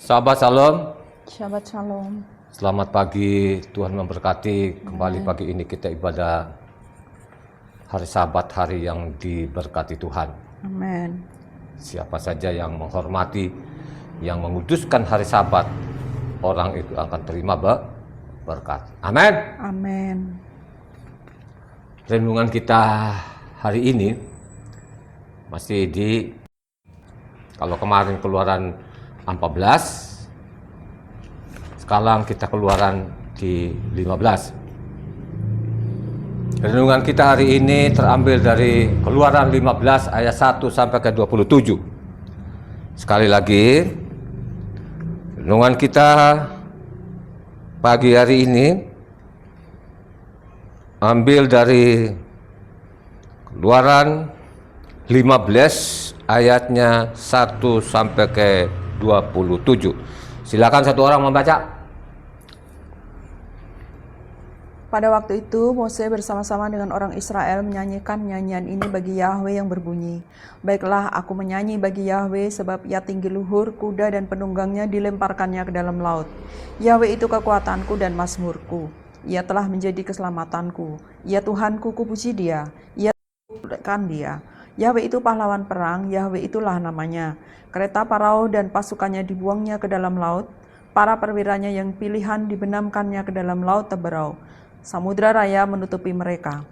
Sahabat Shalom, Shabbat Shalom. selamat pagi, Tuhan memberkati. Kembali pagi ini kita ibadah hari Sabat, hari yang diberkati Tuhan. Amin. Siapa saja yang menghormati, yang menguduskan hari Sabat, orang itu akan terima berkat. Amin. Amin. Renungan kita hari ini masih kalau kemarin Keluaran 14, sekarang kita Keluaran di 15. Renungan kita hari ini terambil dari Keluaran 15 ayat 1 sampai ke 27. Sekali lagi, renungan kita pagi hari ini ambil dari Keluaran 15 ayatnya 1 sampai ke 27. Silakan satu orang membaca. Pada waktu itu Mose bersama-sama dengan orang Israel menyanyikan nyanyian ini bagi Yahweh yang berbunyi, "Baiklah, aku menyanyi bagi Yahweh sebab ia tinggi luhur, kuda dan penunggangnya dilemparkannya ke dalam laut. Yahweh itu kekuatanku dan mazmurku. Ia telah menjadi keselamatanku. Ia Tuhanku, kupuji Dia. Ia Tuhankan Dia. Yahweh itu pahlawan perang, Yahweh itulah namanya. Kereta Parao dan pasukannya dibuangnya ke dalam laut, para perwiranya yang pilihan dibenamkannya ke dalam laut Teberau. Samudra raya menutupi mereka.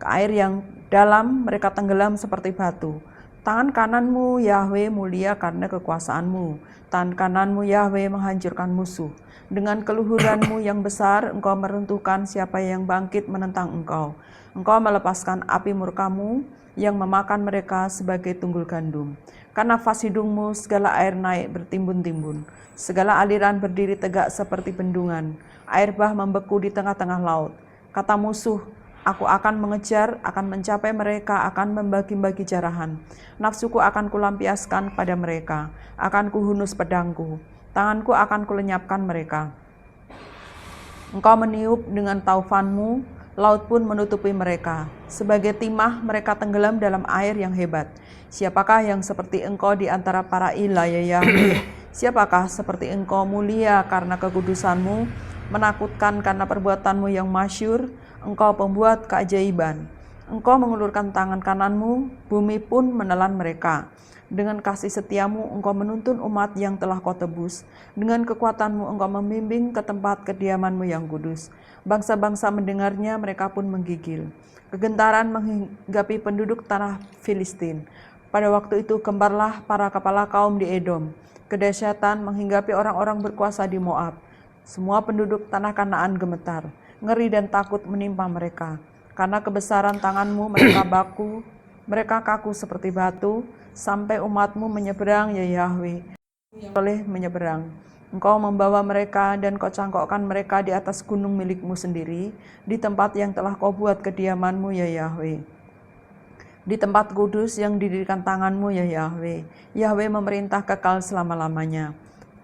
Ke air yang dalam mereka tenggelam seperti batu. Tangan kananmu, Yahweh, mulia karena kekuasaanmu. Tangan kananmu, Yahweh, menghancurkan musuh. Dengan keluhuranmu yang besar, engkau meruntuhkan siapa yang bangkit menentang engkau. Engkau melepaskan api murkamu yang memakan mereka sebagai tunggul gandum. Karena nafas hidungmu segala air naik bertimbun-timbun. Segala aliran berdiri tegak seperti bendungan. Air bah membeku di tengah-tengah laut. Kata musuh, aku akan mengejar, akan mencapai mereka, akan membagi-bagi jarahan. Nafsuku akan kulampiaskan pada mereka. Akan kuhunus pedangku. Tanganku akan kulenyapkan mereka. Engkau meniup dengan taufanmu, laut pun menutupi mereka. Sebagai timah mereka tenggelam dalam air yang hebat. Siapakah yang seperti engkau di antara para ilah, ya Yahweh? Siapakah seperti engkau mulia karena kekudusanmu, menakutkan karena perbuatanmu yang masyhur? Engkau pembuat keajaiban. Engkau mengulurkan tangan kananmu, bumi pun menelan mereka. Dengan kasih setiamu engkau menuntun umat yang telah kau tebus. Dengan kekuatanmu engkau membimbing ke tempat kediamanmu yang kudus. Bangsa-bangsa mendengarnya, mereka pun menggigil. Kegentaran menghinggapi penduduk tanah Filistin. Pada waktu itu gemparlah para kepala kaum di Edom. Kedahsyatan menghinggapi orang-orang berkuasa di Moab. Semua penduduk tanah Kanaan gemetar. Ngeri dan takut menimpa mereka. Karena kebesaran tanganmu mereka kaku seperti batu, sampai umatmu menyeberang, ya Yahweh. Boleh menyeberang. Engkau membawa mereka dan kau cangkokkan mereka di atas gunung milikmu sendiri, di tempat yang telah kau buat kediamanmu, ya Yahweh. Di tempat kudus yang didirikan tanganmu, ya Yahweh. Yahweh memerintah kekal selama-lamanya.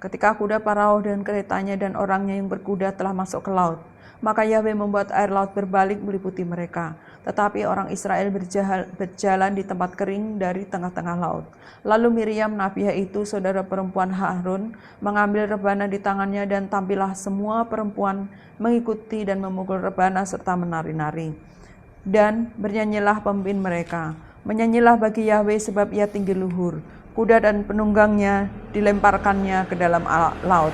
Ketika kuda Parao dan keretanya dan orangnya yang berkuda telah masuk ke laut, maka Yahweh membuat air laut berbalik meliputi mereka. Tetapi orang Israel berjalan di tempat kering dari tengah-tengah laut. Lalu Miriam nabiah itu, saudara perempuan Harun, mengambil rebana di tangannya, dan tampillah semua perempuan mengikuti dan memukul rebana serta menari-nari. Dan bernyanyilah pemimpin mereka. Menyanyilah bagi Yahweh sebab ia tinggi luhur. Kuda dan penunggangnya dilemparkannya ke dalam laut.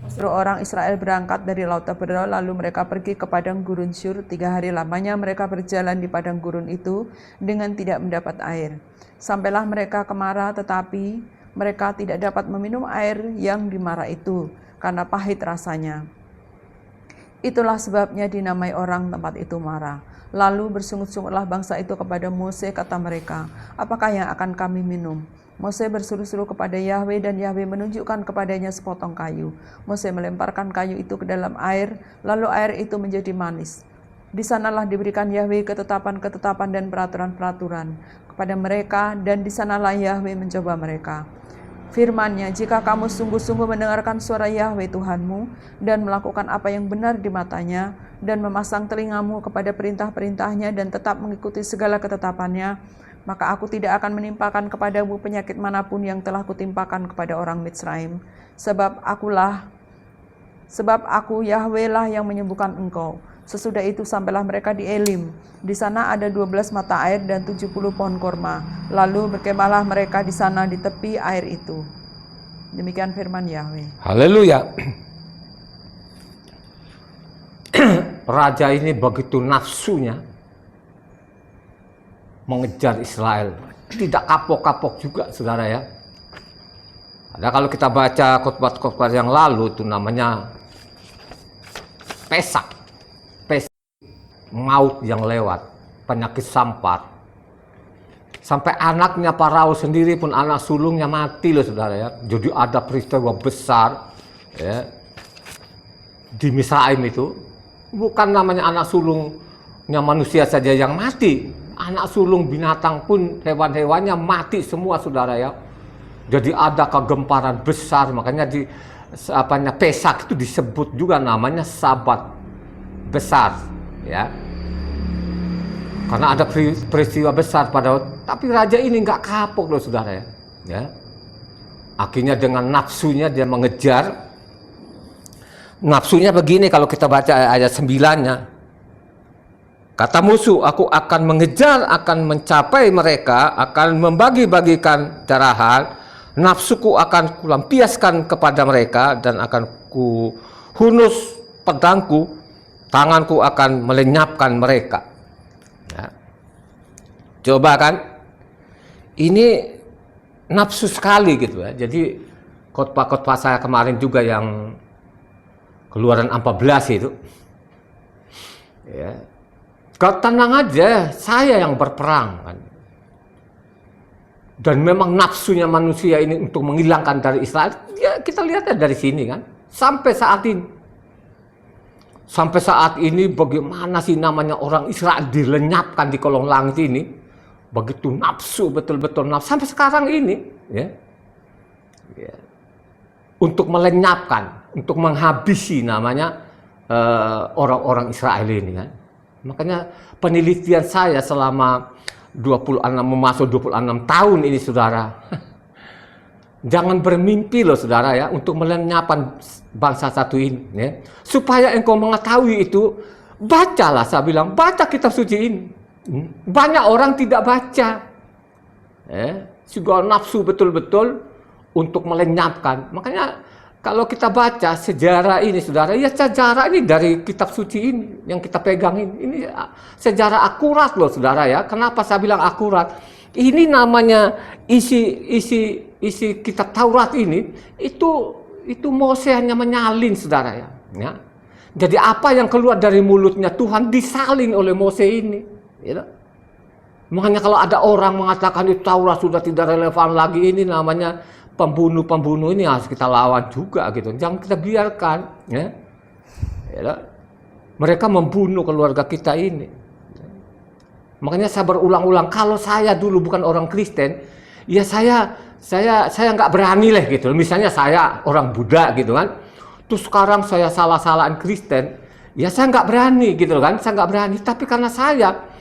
Seluruh orang Israel berangkat dari laut Teberau, lalu mereka pergi ke padang gurun Syur. 3 hari lamanya mereka berjalan di padang gurun itu dengan tidak mendapat air. Sampailah mereka ke Mara, tetapi mereka tidak dapat meminum air yang di Mara itu, karena pahit rasanya. Itulah sebabnya dinamai orang tempat itu Mara. Lalu bersungut-sungutlah bangsa itu kepada Mose, kata mereka, apakah yang akan kami minum? Mose berseru-seru kepada Yahweh, dan Yahweh menunjukkan kepadanya sepotong kayu. Mose melemparkan kayu itu ke dalam air, lalu air itu menjadi manis. Di sanalah diberikan Yahweh ketetapan-ketetapan dan peraturan-peraturan kepada mereka, dan di sanalah Yahweh mencoba mereka. Firman-Nya, jika kamu sungguh-sungguh mendengarkan suara Yahweh Tuhanmu, dan melakukan apa yang benar di matanya, dan memasang telingamu kepada perintah-perintahnya, dan tetap mengikuti segala ketetapannya, maka aku tidak akan menimpakan kepadamu penyakit manapun yang telah kutimpakan kepada orang Mitsraim. Sebab aku Yahweh lah yang menyembuhkan engkau. Sesudah itu sampailah mereka di Elim. Di sana ada 12 mata air dan 70 pohon korma. Lalu berkemahlah mereka di sana di tepi air itu. Demikian firman Yahweh. Haleluya. Raja ini begitu nafsunya mengejar Israel. Tidak kapok-kapok juga, saudara ya. Ada kalau kita baca khotbah-khotbah yang lalu, itu namanya pesak, maut yang lewat, penyakit sampar. Sampai anaknya Farao sendiri pun, anak sulungnya mati loh, saudara ya. Jadi ada peristiwa besar ya, di Misraim itu. Bukan namanya anak sulungnya manusia saja yang mati, anak sulung binatang pun, hewan-hewannya mati semua, saudara ya. Jadi ada kegemparan besar, makanya di Pesak itu disebut juga namanya Sabat besar ya. Karena ada peristiwa besar tapi raja ini nggak kapok loh, saudara ya. Ya. Akhirnya dengan nafsunya dia mengejar. Nafsunya begini kalau kita baca ayat 9-nya. Kata musuh, aku akan mengejar, akan mencapai mereka, akan membagi-bagikan jarahan. Nafsuku akan kulampiaskan kepada mereka dan akan kuhunus pedangku, tanganku akan melenyapkan mereka. Ya. Coba kan, ini nafsu sekali gitu ya. Jadi khotbah-khotbah saya kemarin juga yang Keluaran 14 itu, ya, kau tenang aja, saya yang berperang kan. Dan memang nafsunya manusia ini untuk menghilangkan dari Israel, ya kita lihatnya dari sini kan, sampai saat ini bagaimana sih namanya orang Israel dilenyapkan di kolong langit ini, begitu nafsu, betul-betul nafsu, sampai sekarang ini, ya, ya. Untuk melenyapkan, untuk menghabisi namanya orang-orang Israel ini kan. Makanya penelitian saya selama 26 tahun ini, saudara. Jangan bermimpi loh, saudara ya, untuk melenyapkan bangsa satu ini ya. Supaya engkau mengetahui itu, bacalah, saya bilang, baca kitab suci ini. Banyak orang tidak baca. Segala nafsu betul-betul untuk melenyapkan. Makanya kalau kita baca sejarah ini, saudara, ya sejarah ini dari kitab suci ini yang kita pegang ini sejarah akurat loh, saudara ya. Kenapa saya bilang akurat? Ini namanya isi kitab Taurat ini, itu Mose hanya menyalin, saudara ya. Jadi apa yang keluar dari mulutnya Tuhan disalin oleh Mose ini. Ya. Makanya kalau ada orang mengatakan itu Taurat sudah tidak relevan lagi, ini namanya pembunuh ini harus kita lawan juga gitu. Jangan kita biarkan ya. Mereka membunuh keluarga kita ini. Makanya saya berulang-ulang, kalau saya dulu bukan orang Kristen, ya saya nggak berani lah gitu. Misalnya saya orang Buddha gitu kan, terus sekarang saya salah-salahan Kristen, ya saya nggak berani gitu kan, saya nggak berani. Tapi karena saya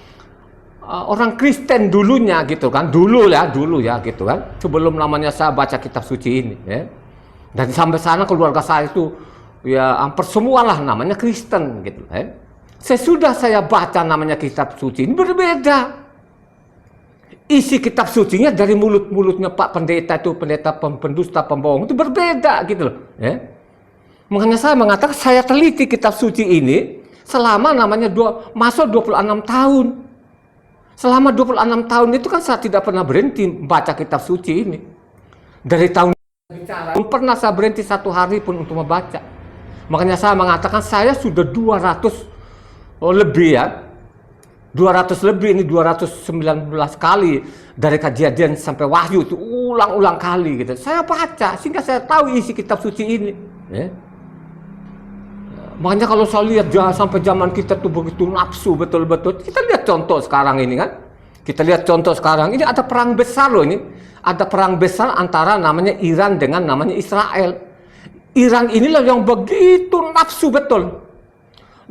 orang Kristen dulunya gitu kan, dulu ya gitu kan, sebelum namanya saya baca kitab suci ini ya. Dan sampai sana keluarga saya itu ya hampir semualah namanya Kristen gitu ya. Sesudah saya baca namanya kitab suci ini berbeda. Isi kitab sucinya dari mulutnya Pak Pendeta itu, pendeta pendusta, pembohong itu berbeda gitu loh ya. Makanya saya mengatakan saya teliti kitab suci ini selama namanya masuk 26 tahun. Selama 26 tahun itu kan saya tidak pernah berhenti membaca kitab suci ini. Dari tahun belum pernah saya berhenti satu hari pun untuk membaca. Makanya saya mengatakan saya sudah 200 lebih ya. 200 lebih, ini 219 kali dari Kejadian sampai Wahyu itu ulang-ulang kali gitu. Saya baca sehingga saya tahu isi kitab suci ini. Ya. Makanya kalau saya lihat sampai zaman kita tuh begitu nafsu betul-betul. Kita lihat contoh sekarang ini kan. Kita lihat contoh sekarang ini ada perang besar loh ini. Ada perang besar antara namanya Iran dengan namanya Israel. Iran inilah yang begitu nafsu betul.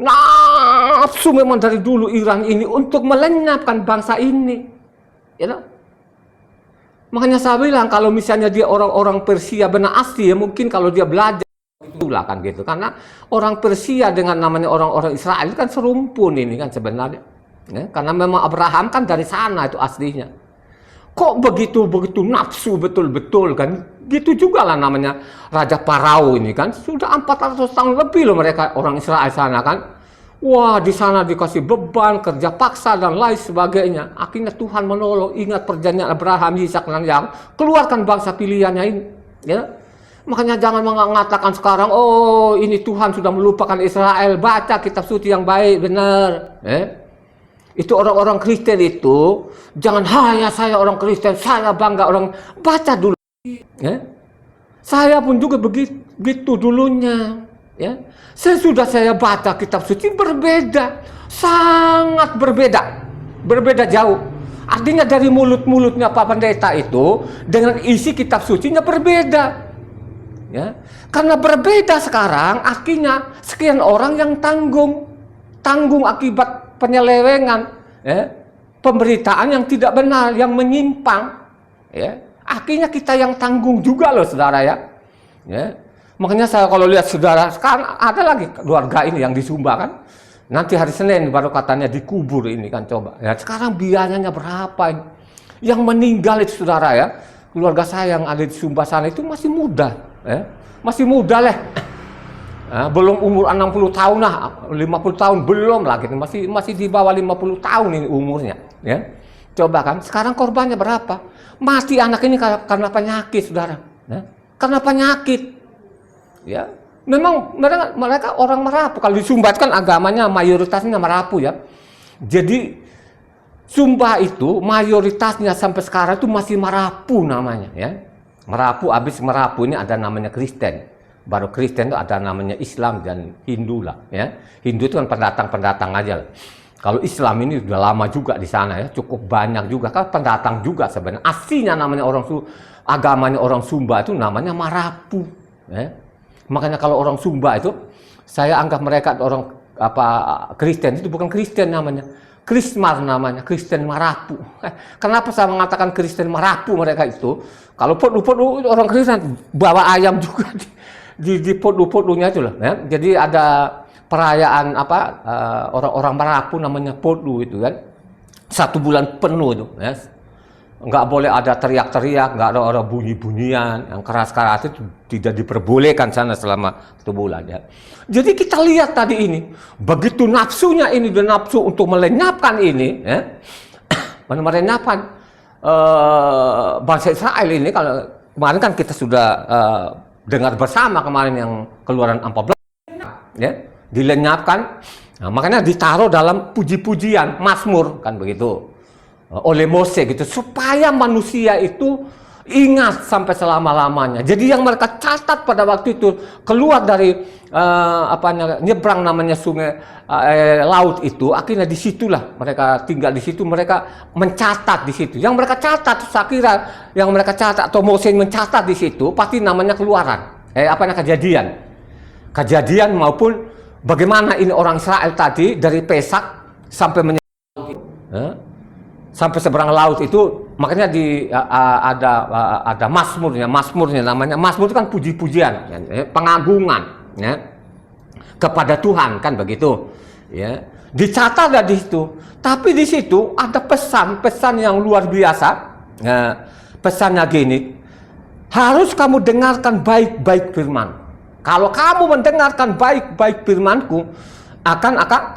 Nafsu memang dari dulu Iran ini untuk melenyapkan bangsa ini. You know? Makanya saya bilang kalau misalnya dia orang-orang Persia benar asli ya mungkin kalau dia belajar itulah kan gitu. Karena orang Persia dengan namanya orang-orang Israel kan serumpun ini kan sebenarnya. Ya? Karena memang Abraham kan dari sana itu aslinya. Kok begitu nafsu betul-betul kan? Gitu juga lah namanya Raja Parao ini kan. Sudah 400 tahun lebih loh mereka orang Israel sana kan. Wah, di sana dikasih beban, kerja paksa dan lain sebagainya. Akhirnya Tuhan menolong, ingat perjanjian Abraham, Ishak dan Yakub, keluarkan bangsa pilihannya ini. Ya. Makanya jangan mengatakan sekarang, oh ini Tuhan sudah melupakan Israel. Baca kitab suci yang baik, benar. Itu orang-orang Kristen itu, jangan hanya saya orang Kristen, saya bangga orang. Baca dulu. Ya. Saya pun juga begitu dulunya. Ya. Sesudah saya baca kitab suci berbeda, sangat berbeda jauh. Artinya dari mulut-mulutnya Pak Pendeta itu dengan isi kitab sucinya berbeda. Ya. Karena berbeda sekarang, akhirnya sekian orang yang tanggung akibat penyelewengan, ya. Pemberitaan yang tidak benar, yang menyimpang. Ya. Akhirnya kita yang tanggung juga loh saudara ya. Ya. Makanya saya kalau lihat saudara, sekarang ada lagi keluarga ini yang di Sumba kan. Nanti hari Senin baru katanya dikubur ini kan coba. Ya, sekarang biayanya berapa ini? Yang meninggal itu saudara ya. Keluarga saya yang ada di Sumba sana itu masih muda. Ya. Masih muda lah. Belum umur 60 tahun lah. 50 tahun belum lagi. Masih di bawah 50 tahun ini umurnya. Ya. Coba kan, sekarang korbannya berapa? Mati anak ini karena penyakit saudara. Ya. Karena penyakit. Ya, memang mereka orang Merapu. Kalau di Sumba kan agamanya mayoritasnya Merapu ya. Jadi Sumba itu mayoritasnya sampai sekarang itu masih Merapu namanya ya. Merapu, habis Merapu ini ada namanya Kristen. Baru Kristen itu ada namanya Islam dan Hindu lah ya. Hindu itu kan pendatang-pendatang aja lah. Kalau Islam ini sudah lama juga di sana ya, cukup banyak juga kan pendatang juga sebenarnya. Aslinya namanya agamanya orang Sumba itu namanya Marapu ya. Makanya kalau orang Sumba itu, saya anggap mereka orang Kristen itu bukan Kristen namanya, Krismar namanya, Kristen Marapu. Kenapa saya mengatakan Kristen Marapu mereka itu? Kalau podu-podu orang Kristen bawa ayam juga di podu-podunya itu lah. Ya. Jadi ada perayaan orang-orang Marapu namanya podu itu kan, 1 bulan penuh itu. Ya. Nggak boleh ada teriak-teriak, nggak ada bunyi-bunyian, yang keras-keras itu tidak diperbolehkan sana selama 1 bulan ya. Jadi kita lihat tadi ini, begitu nafsunya ini dan nafsu untuk melenyapkan ini, ya, melenyapkan bangsa Israel ini. Kalau kemarin kan kita sudah dengar bersama kemarin yang Keluaran 14, ya, dilenyapkan, nah, makanya ditaruh dalam puji-pujian, Mazmur kan begitu. Oleh Mose gitu supaya manusia itu ingat sampai selama-lamanya. Jadi yang mereka catat pada waktu itu keluar dari nyebrang namanya sungai laut itu, akhirnya disitulah mereka tinggal di situ, mereka mencatat di situ. Yang mereka catat, saya kira yang mereka catat atau Mose mencatat di situ pasti namanya Keluaran, kejadian maupun bagaimana ini orang Israel tadi dari Pesak sampai sampai seberang laut itu, makanya ada Mazmurnya namanya. Mazmur itu kan puji-pujian, ya, pengagungan ya, kepada Tuhan kan begitu ya. Dicatat di situ. Tapi di situ ada pesan yang luar biasa. Ya, pesannya gini, harus kamu dengarkan baik-baik firman. Kalau kamu mendengarkan baik-baik firmanku,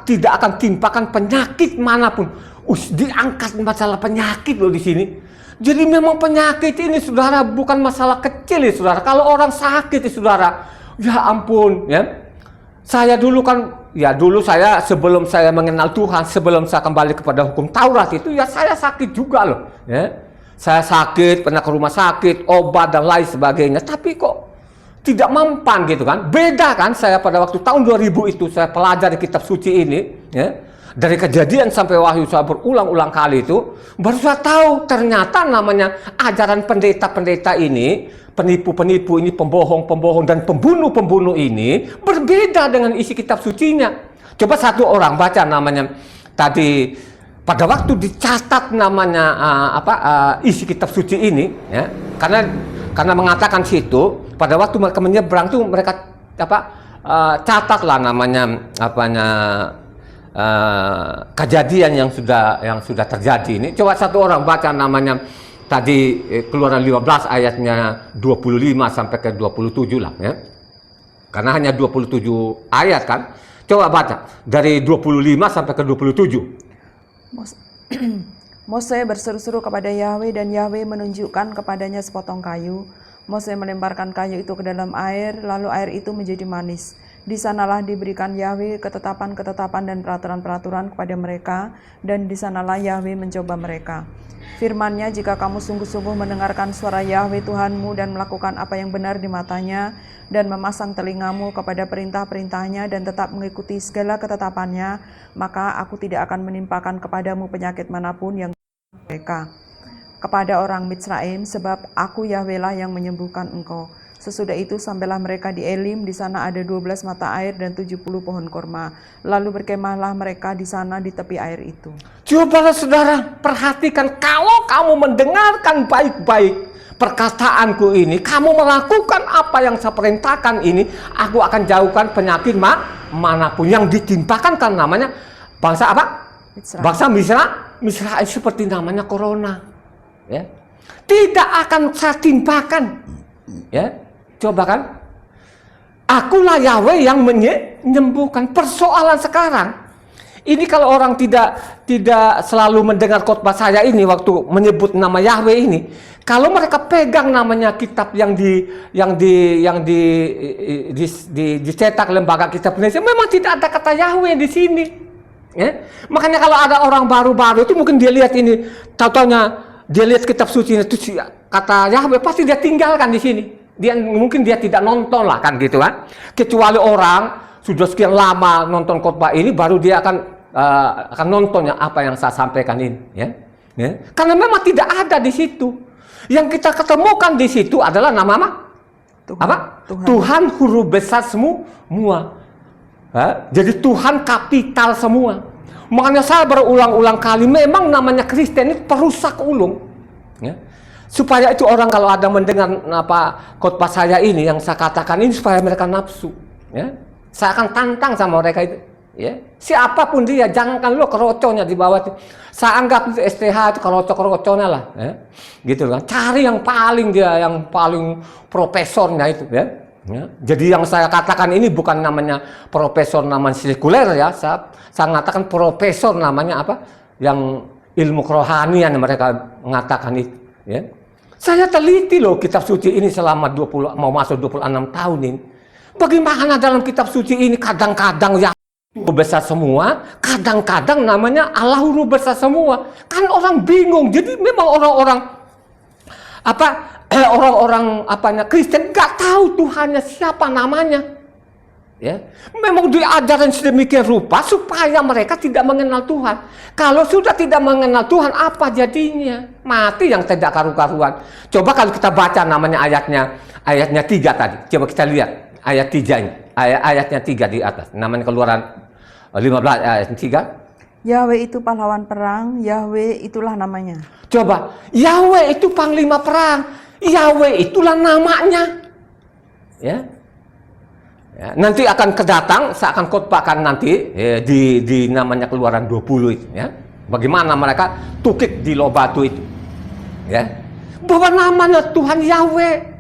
tidak akan timpakan penyakit manapun. Diangkat masalah penyakit loh di sini. Jadi memang penyakit ini saudara bukan masalah kecil ya saudara. Kalau orang sakit ya saudara, ya ampun ya. Saya dulu kan, ya dulu saya sebelum saya mengenal Tuhan, sebelum saya kembali kepada hukum Taurat itu ya saya sakit juga loh ya. Saya sakit, pernah ke rumah sakit, obat dan lain sebagainya. Tapi kok tidak mempan gitu kan. Beda kan saya pada waktu tahun 2000 itu saya pelajari kitab suci ini ya. Dari Kejadian sampai Wahyu saya berulang-ulang kali itu, baru saya tahu ternyata namanya ajaran pendeta-pendeta ini, penipu-penipu ini, pembohong-pembohong dan pembunuh-pembunuh ini berbeda dengan isi kitab sucinya. Coba satu orang baca namanya tadi pada waktu dicatat namanya isi kitab suci ini, ya, karena mengatakan situ pada waktu mereka menyeberang tuh mereka catatlah namanya kejadian yang sudah terjadi ini. Coba satu orang baca namanya tadi Keluaran 15 ayatnya 25 sampai ke 27 lah, ya. Karena hanya 27 ayat kan. Coba baca dari 25 sampai ke 27. Mose berseru-seru kepada Yahweh dan Yahweh menunjukkan kepadanya sepotong kayu. Mose melemparkan kayu itu ke dalam air, lalu air itu menjadi manis. Di sanalah diberikan Yahweh ketetapan-ketetapan dan peraturan-peraturan kepada mereka, dan di sanalah Yahweh mencoba mereka. Firman-Nya, jika kamu sungguh-sungguh mendengarkan suara Yahweh Tuhanmu dan melakukan apa yang benar di matanya, dan memasang telingamu kepada perintah-perintahnya dan tetap mengikuti segala ketetapannya, maka aku tidak akan menimpakan kepadamu penyakit manapun yang mereka kepada orang Mitsraim, sebab aku Yahweh lah yang menyembuhkan engkau. Sesudah itu sampailah mereka di Elim, di sana ada 12 mata air dan 70 pohon korma. Lalu berkemahlah mereka di sana di tepi air itu. Coba saudara perhatikan, kalau kamu mendengarkan baik-baik perkataanku ini, kamu melakukan apa yang saya perintahkan ini, aku akan jauhkan penyakit manapun yang ditimpakan, kan namanya bangsa apa? Bangsa Misra seperti namanya corona, ya. Tidak akan saya timpakan, ya. Coba kan, akulah Yahweh yang menyembuhkan. Persoalan sekarang ini, kalau orang tidak selalu mendengar khotbah saya ini waktu menyebut nama Yahweh ini, kalau mereka pegang namanya kitab yang dicetak lembaga kitab Indonesia, memang tidak ada kata Yahweh di sini, ya. Makanya kalau ada orang baru-baru itu mungkin dia lihat ini, tahu-taunya dia lihat kitab suci itu kata Yahweh, pasti dia tinggalkan di sini. Mungkin dia tidak nonton lah, kan gitu kan. Kecuali orang sudah sekian lama nonton khotbah ini, baru dia akan nontonnya apa yang saya sampaikan ini, ya. Karena memang tidak ada di situ. Yang kita ketemukan di situ adalah nama apa? Tuhan huruf besar semua. Jadi Tuhan kapital semua. Makanya saya berulang-ulang kali, memang namanya Kristen itu perusak ulung, ya. Supaya itu orang kalau ada mendengar khotbah saya ini, yang saya katakan ini, supaya mereka nafsu, ya. Saya akan tantang sama mereka itu, ya. Siapapun dia, jangankan lo keroconya di bawah itu. Saya anggap itu STH itu kerocok-keroconya lah, ya. Gitu kan. Cari yang paling profesornya itu, ya. Jadi yang saya katakan ini bukan namanya profesor namanya sekuler, ya. Saya mengatakan profesor namanya apa? Yang ilmu kerohanian yang mereka mengatakan itu, ya. Saya teliti loh kitab suci ini selama 26 tahun ini. Bagaimana dalam kitab suci ini kadang-kadang ya besar semua, kadang-kadang namanya Allah huruf besar semua. Kan orang bingung. Jadi memang orang-orang Kristen nggak tahu Tuhannya siapa namanya, ya. Memang diajarin sedemikian rupa supaya mereka tidak mengenal Tuhan. Kalau sudah tidak mengenal Tuhan, apa jadinya? Mati yang tidak karu-karuan. Coba kalau kita baca namanya ayatnya 3 tadi. Coba kita lihat ayat 3 ini. Ayatnya 3 di atas. Namanya Keluaran 15 ayat 3. Yahweh itu pahlawan perang, Yahweh itulah namanya. Coba, Yahweh itu panglima perang, Yahweh itulah namanya, ya. Ya, nanti akan kedatang, saya akan khotbahkan nanti, ya, di namanya Keluaran 20 itu, ya. Bagaimana mereka tukik di Lobatu itu, ya. Bahwa namanya Tuhan Yahweh.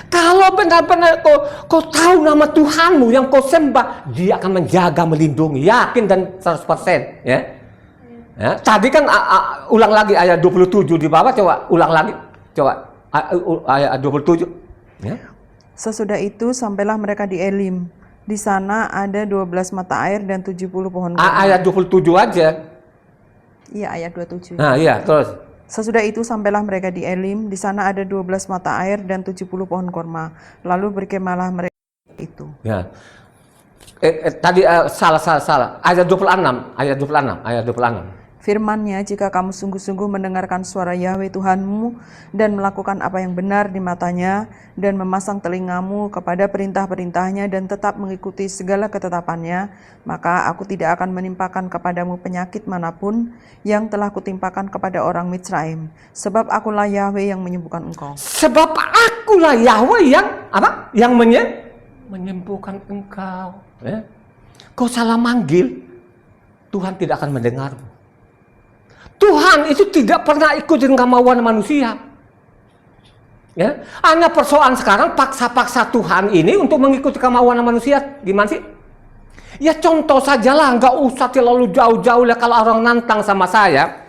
Kalau benar-benar kau tahu nama Tuhanmu yang kau sembah, Dia akan menjaga, melindungi, yakin dan 100%, ya. Ya, tadi kan ulang lagi ayat 27 di bawah, coba ulang lagi. Coba ayat 27, ya. Sesudah itu sampailah mereka di Elim. Di sana ada 12 mata air dan 70 pohon korma. Ayat 27 aja. Iya, ayat 27. Nah, iya, terus. Sesudah itu sampailah mereka di Elim. Di sana ada 12 mata air dan 70 pohon korma. Lalu berkemahlah mereka itu. Ya. Tadi salah. Ayat 26. Firman-Nya, jika kamu sungguh-sungguh mendengarkan suara Yahweh Tuhanmu dan melakukan apa yang benar di matanya dan memasang telingamu kepada perintah-perintahnya dan tetap mengikuti segala ketetapannya, maka aku tidak akan menimpakan kepadamu penyakit manapun yang telah kutimpakan kepada orang Mitsraim. Sebab akulah Yahweh yang menyembuhkan engkau. Sebab akulah Yahweh yang apa? Yang menyembuhkan engkau. Ya? Kau salah manggil, Tuhan tidak akan mendengarmu. Tuhan itu tidak pernah ikutin kemauan manusia. Ya, hanya persoalan sekarang paksa-paksa Tuhan ini untuk mengikuti kemauan manusia. Gimana sih? Ya contoh sajalah, nggak usah terlalu jauh-jauh lah kalau orang nantang sama saya.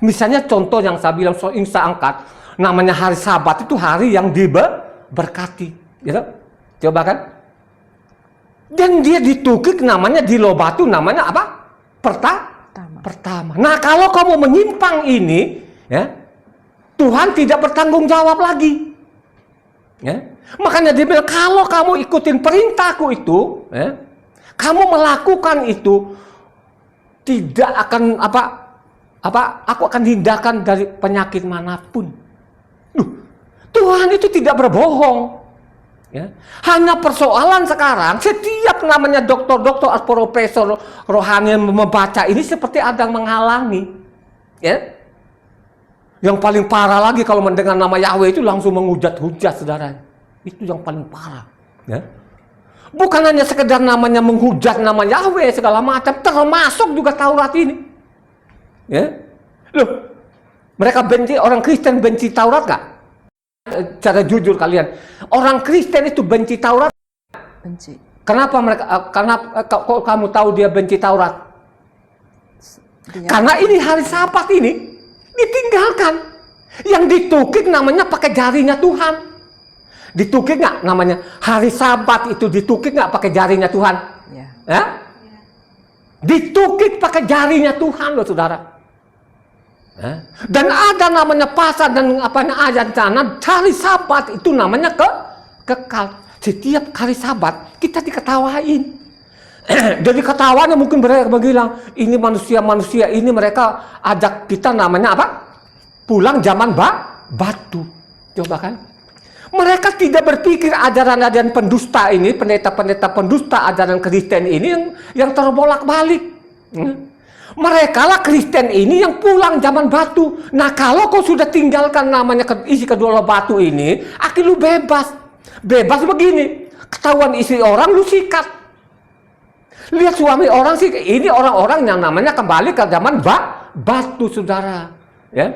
Misalnya contoh yang saya bilang saya angkat, namanya hari Sabat itu hari yang diberkati, gitu. Coba kan? Dan dia ditukik namanya di Lobatu namanya apa? Pertama. Nah kalau kamu menyimpang ini, ya Tuhan tidak bertanggung jawab lagi. Ya, makanya dia bilang kalau kamu ikutin perintahku itu, ya, kamu melakukan itu tidak akan aku akan hindarkan dari penyakit manapun. Tuhan itu tidak berbohong. Ya. Hanya persoalan sekarang setiap namanya dokter-dokter atau profesor rohani yang membaca ini seperti ada yang menghalangi. Ya. Yang paling parah lagi kalau mendengar nama Yahweh itu langsung menghujat-hujat, saudara. Itu yang paling parah. Ya. Bukan hanya sekedar namanya menghujat nama Yahweh segala macam, termasuk juga Taurat ini. Ya. Loh, mereka benci, orang Kristen benci Taurat nggak? Cara jujur kalian, orang Kristen itu benci Taurat? Benci. Kenapa mereka? Kok kamu tahu dia benci Taurat? Karena ini hari Sabat ini ditinggalkan. Yang ditukik namanya pakai jarinya Tuhan. Ditukik nggak namanya? Hari Sabat itu ditukik nggak pakai jarinya Tuhan? Ya. Ya? Ditukik pakai jarinya Tuhan loh, saudara. Dan ada namanya pasal dan ayat sana hari Sabat itu namanya kekal. Setiap hari Sabat kita diketawain. Jadi ketawanya mungkin mereka bilang ini manusia ini mereka ajak kita namanya apa? Pulang zaman batu. Coba kan? Mereka tidak berpikir ajaran-ajaran pendusta ini, pendeta-pendeta pendusta ajaran Kristen ini yang terbolak-balik. Mereka lah Kristen ini yang pulang zaman batu. Nah kalau kau sudah tinggalkan namanya isi kedua batu ini, akhirnya lu bebas. Bebas begini, ketahuan istri orang lu sikat. Lihat suami orang sih, ini orang-orang yang namanya kembali ke zaman batu, saudara. Ya.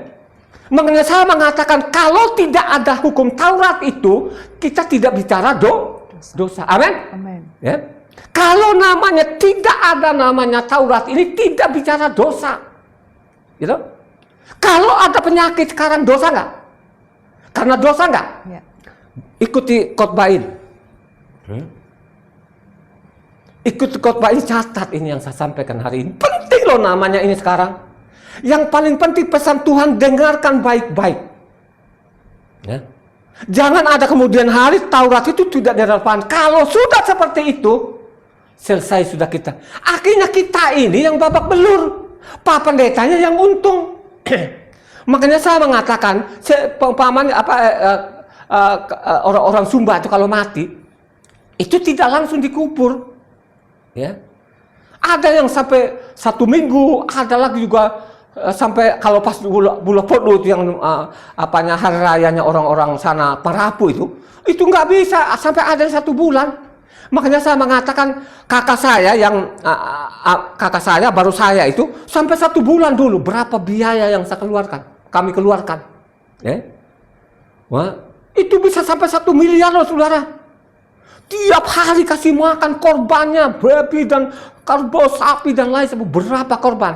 Makanya saya mengatakan kalau tidak ada hukum Taurat itu, kita tidak bicara dosa. Amin. Amin. Ya. Kalau namanya tidak ada namanya Taurat ini tidak bicara dosa, gitu. Kalau ada penyakit sekarang dosa nggak? Karena dosa nggak? Ya. Ikuti khotbah ini. Ikuti khotbah ini, catat ini yang saya sampaikan hari ini. Penting loh namanya ini sekarang. Yang paling penting pesan Tuhan dengarkan baik-baik. Ya. Jangan ada kemudian hari Taurat itu tidak relevan. Kalau sudah seperti itu, selesai sudah kita. Akhirnya kita ini yang babak belur. Pak pendetanya yang untung. Makanya saya mengatakan, orang-orang Sumba itu kalau mati, itu tidak langsung dikubur. Ya. Ada yang sampai 1 minggu, ada lagi juga sampai kalau pas bulan Podut yang hari rayanya orang-orang sana Parapu itu nggak bisa sampai ada 1 bulan. Makanya saya mengatakan kakak saya baru saya itu sampai 1 bulan dulu berapa biaya yang kami keluarkan. Ya. Wah, itu bisa sampai 1 miliar loh, saudara. Tiap hari kasih makan korbannya, babi dan kerbau, sapi dan lain sebagainya, berapa korban.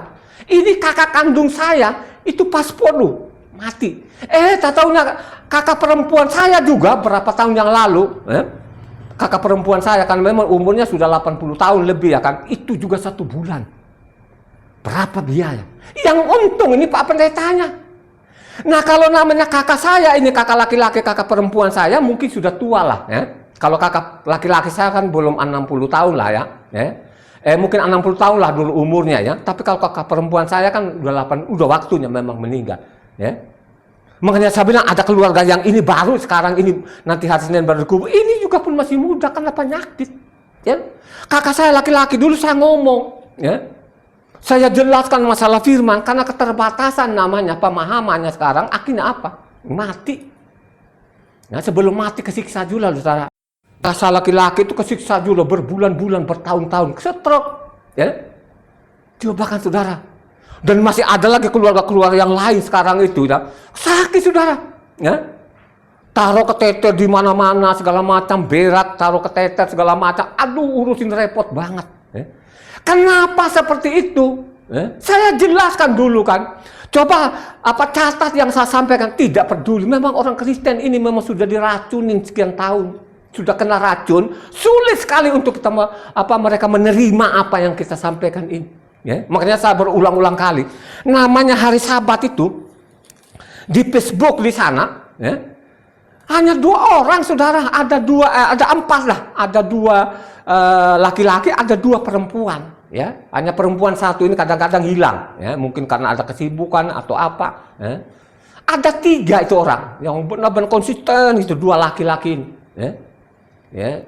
Ini kakak kandung saya itu pas Podut mati. Tak tahunya kakak perempuan saya juga berapa tahun yang lalu. Kakak perempuan saya kan memang umurnya sudah 80 tahun lebih ya kan. Itu juga 1 bulan. Berapa biaya? Yang untung ini Pak Pendetanya. Nah kalau namanya kakak saya ini, kakak laki-laki, kakak perempuan saya mungkin sudah tua lah ya. Kalau kakak laki-laki saya kan belum 60 tahun lah ya. Mungkin 60 tahun lah dulu umurnya ya. Tapi kalau kakak perempuan saya kan udah waktunya memang meninggal. Ya. Makanya saya bilang ada keluarga yang ini baru sekarang ini nanti hari Senin baru dikubur. Ini juga pun masih muda karena penyakit. Ya. Kakak saya laki-laki dulu saya ngomong. Ya. Saya jelaskan masalah firman karena keterbatasan namanya pemahamannya sekarang akhirnya apa? Mati. Nah, sebelum mati kesiksa juga saudara. Rasa laki-laki itu kesiksa juga berbulan-bulan, bertahun-tahun, stroke, ya. Coba kan saudara. Dan masih ada lagi keluarga-keluarga yang lain sekarang itu, ya. Sakit saudara, ya. Taruh keteter di mana-mana segala macam, berak, taruh keteter segala macam. Aduh, urusin repot banget. Ya. Kenapa seperti itu? Ya. Saya jelaskan dulu kan. Coba catat yang saya sampaikan, tidak peduli. Memang orang Kristen ini memang sudah diracunin sekian tahun. Sudah kena racun, sulit sekali untuk kita mereka menerima apa yang kita sampaikan ini. Ya? Makanya saya berulang-ulang kali, namanya hari Sabat itu di Facebook di sana, ya, hanya 2 orang saudara, ada 4 lah, ada 2 laki-laki, ada 2 perempuan. Ya, hanya perempuan 1 ini kadang-kadang hilang, ya, mungkin karena ada kesibukan atau apa. Ya. Ada 3 itu orang yang benar-benar konsisten itu 2 laki-laki ini. Ya. Ya,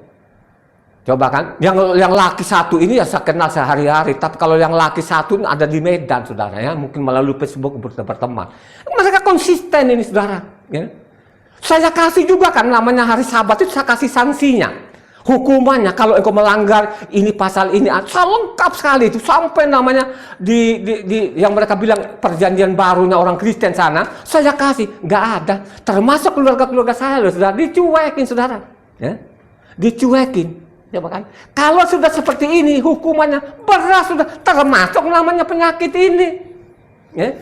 coba kan, yang laki 1 ini ya saya kenal sehari-hari, tapi kalau yang laki 1 ini ada di Medan, saudara, ya, mungkin melalui Facebook berteman. Mereka konsisten ini, saudara. Ya. Saya kasih juga kan, namanya hari Sabat itu saya kasih sanksinya, hukumannya kalau engkau melanggar ini pasal ini, saya lengkap sekali itu sampai namanya di yang mereka bilang perjanjian barunya orang Kristen sana, saya kasih, nggak ada, termasuk keluarga-keluarga saya loh, saudara, dicuekin, saudara. Ya. Dicuekin, coba kan? Kalau sudah seperti ini, hukumannya berat sudah, termasuk namanya penyakit ini. Ya.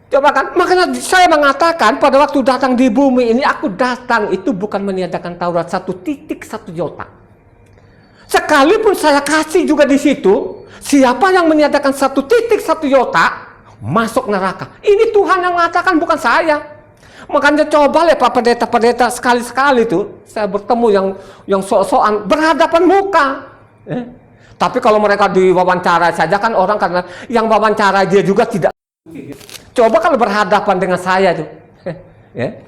Coba kan? Makanya saya mengatakan pada waktu datang di bumi ini, aku datang itu bukan meniadakan Taurat 1.1 jota. Sekalipun saya kasih juga di situ, siapa yang meniadakan 1.1 jota masuk neraka. Ini Tuhan yang mengatakan, bukan saya. Makanya coba lihat Pak Pendeta sekali-sekali tuh saya bertemu yang sok-sokan berhadapan muka. Tapi kalau mereka diwawancara saja kan orang karena yang wawancara dia juga tidak. Coba kalau berhadapan dengan saya tuh, ya.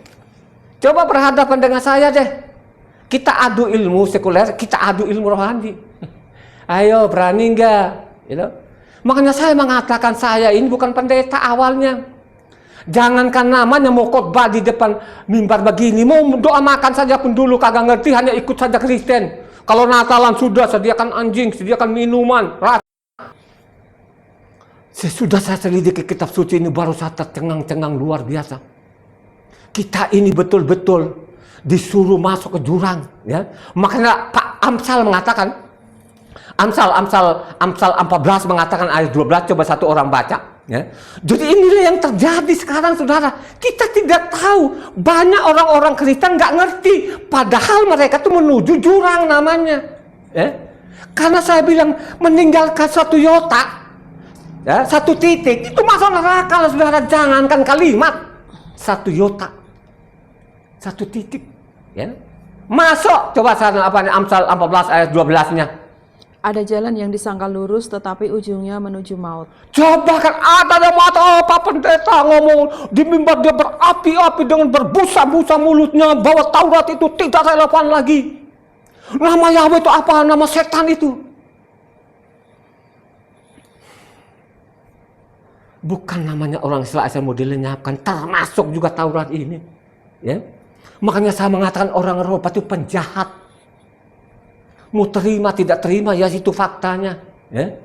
Coba berhadapan dengan saya deh. Kita adu ilmu sekuler, kita adu ilmu rohani. Ayo berani enggak? You know? Makanya saya mengatakan saya ini bukan pendeta awalnya. Jangankan namanya mau khotbah di depan mimbar begini, mau doa makan saja pun dulu kagak ngerti, hanya ikut saja Kristen. Kalau Natalan sudah sediakan anjing, sediakan minuman, sesudah saya selidiki kitab suci ini baru saya tercengang-cengang luar biasa. Kita ini betul-betul disuruh masuk ke jurang, ya. Makanya Pak Amsal mengatakan, Amsal 14 mengatakan ayat 12, coba satu orang baca. Ya. Jadi inilah yang terjadi sekarang, saudara. Kita tidak tahu, banyak orang-orang Kristen nggak ngerti, padahal mereka tuh menuju jurang namanya. Ya. Karena saya bilang meninggalkan 1 yota, ya, 1 titik itu masuk neraka, saudara. Jangankan kalimat 1 yota, 1 titik, ya. Masuk. Coba saya Amsal 14 ayat 12-nya. Ada jalan yang disangka lurus tetapi ujungnya menuju maut. Coba kan ada yang mata Pak Pendeta ngomong di mimbar dia berapi-api dengan berbusa-busa mulutnya bahwa Taurat itu tidak relevan lagi. Nama Yahweh itu apa? Nama setan itu. Bukan namanya orang Israel saya mau dilenyapkan, termasuk juga Taurat ini. Ya. Makanya saya mengatakan orang Eropa itu penjahat. Mau terima tidak terima ya itu faktanya, ya.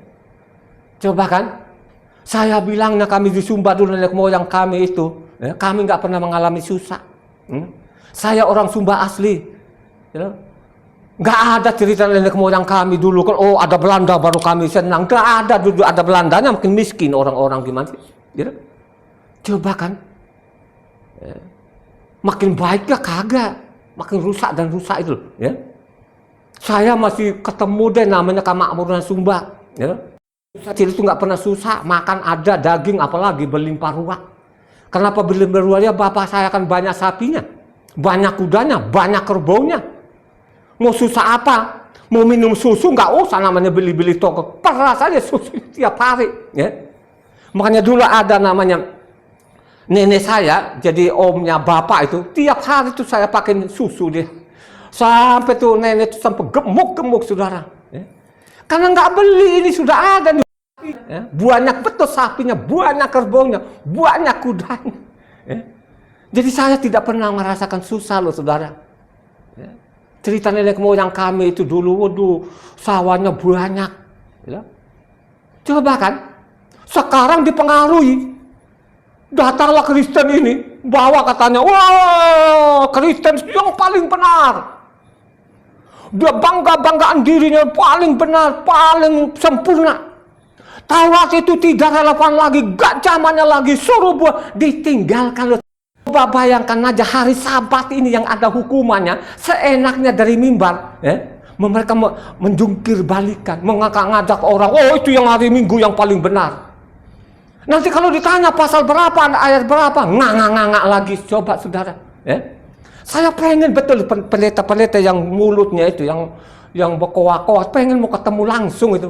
Coba kan, saya bilangnya kami di Sumba dulu nenek moyang kami itu, ya, kami nggak pernah mengalami susah. Saya orang Sumba asli, ya. Nggak ada cerita nenek moyang kami dulu kan, oh ada Belanda baru kami senang, nggak ada dulu, ada Belandanya mungkin miskin orang-orang gimana sih, ya. Coba kan, ya. Makin baik ya kagak, makin rusak dan rusak itu, ya. Saya masih ketemu deh namanya kemakmuran Sumba, ya. Kecil itu nggak pernah susah, makan ada, daging apalagi berlimpah ruah. Kenapa berlimpah ruahnya? Bapak saya kan banyak sapinya, banyak kudanya, banyak kerbaunya. Mau susah apa? Mau minum susu nggak usah namanya beli-beli toko, peras aja susu tiap hari. Ya. Makanya dulu ada namanya nenek saya, jadi omnya bapak itu, tiap hari tuh saya pakai susu dia. Sampai tuh nenek tuh sampai gemuk-gemuk saudara. Ya. Karena nggak beli, ini sudah ada nih. Ya. Banyak betul sapinya, banyak kerbaunya, banyak kudanya. Ya. Jadi saya tidak pernah merasakan susah loh saudara. Ya. Cerita nenek moyang kami itu dulu, waduh, sawahnya banyak. Ya. Coba kan, sekarang dipengaruhi. Datanglah Kristen ini, bawa katanya, wah, Kristen yang paling benar. Dia bangga-banggaan dirinya paling benar, paling sempurna. Taurat itu tidak relevan lagi, gak zamannya lagi, suruh buat ditinggalkan. Coba bayangkan aja hari Sabat ini yang ada hukumannya, seenaknya dari mimbar, mereka menjungkir balikan, mengajak orang, oh itu yang hari Minggu yang paling benar. Nanti kalau ditanya pasal berapa, ayat berapa, nganga-nganga lagi, coba saudara. Saya pengen betul pendeta-pendeta yang mulutnya itu, yang berkoak-koak, pengen mau ketemu langsung itu.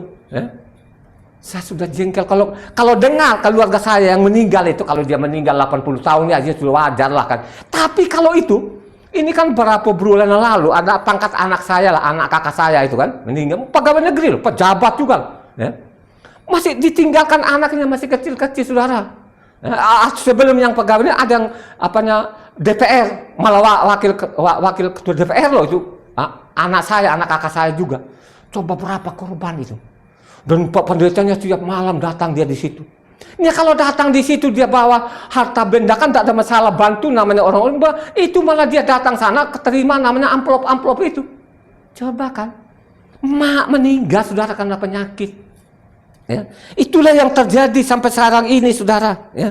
Saya sudah jengkel kalau dengar keluarga saya yang meninggal itu, kalau dia meninggal 80 tahun ya sudah wajar lah kan. Tapi kalau itu, ini kan berapa bulan lalu ada pangkat anak saya lah, anak kakak saya itu kan meninggal, pegawai negeri loh, pejabat juga loh. Masih ditinggalkan anaknya masih kecil-kecil saudara. Sebelum yang pegawai ada yang DPR, malah wakil ketua DPR loh itu, anak saya, anak kakak saya juga. Coba berapa korban itu. Dan Pak Pendetanya setiap malam datang dia di situ. Ini kalau datang di situ dia bawa harta benda kan tidak ada masalah, bantu namanya orang-orang, itu malah dia datang sana keterima namanya amplop-amplop itu. Coba kan, mak meninggal saudara karena penyakit. Ya. Itulah yang terjadi sampai sekarang ini saudara. Ya.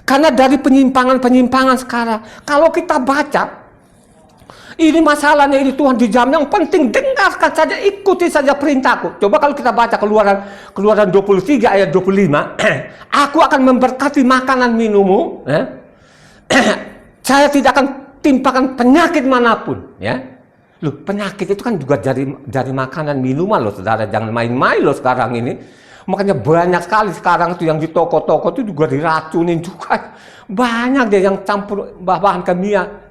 Karena dari penyimpangan-penyimpangan sekarang, kalau kita baca, ini masalahnya ini Tuhan dijamin, yang penting dengarkan saja, ikuti saja perintahku. Coba kalau kita baca keluaran 23 ayat 25, aku akan memberkati makanan minummu, saya tidak akan timpakan penyakit manapun. Ya. Loh, penyakit itu kan juga dari makanan minuman loh saudara, jangan main-main loh sekarang ini. Makanya banyak sekali sekarang itu yang di toko-toko itu juga diracunin juga. Banyak deh yang campur bahan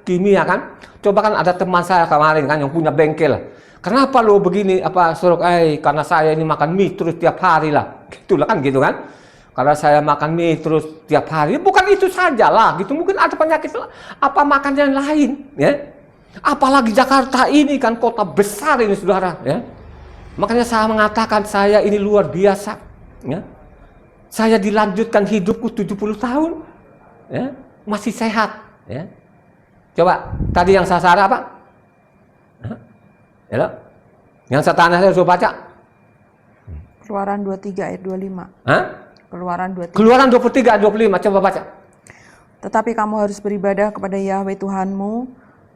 kimia kan. Coba kan ada teman saya kemarin kan yang punya bengkel. Kenapa lo begini suruh karena saya ini makan mie terus tiap hari lah. Gitulah kan gitu kan. Karena saya makan mie terus tiap hari. Bukan itu saja lah gitu. Mungkin ada penyakit makan yang lain ya. Apalagi Jakarta ini kan kota besar ini saudara ya. Makanya saya mengatakan saya ini luar biasa. Ya. Saya dilanjutkan hidupku 70 tahun ya. Masih sehat ya. Coba tadi yang saya salah apa? Ya, yang saya tanya saya suruh baca Keluaran 23 ayat 25. Keluaran 23 ayat 25, coba baca. Tetapi kamu harus beribadah kepada Yahweh Tuhanmu,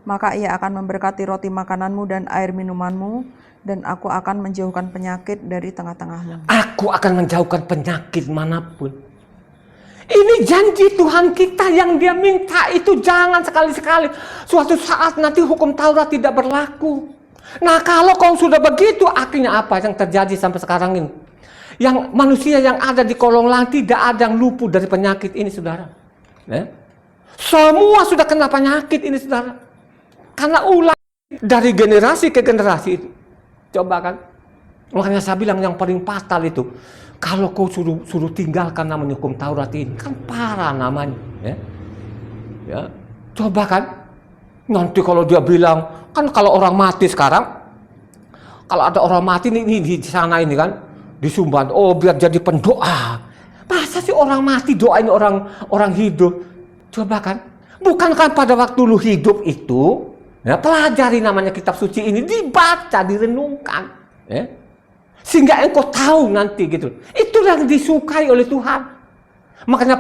maka Ia akan memberkati roti makananmu dan air minumanmu, dan aku akan menjauhkan penyakit dari tengah-tengahmu. Aku akan menjauhkan penyakit manapun. Ini janji Tuhan kita yang dia minta itu, jangan sekali-sekali suatu saat nanti hukum Taurat tidak berlaku. Nah kalau kau sudah begitu, akhirnya apa yang terjadi sampai sekarang ini? Yang manusia yang ada di kolong langit tidak ada yang luput dari penyakit ini saudara. Semua sudah kena penyakit ini saudara. Karena ulang dari generasi ke generasi itu. Coba kan, makanya saya bilang yang paling fatal itu, kalau kau suruh tinggalkan namanya hukum Taurat ini, kan parah namanya. Ya. Coba kan, nanti kalau dia bilang, kan kalau orang mati sekarang, kalau ada orang mati ini di sana ini kan, di Sumban, oh biar jadi pendoa. Masa sih orang mati doain orang hidup? Coba kan, bukankah pada waktu lu hidup itu, ya, pelajari namanya kitab suci ini, dibaca, direnungkan, ya. Sehingga engkau tahu nanti gitu. Itu yang disukai oleh Tuhan. Makanya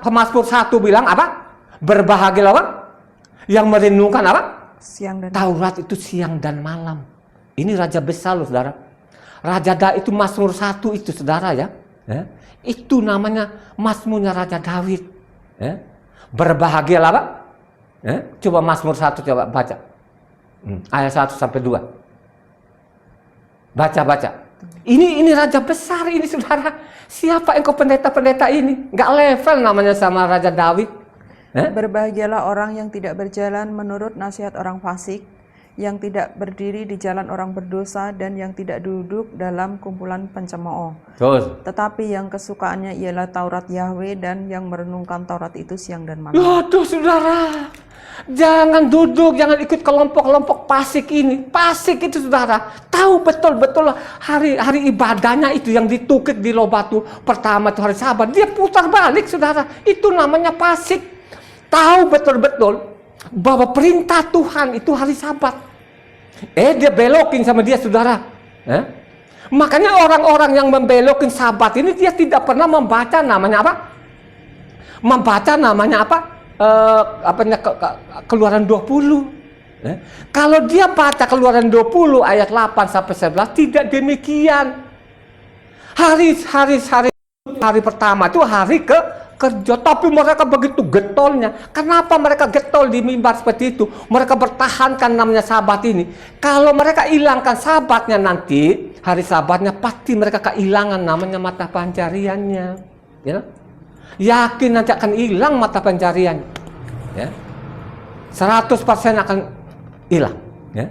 Pemazmur 1 bilang apa? Berbahagialah apa? Yang merenungkan apa? Taurat itu siang dan malam. Ini raja besar loh saudara. Raja itu Mazmur 1 itu saudara ya. Itu namanya Mazmurnya Raja Daud. Berbahagialah apa? Coba Mazmur 1 coba baca. Ayat 1 sampai 2. Baca. Ini raja besar ini saudara. Siapa engkau pendeta-pendeta ini? Nggak level namanya sama Raja Daud. Berbahagialah orang yang tidak berjalan menurut nasihat orang fasik, yang tidak berdiri di jalan orang berdosa, dan yang tidak duduk dalam kumpulan pencemooh. Terus. Tetapi yang kesukaannya ialah Taurat Yahweh, dan yang merenungkan Taurat itu siang dan malam. Aduh saudara, jangan duduk, jangan ikut kelompok-kelompok fasik ini. Fasik itu saudara, tahu betul-betul hari ibadahnya itu yang ditukik di loh batu pertama itu hari Sabat, dia putar balik saudara. Itu namanya fasik. Tahu betul-betul bahwa perintah Tuhan itu hari Sabat. Dia belokin sama dia saudara. Makanya orang-orang yang membelokin Sabat ini dia tidak pernah membaca namanya apa? Membaca namanya apa? Keluaran 20. Kalau dia baca Keluaran 20 ayat 8 sampai 11 tidak demikian. Hari pertama itu hari kerja, tapi mereka begitu getolnya. Kenapa mereka getol di mimbar seperti itu? Mereka bertahankan namanya Sabat ini. Kalau mereka hilangkan Sabatnya nanti, hari Sabatnya pasti mereka kehilangan namanya mata pencariannya. Ya? Yakin nanti akan hilang mata pencarian. Ya? 100% akan hilang. Ya?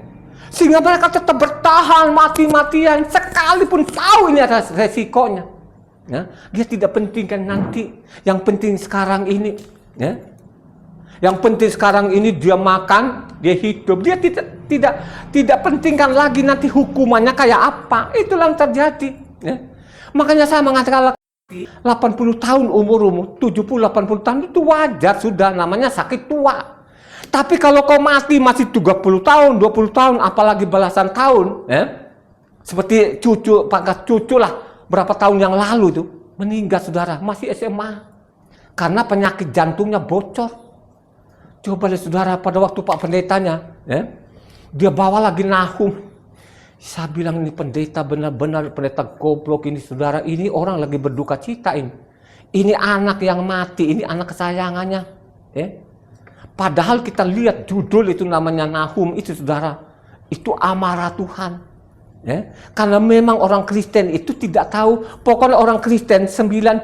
Sehingga mereka tetap bertahan mati-matian sekalipun tahu ini ada resikonya. Ya, dia tidak pentingkan nanti, yang penting sekarang ini, ya. Yang penting sekarang ini dia makan, dia hidup, dia tidak pentingkan lagi nanti hukumannya kayak apa. Itulah yang terjadi. Ya. Makanya saya mengatakan 80 tahun umur 70-80 tahun itu wajar sudah, namanya sakit tua. Tapi kalau kau mati masih 30 tahun, 20 tahun, apalagi belasan tahun, ya. Seperti pangkat cucu lah. Berapa tahun yang lalu itu meninggal saudara, masih SMA karena penyakit jantungnya bocor. Coba lihat saudara, pada waktu Pak Pendetanya dia bawa lagi Nahum, saya bilang ini pendeta benar-benar pendeta goblok ini saudara, ini orang lagi berduka cita ini anak yang mati, ini anak kesayangannya. Padahal kita lihat judul itu namanya Nahum itu saudara, itu amarah Tuhan. Karena memang orang Kristen itu tidak tahu, pokoknya orang Kristen 99,9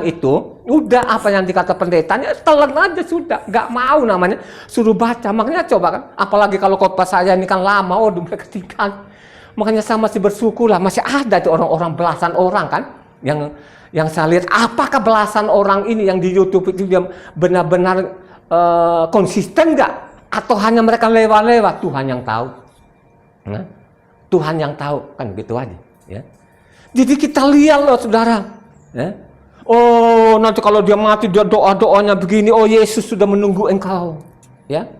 itu udah apa yang dikata pendetanya telan aja sudah, nggak mau namanya suruh baca. Makanya coba kan, apalagi kalau khotbah saya ini kan lama, mereka tinggal. Makanya saya masih bersyukur lah, masih ada tuh orang-orang belasan orang kan yang saya lihat. Apakah belasan orang ini yang di YouTube itu dia benar-benar konsisten nggak, atau hanya mereka lewat-lewat? Tuhan yang tahu. Tuhan yang tahu, kan gitu aja. Ya. Jadi kita lihat loh saudara. Ya. Oh nanti kalau dia mati dia doa-doanya begini, oh Yesus sudah menunggu engkau. Ya.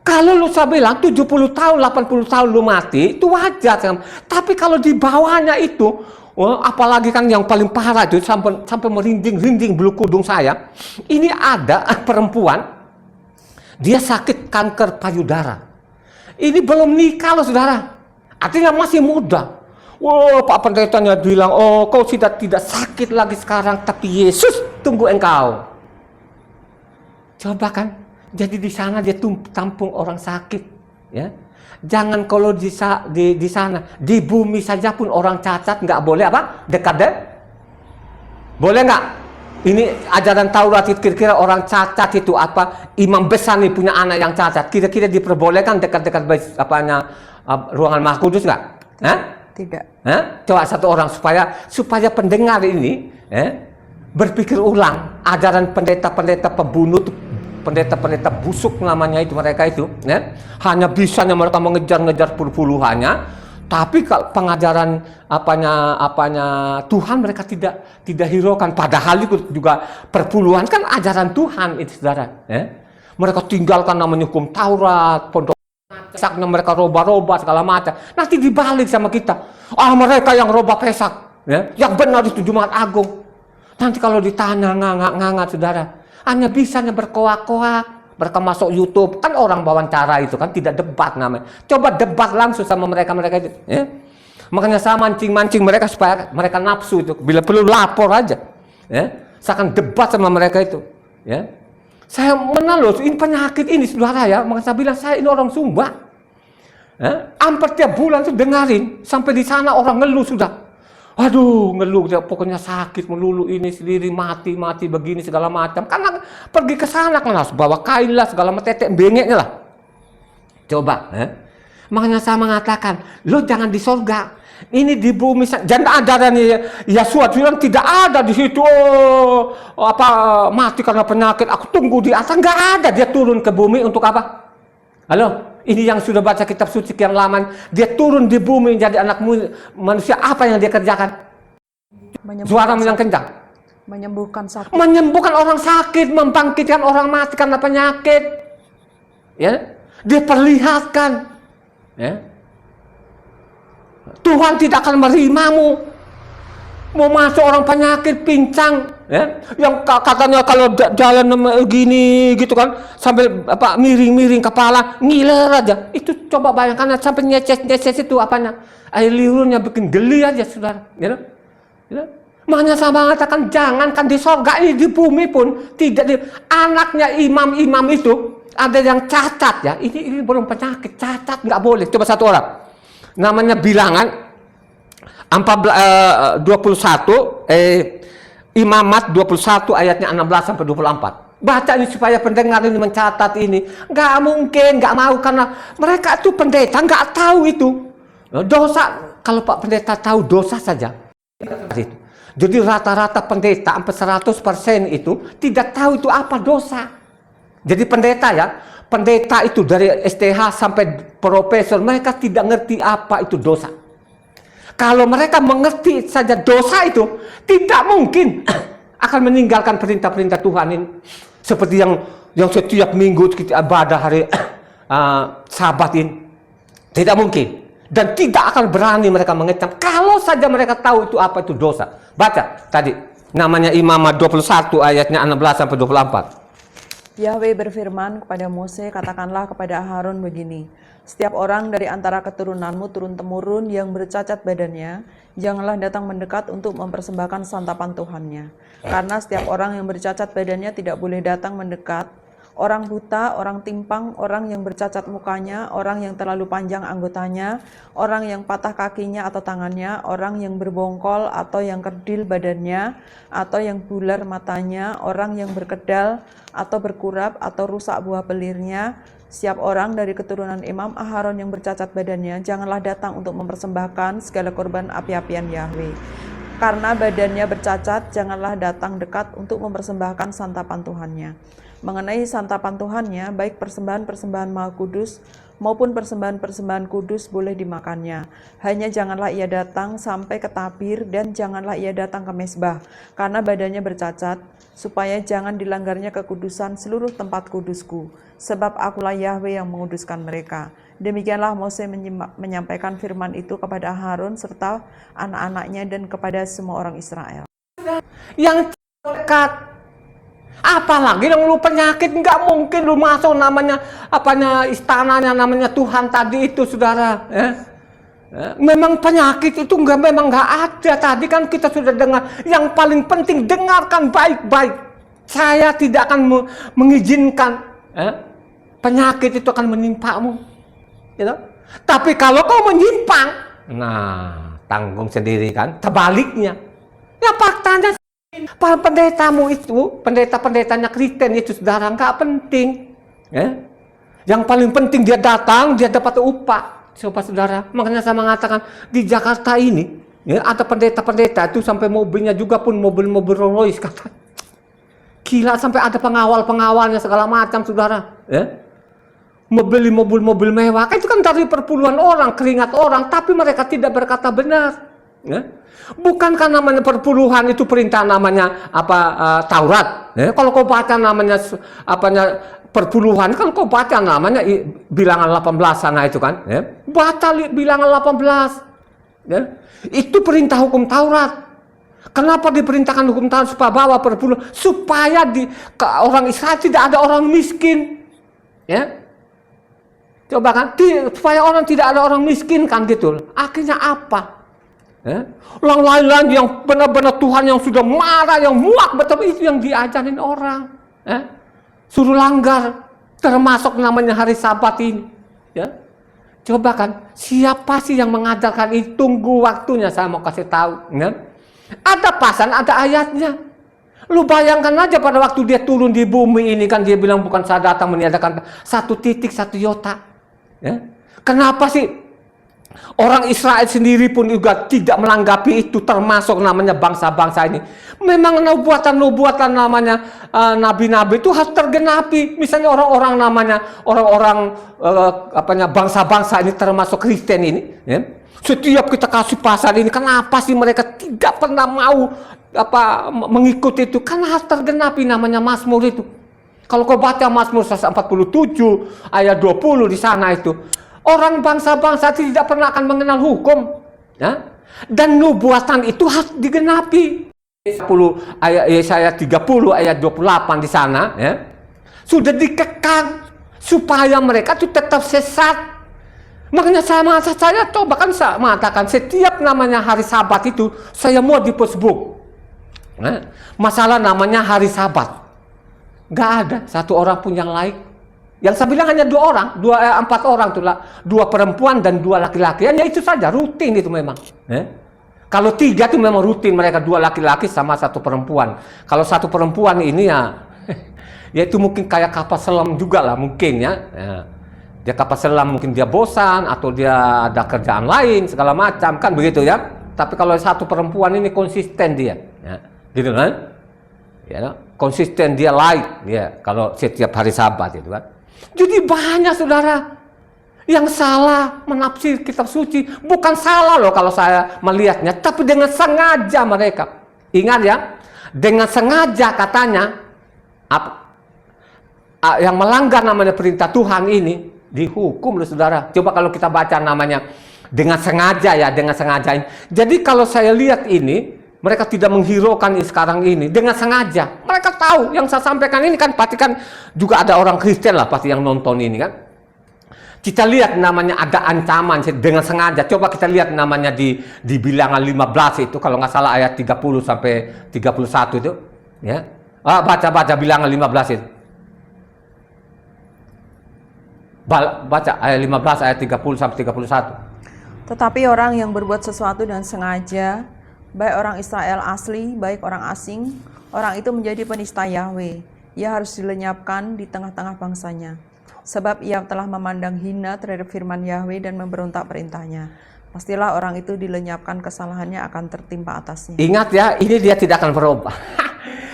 Kalau lu saya bilang 70 tahun, 80 tahun lu mati, itu wajar. Tapi kalau di bawahnya itu, apalagi kan yang paling parah itu sampai merinding bulu kudung saya. Ini ada perempuan, dia sakit kanker payudara. Ini belum nikah loh saudara. Artinya masih muda. Wow, Pak Pendetanya bilang, oh kau tidak sakit lagi sekarang, tapi Yesus tunggu engkau. Coba kan, jadi di sana dia tampung orang sakit. Ya, jangan kalau di sana, di bumi saja pun orang cacat nggak boleh apa? Dekat deh. Boleh nggak? Ini ajaran Taurat itu kira-kira orang cacat itu apa? Imam besar nih punya anak yang cacat, kira-kira diperbolehkan dekat-dekat ruangan Maha Kudus nggak? Tidak. Coba satu orang supaya pendengar ini berpikir ulang. Ajaran pendeta-pendeta pembunuh, pendeta-pendeta busuk namanya itu mereka itu, hanya bisanya mereka mengejar-ngejar puluhannya. Tapi kalau pengajaran apanya Tuhan mereka tidak hiraukan. Padahal itu juga perpuluhan kan ajaran Tuhan itu saudara. Mereka tinggalkan namanya hukum Taurat, pondok pesaknya mereka roba-roba segala macam. Nanti dibalik sama kita. Mereka yang roba pesak, yang benar itu Jumat Agung. Nanti kalau ditanya ngangak saudara, hanya bisanya berkoak-koak. Mereka masuk YouTube, kan orang wawancara itu kan tidak debat namanya. Coba debat langsung sama mereka itu. Makanya saya mancing mereka supaya mereka nafsu itu. Bila perlu lapor aja. Saya akan debat sama mereka itu. Saya menang loh, ini penyakit ini saudara ya. Maka saya bilang, saya ini orang Sumba. Hampir tiap bulan tuh dengarin. Sampai di sana orang ngeluh sudah. Aduh, ngeluh dia pokoknya sakit melulu ini sendiri, mati begini segala macam. Karena pergi ke sana kan harus bawa kain lah segala macam, tetek bengeknya lah. Coba, makanya saya mengatakan, lo jangan di sorga. Ini di bumi, jangan ada nih Yesua bilang tidak ada di situ mati karena penyakit. Aku tunggu di atas, nggak ada. Dia turun ke bumi untuk apa? Halo, ini yang sudah baca kitab suci yang lama. Dia turun di bumi jadi anak manusia. Apa yang dia kerjakan? Suara yang kencang. Menyembuhkan sakit. Menyembuhkan orang sakit, membangkitkan orang mati karena penyakit. Ya, dia perlihatkan. Ya. Tuhan tidak akan menerimamu. Mau masuk orang penyakit, pincang, ya, yang katanya kalau jalan gini gitu kan, sambil miring-miring kepala, ngiler aja. Itu coba bayangkan sampai nyeces itu apanya, air liurnya bikin geli aja, saudara. Ya, ya. Makanya saya mengatakan jangankan di sorga ini, di bumi pun tidak anaknya imam-imam itu ada yang cacat ya. Ini belum penyakit, cacat nggak boleh. Coba satu orang. Namanya Bilangan 21 Imamat 21 ayatnya 16 sampai 24. Baca ini supaya pendengar ini mencatat ini. Nggak mungkin, nggak mau karena mereka itu pendeta nggak tahu itu dosa. Kalau Pak Pendeta tahu dosa saja. Jadi rata-rata pendeta sampai 100% itu tidak tahu itu apa dosa. Jadi pendeta ya. Pendeta itu dari STH sampai profesor, mereka tidak ngerti apa itu dosa. Kalau mereka mengerti saja dosa itu, tidak mungkin akan meninggalkan perintah-perintah Tuhan ini. Seperti yang setiap minggu kita ibadah hari Sabat ini. Tidak mungkin. Dan tidak akan berani mereka mengecam. Kalau saja mereka tahu itu apa itu dosa. Baca tadi, namanya Imamat 21 ayatnya 16 sampai 24. Yahweh berfirman kepada Mose, katakanlah kepada Harun begini, setiap orang dari antara keturunanmu turun-temurun yang bercacat badannya, janganlah datang mendekat untuk mempersembahkan santapan Tuhannya. Karena setiap orang yang bercacat badannya tidak boleh datang mendekat, orang buta, orang timpang, orang yang bercacat mukanya, orang yang terlalu panjang anggotanya, orang yang patah kakinya atau tangannya, orang yang berbongkol atau yang kerdil badannya, atau yang bular matanya, orang yang berkedal atau berkurap atau rusak buah pelirnya, setiap orang dari keturunan Imam Aharon yang bercacat badannya, janganlah datang untuk mempersembahkan segala korban api-apian Yahweh. Karena badannya bercacat, janganlah datang dekat untuk mempersembahkan santapan Tuhannya. Mengenai santapan Tuhannya, baik persembahan-persembahan Maha Kudus maupun persembahan-persembahan kudus boleh dimakannya. Hanya janganlah ia datang sampai ke tabir dan janganlah ia datang ke mezbah, karena badannya bercacat, supaya jangan dilanggarnya kekudusan seluruh tempat kudusku. Sebab akulah Yahweh yang menguduskan mereka. Demikianlah Mose menyampaikan firman itu kepada Harun serta anak-anaknya dan kepada semua orang Israel. Yang dekat. Apalagi yang lu penyakit, nggak mungkin lu masuk namanya istananya namanya Tuhan tadi itu, saudara. Memang penyakit itu memang nggak ada. Tadi kan kita sudah dengar. Yang paling penting dengarkan baik-baik. Saya tidak akan mengizinkan penyakit itu akan menimpamu. Gitu? Tapi kalau kau menyimpang, nah tanggung sendiri kan. Terbaliknya, ya faktanya. Para pendetamu itu, pendeta-pendetanya Kristen itu, saudara, nggak penting. Ya? Yang paling penting dia datang, dia dapat upah. Coba saudara, makanya saya mengatakan di Jakarta ini, ya, ada pendeta-pendeta itu sampai mobilnya juga pun mobil-mobil Rolls Royce, kata. Gila, sampai ada pengawal-pengawalnya segala macam, saudara. Ya? Mobil-mobil mewah, itu kan dari perpuluhan orang, keringat orang, tapi mereka tidak berkata benar. Ya? Bukankah namanya perpuluhan itu perintah namanya Taurat? Ya? Kalau kau baca namanya perpuluhan, kan kau baca namanya bilangan 18 sana itu kan? Ya? Baca bilangan 18. Ya? Itu perintah hukum Taurat. Kenapa diperintahkan hukum Taurat supaya bawa perpuluhan? Supaya orang Israel tidak ada orang miskin. Ya? Coba kan, supaya orang tidak ada orang miskin kan gitu. Akhirnya apa? Orang lain-lain yang benar-benar Tuhan yang sudah marah, yang muak betul, itu yang diajarin orang. Suruh langgar, termasuk namanya hari Sabat ini. Ya? Coba kan, siapa sih yang mengajarkan itu? Tunggu waktunya, saya mau kasih tahu. Ya? Ada pasal, ada ayatnya. Lu bayangkan aja pada waktu dia turun di bumi ini kan, dia bilang bukan saya datang meniadakan 1 titik 1 iota. Ya? Kenapa sih orang Israel sendiri pun juga tidak melanggapi itu, termasuk namanya bangsa-bangsa ini? Memang nubuatan-nubuatan namanya nabi-nabi itu harus tergenapi. Misalnya orang-orang namanya bangsa-bangsa ini termasuk Kristen ini, ya. Setiap kita kasih pasal ini, kenapa sih mereka tidak pernah mau mengikuti itu? Karena harus tergenapi namanya Mazmur itu. Kalau kau baca Mazmur 147 ayat 20 di sana itu, orang bangsa-bangsa tidak pernah akan mengenal hukum, ya? Dan nubuatan itu harus digenapi. 10 ayat Yesaya 30 ayat 28 di sana, ya, sudah dikekang supaya mereka itu tetap sesat. Makanya saya coba kan saya mengatakan setiap namanya hari Sabat itu saya muat di Facebook. Nah, masalah namanya hari Sabat, nggak ada satu orang pun yang like. Yang saya bilang hanya 2 orang, 4 orang itulah, 2 perempuan dan 2 laki-laki. Hanya itu saja, rutin itu memang. Kalau 3 itu memang rutin, mereka 2 laki-laki sama 1 perempuan. Kalau 1 perempuan ini ya, ya itu mungkin kayak kapal selam juga lah mungkin ya. Dia kapal selam mungkin dia bosan atau dia ada kerjaan lain segala macam kan begitu ya. Tapi kalau 1 perempuan ini konsisten dia, ya, gitu kan? Ya, konsisten dia ya kalau setiap hari Sabat itu kan. Jadi banyak saudara yang salah menafsir kitab suci. Bukan salah loh kalau saya melihatnya, tapi dengan sengaja mereka. Ingat ya, dengan sengaja katanya yang melanggar namanya perintah Tuhan ini dihukum loh saudara. Coba kalau kita baca namanya dengan sengaja ya, dengan sengaja ini. Jadi kalau saya lihat ini, mereka tidak menghiraukan sekarang ini dengan sengaja. Mereka tahu yang saya sampaikan ini kan pasti kan juga ada orang Kristen lah pasti yang nonton ini kan. Kita lihat namanya ada ancaman dengan sengaja. Coba kita lihat namanya di Bilangan 15 itu kalau nggak salah ayat 30 sampai 31 itu, ya. Baca Bilangan 15 itu. Baca ayat 15 ayat 30 sampai 31. Tetapi orang yang berbuat sesuatu dengan sengaja, baik orang Israel asli, baik orang asing, orang itu menjadi penista Yahweh. Ia harus dilenyapkan di tengah-tengah bangsanya. Sebab ia telah memandang hina terhadap firman Yahweh dan memberontak perintahnya. Pastilah orang itu dilenyapkan, kesalahannya akan tertimpa atasnya. Ingat ya, ini dia tidak akan berubah.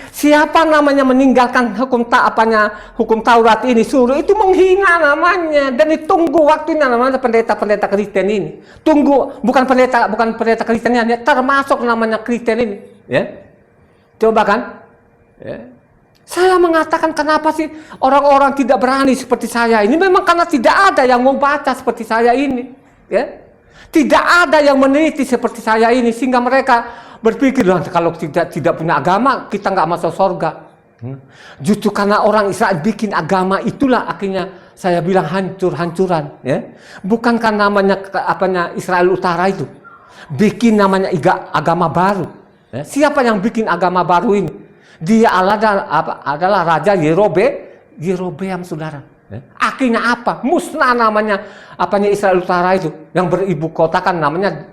Siapa namanya meninggalkan hukum Taurat ini, suruh itu menghina namanya, dan ditunggu waktunya namanya pendeta-pendeta Kristen ini. Tunggu, bukan pendeta Kristennya, termasuk namanya Kristen ini, ya. Coba kan? Ya. Saya mengatakan kenapa sih orang-orang tidak berani seperti saya ini? Memang karena tidak ada yang mau baca seperti saya ini, ya. Tidak ada yang meneliti seperti saya ini sehingga mereka berpikir kalau tidak punya agama kita nggak masuk surga. Justru karena orang Israel bikin agama itulah akhirnya saya bilang hancur-hancuran, ya. Bukan karena namanya Israel Utara itu bikin namanya agama baru. Ya. Siapa yang bikin agama baru ini? Dia adalah Raja Yerobeam saudara. Ya. Akhirnya apa? Musnah namanya Israel Utara itu yang beribu kota kan namanya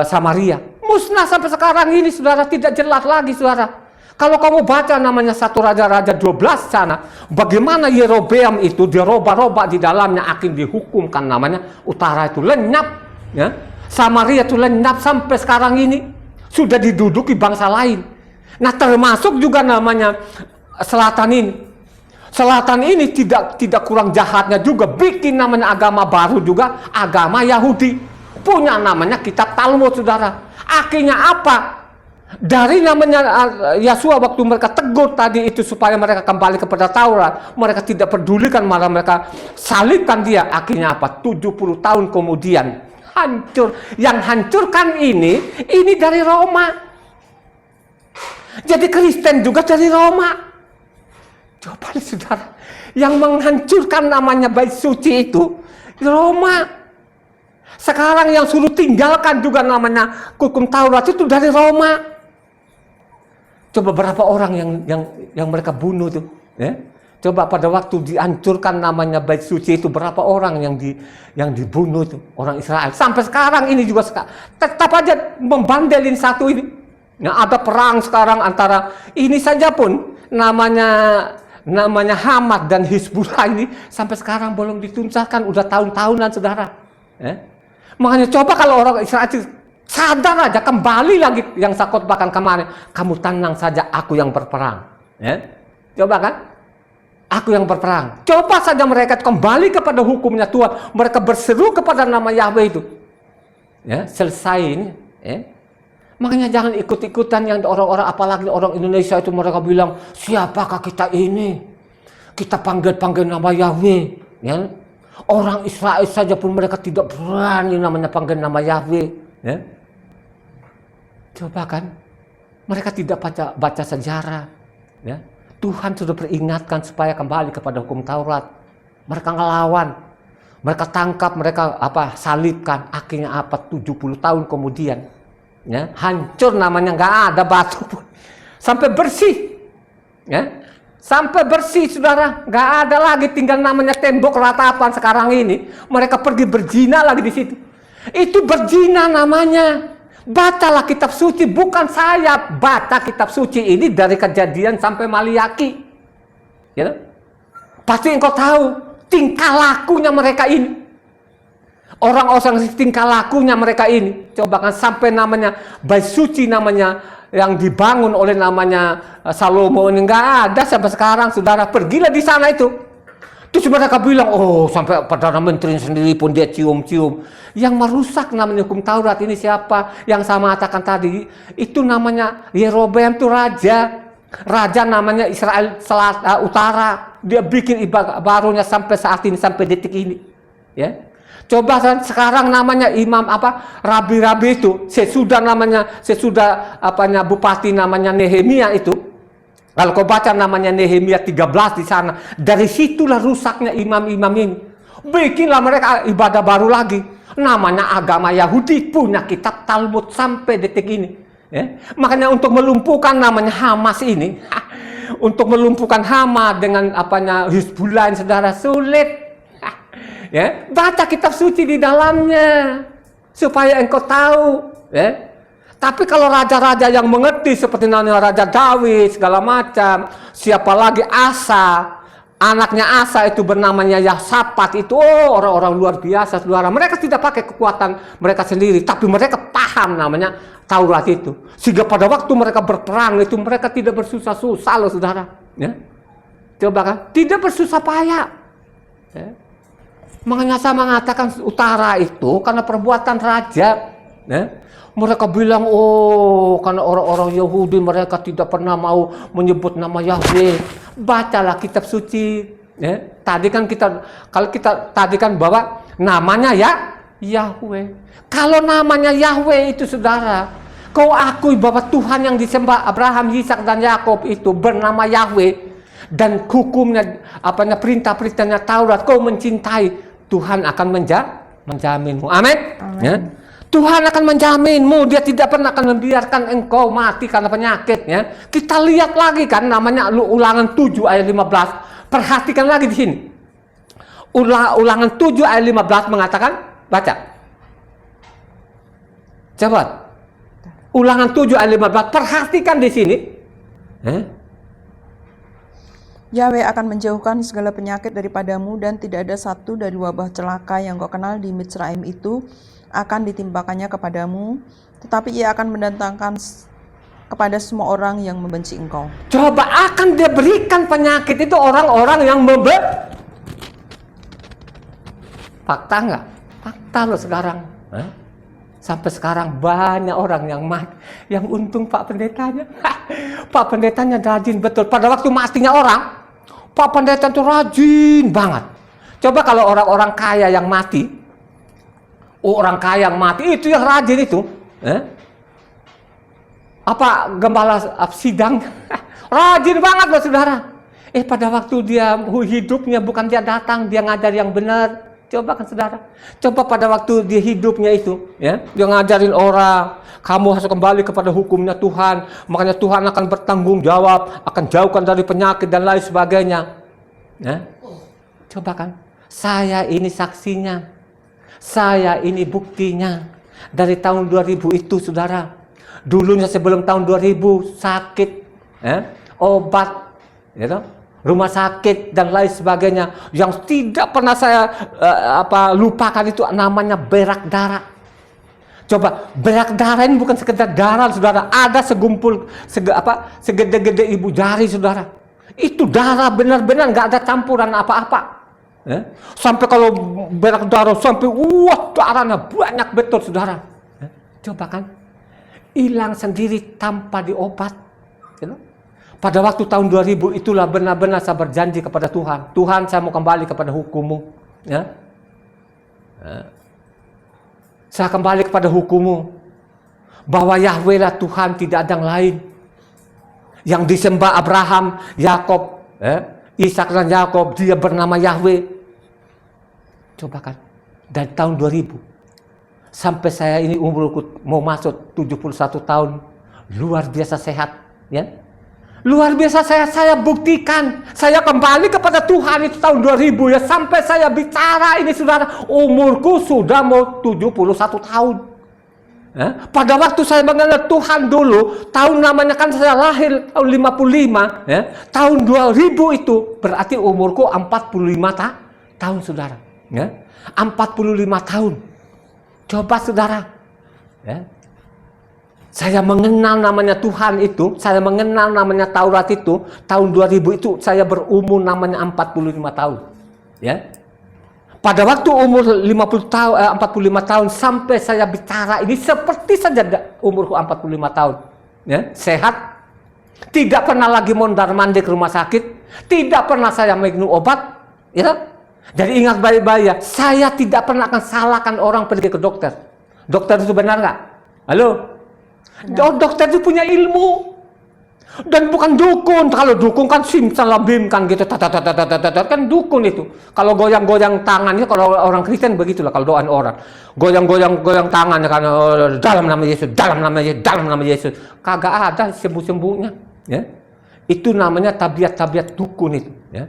Samaria. Musnah sampai sekarang ini saudara, tidak jelas lagi saudara. Kalau kamu baca namanya 1 Raja-Raja 12 sana, bagaimana Yerobeam itu dirobah-robah di dalamnya akhirnya dihukumkan namanya utara itu lenyap, ya. Samaria itu lenyap sampai sekarang ini sudah diduduki bangsa lain. Nah, termasuk juga namanya selatan ini. Selatan ini tidak kurang jahatnya juga bikin namanya agama baru juga, agama Yahudi. Punya namanya kitab Talmud saudara. Akhirnya apa? Dari namanya Yasua waktu mereka tegur tadi itu supaya mereka kembali kepada Taurat, mereka tidak pedulikan, malah mereka salibkan dia. Akhirnya apa? 70 tahun kemudian hancur. Yang hancurkan ini dari Roma. Jadi Kristen juga dari Roma. Coba lihat saudara, yang menghancurkan namanya bait suci itu Roma. Sekarang yang suruh tinggalkan juga namanya hukum Taurat itu dari Roma. Coba berapa orang yang mereka bunuh tuh, ya? Coba pada waktu dihancurkan namanya bait suci itu, berapa orang yang dibunuh itu, orang Israel. Sampai sekarang ini juga tetap aja membandelin satu ini. Nah, ada perang sekarang antara ini saja pun namanya Hamas dan Hizbullah ini sampai sekarang belum dituntaskan, udah tahun-tahunan saudara. Makanya coba kalau orang Israel sadar aja, kembali lagi yang saya khotbahkan kemarin, kamu tenang saja, aku yang berperang. Coba kan? Aku yang berperang. Coba saja mereka kembali kepada hukumnya Tuhan. Mereka berseru kepada nama Yahweh itu. Selesai ini. Makanya jangan ikut-ikutan yang orang-orang, apalagi orang Indonesia itu, mereka bilang, siapakah kita ini? Kita panggil-panggil nama Yahweh. Orang Israel saja pun mereka tidak berani namanya panggil nama Yahweh. Coba kan? Mereka tidak baca sejarah. Tuhan sudah peringatkan supaya kembali kepada hukum Taurat. Mereka ngelawan, mereka tangkap, mereka salibkan. Akhirnya 70 tahun kemudian, hancur namanya, nggak ada batu pun, sampai bersih, sampai bersih saudara, nggak ada lagi, tinggal namanya tembok ratapan sekarang ini. Mereka pergi berzina lagi di situ. Itu berzina namanya. Bacalah kitab suci, bukan saya baca kitab suci ini dari Kejadian sampai Maliaki. Pasti engkau tahu tingkah lakunya mereka ini. Orang-orang tingkah lakunya mereka ini. Coba kan sampai namanya bait suci namanya yang dibangun oleh namanya Salomo ini nggak ada sampai sekarang saudara. Pergilah di sana itu. Terus mereka bilang, sampai Perdana Menteri sendiri pun dia cium-cium. Yang merusak namanya hukum Taurat ini siapa? Yang saya mengatakan tadi, itu namanya Yerobeam itu raja. Raja namanya Israel Utara. Dia bikin ibadah barunya sampai saat ini, sampai detik ini. Coba sekarang namanya imam rabi-rabi itu, sesudah bupati namanya Nehemia itu. Kalau kau baca namanya Nehemia 13 di sana, dari situlah rusaknya imam-imam ini. Bikinlah mereka ibadah baru lagi. Namanya agama Yahudi, punya kitab Talmud sampai detik ini. Makanya untuk melumpuhkan namanya Hamas ini, untuk melumpuhkan Hamas dengan Hizbullah, saudara, sulit. Baca kitab suci di dalamnya supaya engkau tahu. Tapi kalau raja-raja yang mengerti seperti namanya Raja Daud segala macam, siapa lagi Asa, anaknya Asa itu bernamanya Yahsafat itu, orang-orang luar biasa saudara. Mereka tidak pakai kekuatan mereka sendiri, tapi mereka paham namanya Taurat itu. Sehingga pada waktu mereka berperang itu mereka tidak bersusah-susah loh saudara. Coba kan, tidak bersusah payah. Makanya saya mengatakan utara itu karena perbuatan raja. Mereka bilang, karena orang-orang Yahudi mereka tidak pernah mau menyebut nama Yahweh. Bacalah kitab suci. Tadi kan tadi kan bahwa namanya Yahweh. Kalau namanya Yahweh itu saudara, kau akui bahwa Tuhan yang disembah Abraham, Ishak dan Yakub itu bernama Yahweh, dan hukumnya perintah-perintahnya Taurat, kau mencintai, Tuhan akan menjaminmu. Amin. Tuhan akan menjaminmu, dia tidak pernah akan membiarkan engkau mati karena penyakit. Kita lihat lagi kan namanya Ulangan 7 ayat 15. Perhatikan lagi di sini. Ulangan 7 ayat 15 mengatakan, baca. Coba. Ulangan 7 ayat 15, perhatikan di sini. Yahweh akan menjauhkan segala penyakit daripadamu, dan tidak ada satu dari wabah celaka yang kau kenal di Mitsraim itu akan ditimpakannya kepadamu, tetapi ia akan mendatangkan kepada semua orang yang membenci engkau. Coba, akan dia berikan penyakit itu orang-orang yang fakta nggak? Fakta loh sekarang. Sampai sekarang banyak orang yang mati. Yang untung Pak Pendetanya. Pak Pendetanya rajin betul. Pada waktu matinya orang, Pak Pendeta itu rajin banget. Coba kalau orang-orang kaya yang mati, orang kaya yang mati itu yang rajin itu, gembala sidang, rajin banget loh saudara. Pada waktu dia hidupnya bukan dia datang, dia ngajar yang benar. Coba kan saudara, coba pada waktu dia hidupnya itu, dia ngajarin orang, kamu harus kembali kepada hukumnya Tuhan, makanya Tuhan akan bertanggung jawab, akan jauhkan dari penyakit dan lain sebagainya. Ya? Coba kan, saya ini saksinya, saya ini buktinya. Dari tahun 2000 itu saudara, dulunya sebelum tahun 2000 sakit, obat, gitu, rumah sakit dan lain sebagainya. Yang tidak pernah saya lupakan itu namanya berak darah. Coba, berak darah ini bukan sekedar darah saudara, ada segumpul, segede-gede ibu jari saudara. Itu darah benar-benar, nggak ada campuran apa-apa. Sampai kalau berak darah sampai darahnya banyak betul saudara. Coba kan, hilang sendiri tanpa diobat. Pada waktu tahun 2000 itulah benar-benar saya berjanji kepada Tuhan, Tuhan saya mau kembali kepada hukum-Mu. Saya kembali kepada hukum-Mu, bahwa Yahweh lah Tuhan, tidak ada yang lain. Yang disembah Abraham, Yakob, Ishak dan Yakob, dia bernama Yahweh. Coba kan, dari tahun 2000 sampai saya ini umurku mau masuk 71 tahun, luar biasa sehat, ya. Luar biasa saya buktikan, saya kembali kepada Tuhan itu tahun 2000 ya, sampai saya bicara ini saudara, umurku sudah mau 71 tahun. Pada waktu saya mengenal Tuhan dulu, tahun namanya kan saya lahir tahun 55, tahun 2000 itu berarti umurku 45 tahun saudara. 45 tahun. Coba saudara, saya mengenal namanya Tuhan itu, saya mengenal namanya Taurat itu, tahun 2000 itu saya berumur namanya 45 tahun. Ya. Pada waktu umur 45 tahun sampai saya bicara ini seperti saja umurku 45 tahun. Ya, sehat. Tidak pernah lagi mondar-mandir ke rumah sakit, tidak pernah saya minum obat, ya. Jadi ingat baik-baik ya, saya tidak pernah akan salahkan orang pergi ke dokter. Dokter itu benar nggak? Halo? Dokter itu punya ilmu dan bukan dukun. Kalau dukun kan simsalabim kan gitu, kan dukun itu. Kalau goyang-goyang tangannya, kalau orang Kristen begitulah kalau doaan orang, goyang tangannya kan dalam nama Yesus, dalam nama Yesus, dalam nama Yesus. Kagak ada sembuh-sembuhnya. Ya. Itu namanya tabiat-tabiat dukun itu. Ya.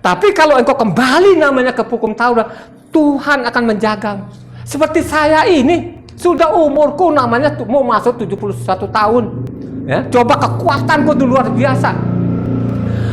Tapi kalau engkau kembali namanya ke hukum Taurat, Tuhan akan menjaga. Seperti saya ini. Sudah umurku namanya mau masuk 71 tahun. Ya, coba kekuatanku itu luar biasa.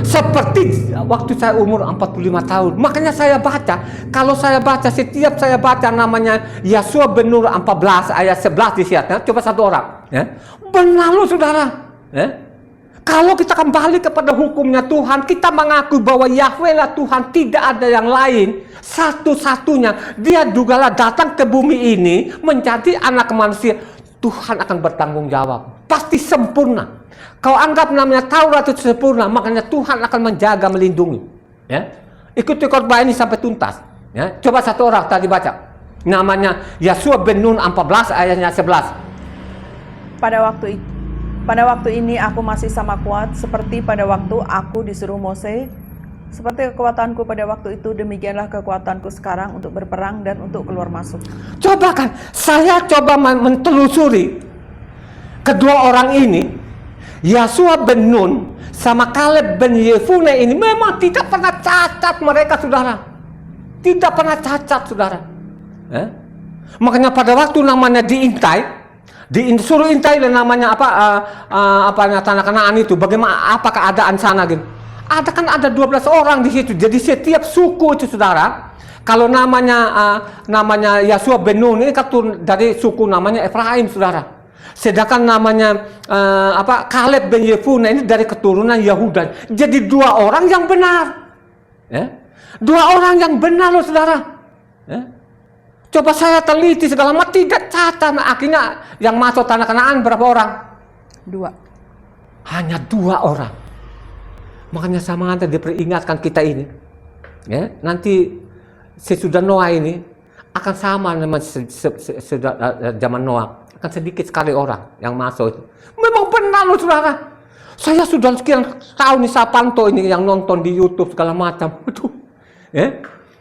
Seperti waktu saya umur 45 tahun. Makanya saya baca, kalau saya baca, setiap saya baca namanya Yosua bin Nun 14 ayat 11 di situ. Coba satu orang. Ya. Benar loh saudara. Ya. Kalau kita kembali kepada hukumnya Tuhan, kita mengaku bahwa Yahweh lah Tuhan, tidak ada yang lain, satu-satunya. Dia jugalah datang ke bumi ini menjadi anak manusia. Tuhan akan bertanggung jawab, pasti sempurna. Kau anggap namanya Taurat itu sempurna, makanya Tuhan akan menjaga, melindungi. Ya, ikuti khotbah ini sampai tuntas. Ya, coba satu orang tadi baca, namanya Yosua bin Nun 14 ayatnya 11. Pada waktu ini aku masih sama kuat seperti pada waktu aku disuruh Mose. Seperti kekuatanku pada waktu itu, demikianlah kekuatanku sekarang untuk berperang dan untuk keluar masuk. Coba kan, saya coba mentelusuri kedua orang ini, Yosua bin Nun sama Kaleb bin Yefune ini memang tidak pernah cacat mereka saudara. Tidak pernah cacat saudara. Makanya pada waktu namanya diintai, disuruh intai dan namanya tanah Kanaan itu, bagaimana apa keadaan sana gitu. Ada kan ada 12 orang di situ. Jadi setiap suku itu saudara, kalau namanya Yosua bin Nun ini kan dari suku namanya Efraim saudara. Sedangkan namanya Kaleb bin Yefune ini dari keturunan Yahuda. Jadi dua orang yang benar. Ya? Dua orang yang benar loh saudara. Ya? Coba saya teliti segala macam, tidak cacat. Akhirnya yang masuk tanah Kanaan berapa orang? 2. Hanya 2 orang. Makanya sama nanti diperingatkan kita ini. Ya, nanti sesudah Noah ini akan sama dengan zaman Noah. Akan sedikit sekali orang yang masuk itu. Memang benar loh saudara. Saya sudah sekian tahun nih saya pantau ini yang nonton di YouTube segala macam. Aduh. Ya.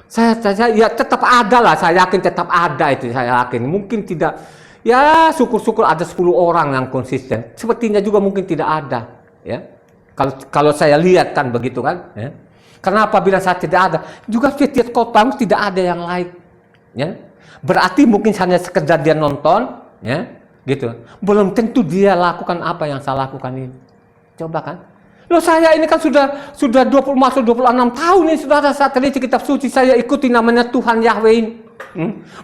Saya ya tetap ada lah, saya yakin tetap ada itu, saya yakin. Mungkin tidak, ya syukur-syukur ada 10 orang yang konsisten. Sepertinya juga mungkin tidak ada, ya. Kalau saya lihat kan begitu kan, ya. Kenapa bila saya tidak ada? Juga setiap khotbah tidak ada yang lain. Ya. Berarti mungkin hanya sekedar dia nonton, ya, gitu. Belum tentu dia lakukan apa yang saya lakukan ini. Coba kan? Loh, saya ini kan sudah 20 masuk 26 tahun nih, saudara, saya teliti kitab suci, saya ikuti namanya Tuhan Yahweh ini.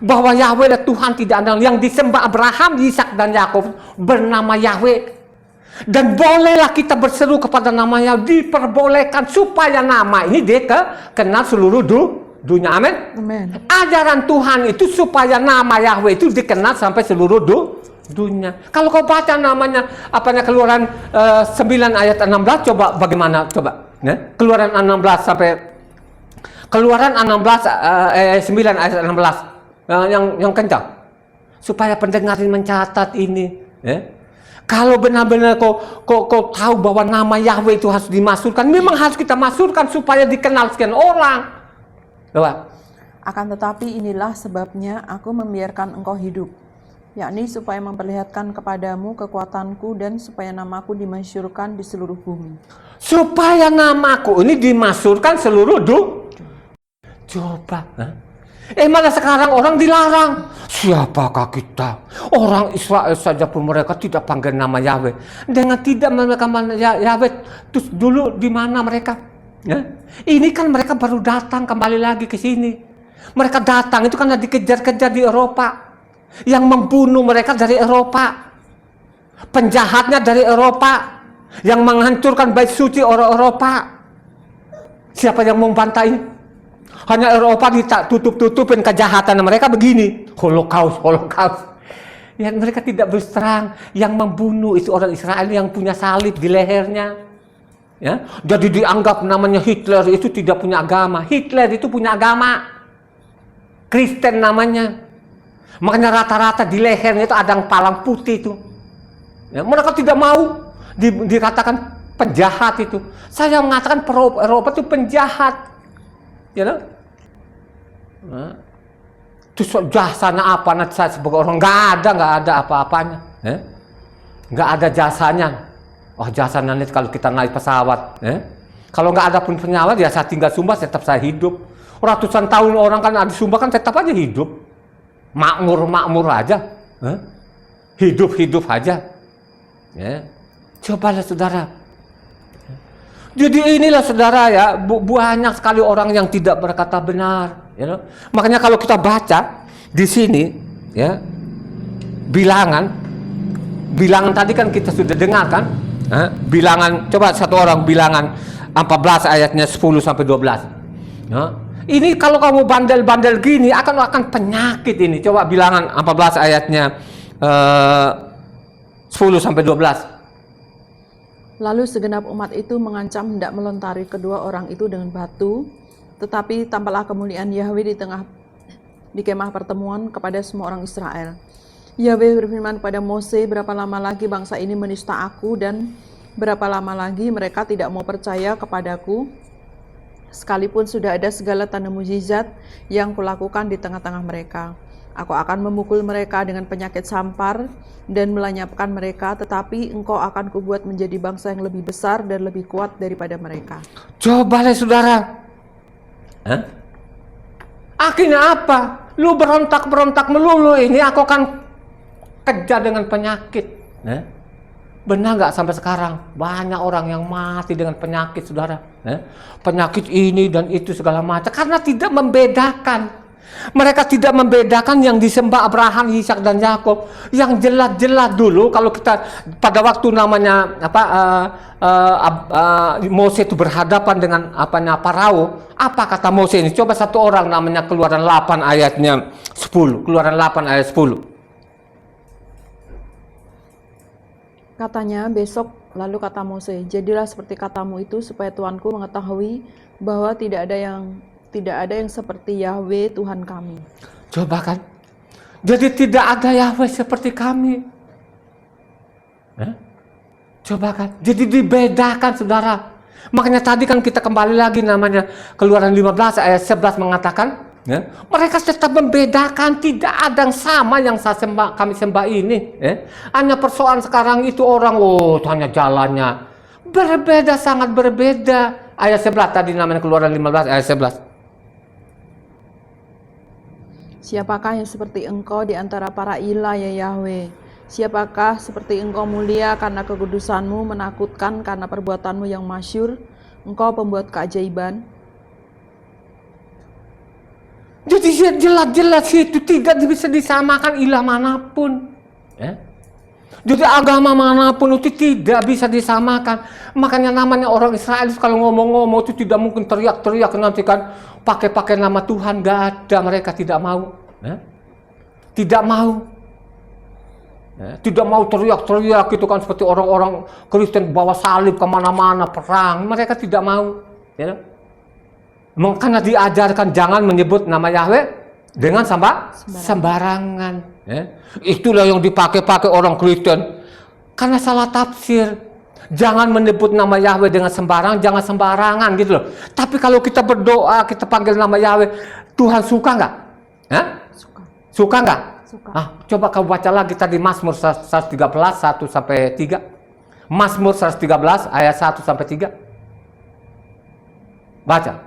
Bahwa Yahweh adalah Tuhan tidak ada yang disembah Abraham, Ishak dan Yakub bernama Yahweh. Dan bolehlah kita berseru kepada namanya, diperbolehkan supaya nama ini dikenal seluruh dunia. Amin. Amin. Ajaran Tuhan itu supaya nama Yahweh itu dikenal sampai seluruh dunia. Kalau kau baca namanya Keluaran 9 ayat 16, coba bagaimana coba. Ya? Keluaran 16 sampai Keluaran 16 9 ayat 16 yang kencang. Supaya pendengar ini mencatat ini, ya. Kalau benar-benar kau tahu bahwa nama Yahweh itu harus dimasukkan, memang harus kita masukkan supaya dikenal sekian orang. Coba. Akan tetapi inilah sebabnya aku membiarkan engkau hidup, yakni supaya memperlihatkan kepadamu kekuatanku dan supaya namaku dimasyhurkan di seluruh bumi. Supaya namaku ini dimasyhurkan seluruh Coba. Malah sekarang orang dilarang. Siapakah kita? Orang Israel saja pun mereka tidak panggil nama Yahweh. Dengan tidak mereka Yahweh, terus dulu di mana mereka? Ya? Ini kan mereka baru datang kembali lagi ke sini. Mereka datang itu karena dikejar-kejar di Eropa. Yang membunuh mereka dari Eropa. Penjahatnya dari Eropa. Yang menghancurkan bait suci orang Eropa. Siapa yang membantai? Hanya Eropa ditutup-tutupin kejahatan mereka begini. Holocaust. Ya, mereka tidak berserang. Yang membunuh itu orang Israel yang punya salib di lehernya. Ya, jadi dianggap namanya Hitler itu tidak punya agama. Hitler itu punya agama. Kristen namanya. Makanya rata-rata di lehernya itu ada yang palang putih itu. Ya, mereka tidak mau dikatakan penjahat itu. Saya mengatakan Eropa itu penjahat. Ya, terus jasanya apa? Nanti saya sebagai orang nggak ada apa-apanya, nggak ada jasanya. Oh, jasanya nanti kalau kita naik pesawat, kalau nggak ada pun pesawat ya saya tinggal Sumba tetap saya hidup. Ratusan tahun orang kan ada Sumba kan tetap aja hidup, makmur aja, hidup aja. Cobalah saudara. Jadi inilah saudara ya, banyak sekali orang yang tidak berkata benar. Ya, makanya kalau kita baca di sini, ya, bilangan tadi kan kita sudah dengar kan, bilangan coba satu orang bilangan 14 ayatnya 10 sampai 12. Ya, ini kalau kamu bandel-bandel gini akan penyakit ini. Coba bilangan 14 ayatnya 10 sampai 12. Lalu segenap umat itu mengancam hendak melontari kedua orang itu dengan batu, tetapi tampaklah kemuliaan Yahweh di kemah pertemuan kepada semua orang Israel. Yahweh berfirman kepada Mose, berapa lama lagi bangsa ini menista aku dan berapa lama lagi mereka tidak mau percaya kepadaku, sekalipun sudah ada segala tanda mukjizat yang kulakukan di tengah-tengah mereka. Aku akan memukul mereka dengan penyakit sampar dan melenyapkan mereka, tetapi engkau akan kubuat menjadi bangsa yang lebih besar dan lebih kuat daripada mereka. Cobalah saudara. Akhirnya apa? Lu berontak melulu ini, aku akan kejar dengan penyakit. Benar nggak sampai sekarang? Banyak orang yang mati dengan penyakit saudara. Penyakit ini dan itu segala macam. Karena tidak membedakan. Mereka tidak membedakan yang disembah Abraham, Ishak dan Yakub. Yang jelas-jelas dulu kalau kita pada waktu namanya Mose itu berhadapan dengan Farao, apa kata Mose ini? Coba satu orang namanya Keluaran 8 ayatnya 10. Keluaran 8 ayat 10. Katanya besok, lalu kata Mose, jadilah seperti katamu itu supaya Tuanku mengetahui bahwa tidak ada yang seperti Yahweh Tuhan kami. Coba kan. Jadi tidak ada Yahweh seperti kami. Coba kan. Jadi dibedakan saudara. Makanya tadi kan kita kembali lagi namanya Keluaran 15 ayat 11 mengatakan, mereka tetap membedakan, tidak ada yang sama yang kami sembah ini. Hanya persoalan sekarang itu orang, hanya jalannya berbeda, sangat berbeda. Ayat 11 tadi namanya Keluaran 15 ayat 11. Siapakah yang seperti Engkau di antara para ilah ya Yahweh? Siapakah seperti Engkau mulia karena kekudusanmu, menakutkan karena perbuatanmu yang masyhur? Engkau pembuat keajaiban. Jadi jelas-jelas itu tidak bisa disamakan ilah manapun. Ya. Jadi agama manapun itu tidak bisa disamakan. Makanya namanya orang Israel kalau ngomong-ngomong itu tidak mungkin teriak-teriak nanti kan pakai nama Tuhan, gak ada, mereka tidak mau. Ya. Tidak mau. Ya. Tidak mau teriak-teriak gitu kan seperti orang-orang Kristen bawa salib kemana-mana perang. Mereka tidak mau. Ya. Makanya diajarkan jangan menyebut nama Yahweh dengan sembarangan. Ya. Itulah yang dipakai orang Kristen karena salah tafsir. Jangan menyebut nama Yahweh dengan jangan sembarangan gitu loh. Tapi kalau kita berdoa, kita panggil nama Yahweh, Tuhan suka nggak? Suka nggak? Suka. Coba kau baca lagi tadi Mazmur 113 1 sampai 3. Mazmur 113 ayat 1 sampai 3. Baca.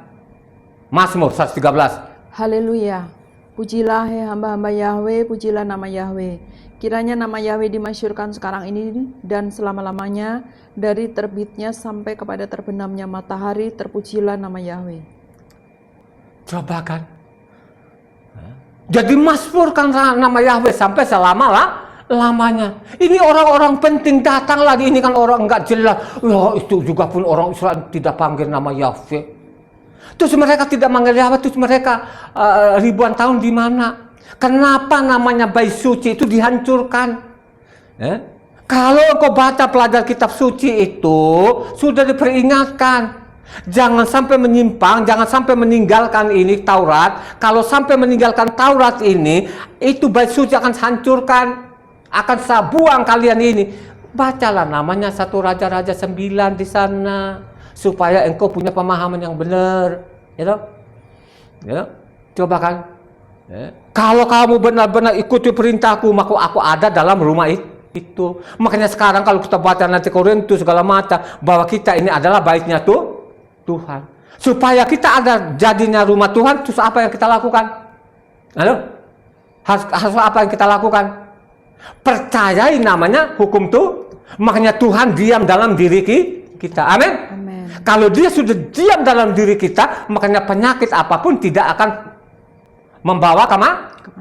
Mazmur 113. Haleluya. Pujilah hai hamba-hamba Yahweh, pujilah nama Yahweh. Kiranya nama Yahweh dimasyhurkan sekarang ini dan selama-lamanya, dari terbitnya sampai kepada terbenamnya matahari, terpujilah nama Yahweh. Coba kan. Jadi mazmur kan nama Yahweh sampai lamanya. Ini orang-orang penting datang lagi, ini kan orang nggak jelas. Ya, itu juga pun orang Israel tidak panggil nama Yahweh. Terus mereka tidak manggil Yahweh, terus mereka ribuan tahun di mana? Kenapa namanya bait suci itu dihancurkan? Kalau engkau baca pelajar kitab suci itu sudah diperingatkan. Jangan sampai menyimpang, jangan sampai meninggalkan ini Taurat. Kalau sampai meninggalkan Taurat ini, itu bait suci akan hancurkan. Akan saya buang kalian ini. Bacalah namanya 1 Raja-Raja 9 di sana. Supaya engkau punya pemahaman yang benar, ya, coba kan, ya. Kalau kamu benar-benar ikuti perintahku, maka aku ada dalam rumah itu. Makanya sekarang kalau kita baca nanti Korintus segala macam, bahwa kita ini adalah baitnya Tuhan. Supaya kita ada jadinya rumah Tuhan, terus apa yang kita lakukan? Harus apa yang kita lakukan? Percayai namanya hukum makanya Tuhan diam dalam diri kita. Amin. Kalau dia sudah diam dalam diri kita, makanya penyakit apapun tidak akan membawa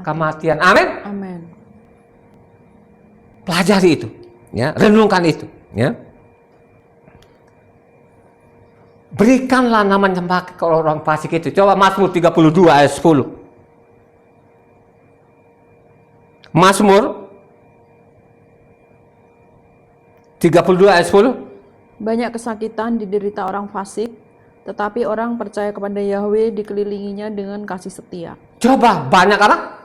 kematian. Amin. Pelajari itu, ya, renungkan itu, ya. Berikanlah namanya ke orang fasik itu. Coba Mazmur 32 ayat 10. Mazmur 32 ayat 10. Banyak kesakitan diderita orang fasik, tetapi orang percaya kepada Yahweh dikelilinginya dengan kasih setia. Coba, banyak apa?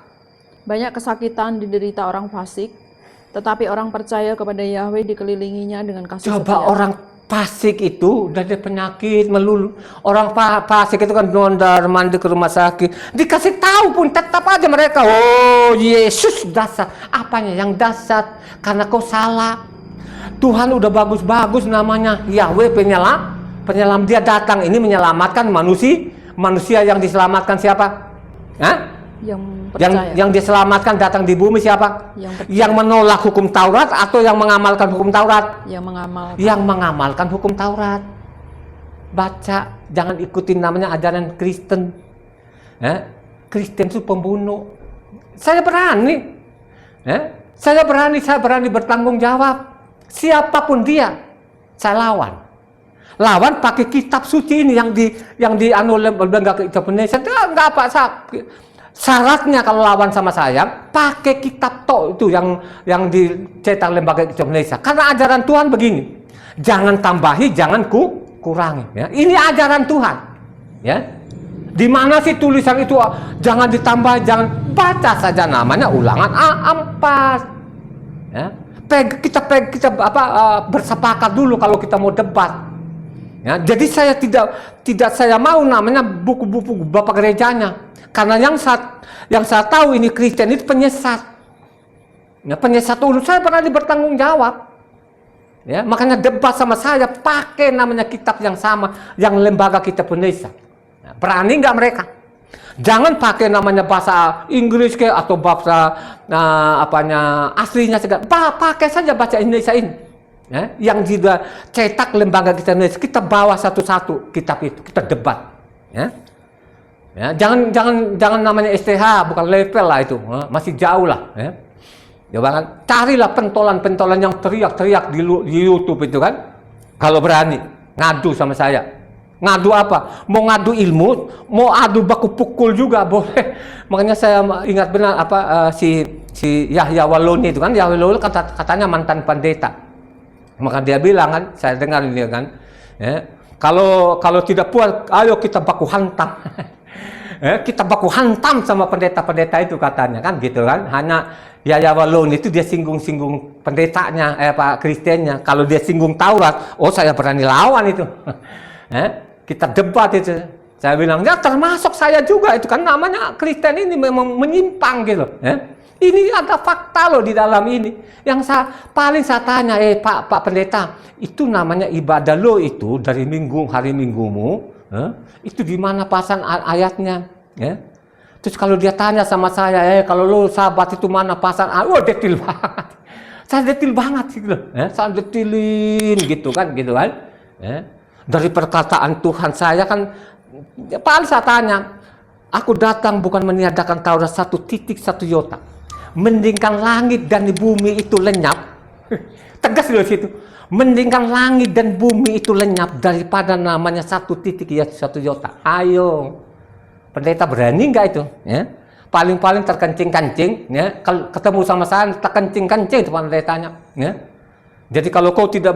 Banyak kesakitan diderita orang fasik, tetapi orang percaya kepada Yahweh dikelilinginya dengan kasih setia. Coba orang fasik itu udah ada penyakit melulu. Orang fasik itu kan mondar mandir ke rumah sakit. Dikasih tahu pun tetap aja mereka, oh Yesus dasar. Apanya yang dasar? Karena kau salah. Tuhan udah bagus-bagus namanya Yahweh penyelam. Dia datang ini menyelamatkan manusia yang diselamatkan siapa? Yang diselamatkan datang di bumi siapa? Yang menolak hukum Taurat atau yang mengamalkan hukum Taurat? Yang mengamalkan hukum Taurat. Baca, jangan ikutin namanya ajaran Kristen. Kristen itu pembunuh. Saya berani bertanggung jawab. Siapapun dia, saya lawan pakai kitab suci ini yang dianulir lembaga kitab Indonesia. Enggak apa, syaratnya kalau lawan sama saya pakai kitab itu yang dicetak lembaga kitab Indonesia. Karena ajaran Tuhan begini, jangan tambahi, jangan kurangi. Ya. Ini ajaran Tuhan. Ya. Di mana sih tulisan itu jangan ditambah, jangan, baca saja namanya Ulangan 4. Ya. Kita bersepakat dulu kalau kita mau debat. Ya, jadi saya tidak saya mau namanya buku-buku bapak gerejanya, karena yang saya tahu ini Kristen itu penyesat. Ya, penyesat dulu saya pernah bertanggung jawab. Ya, makanya debat sama saya pakai namanya kitab yang sama, yang lembaga kitab Indonesia. Nah, berani nggak mereka? Jangan pakai namanya bahasa Inggris kayak atau bahasa aslinya segala. Pakai saja bahasa Indonesia ini. Ya, yang juga cetak lembaga kitab Indonesia, kita bawa satu-satu kitab itu, kita debat. Ya. Ya, jangan namanya STH, bukan level lah itu, masih jauh lah. Ya. Ya kan? Carilah pentolan-pentolan yang teriak-teriak di YouTube itu kan. Kalau berani ngadu sama saya. Ngadu apa? Mau ngadu ilmu, mau adu baku pukul juga boleh. Makanya saya ingat benar si Yahya Waloni itu kan. Yahya Waloni katanya mantan pendeta. Maka dia bilang kan, saya dengar ini kan. Ya, kalau tidak puas, ayo kita baku hantam. Kita baku hantam sama pendeta-pendeta itu katanya kan gitu kan. Hanya Yahya Waloni itu dia singgung-singgung pendetanya, Pak Kristennya. Kalau dia singgung Taurat, oh saya berani lawan itu. Kita debat itu. Saya bilang, ya termasuk saya juga itu kan, namanya Kristen ini memang menyimpang gitu. Ini ada fakta loh di dalam ini. Yang paling saya tanya, Pak Pendeta, itu namanya ibadah lo itu dari hari minggumu, itu di mana pasan ayatnya? Terus kalau dia tanya sama saya, kalau lo sahabat itu mana pasan? Detil banget. Saya detil banget gitu. Saya detilin gitu kan. Dari perkataan Tuhan saya kan, paling saya tanya, aku datang bukan meniadakan Taurat 1 iota. Mendingkan langit dan bumi itu lenyap. Tegas loh situ. Mendingkan langit dan bumi itu lenyap daripada namanya 1 iota. Ayo, pendeta berani nggak itu? Ya? Paling-paling terkencing-kencing. Ya? Kalau ketemu sama saya, terkencing-kencing itu pendetanya. Ya? Jadi kalau kau tidak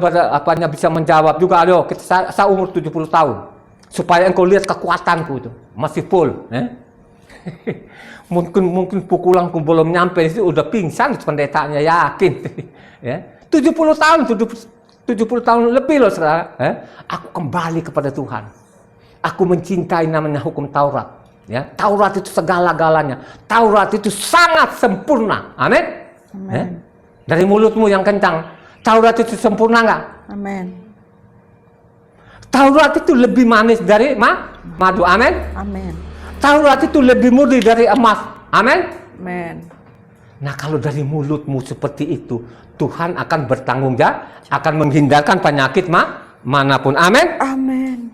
bisa menjawab juga, ayo, saya umur 70 tahun. Supaya engkau lihat kekuatanku itu. Masih full. Mungkin pukulanku belum nyampe, itu udah pingsan pendetanya, yakin. 70 tahun, 70 tahun lebih loh sekarang. Aku kembali kepada Tuhan. Aku mencintai namanya hukum Taurat. Taurat itu segala-galanya. Taurat itu sangat sempurna. Amin. Dari mulutmu yang kencang, Taurat itu sempurna nggak? Amin. Taurat itu lebih manis dari madu. Amin. Amin. Taurat itu lebih murni dari emas. Amin. Amin. Nah, kalau dari mulutmu seperti itu, Tuhan akan bertanggung jawab, akan menghindarkan penyakit manapun. Amin. Amin.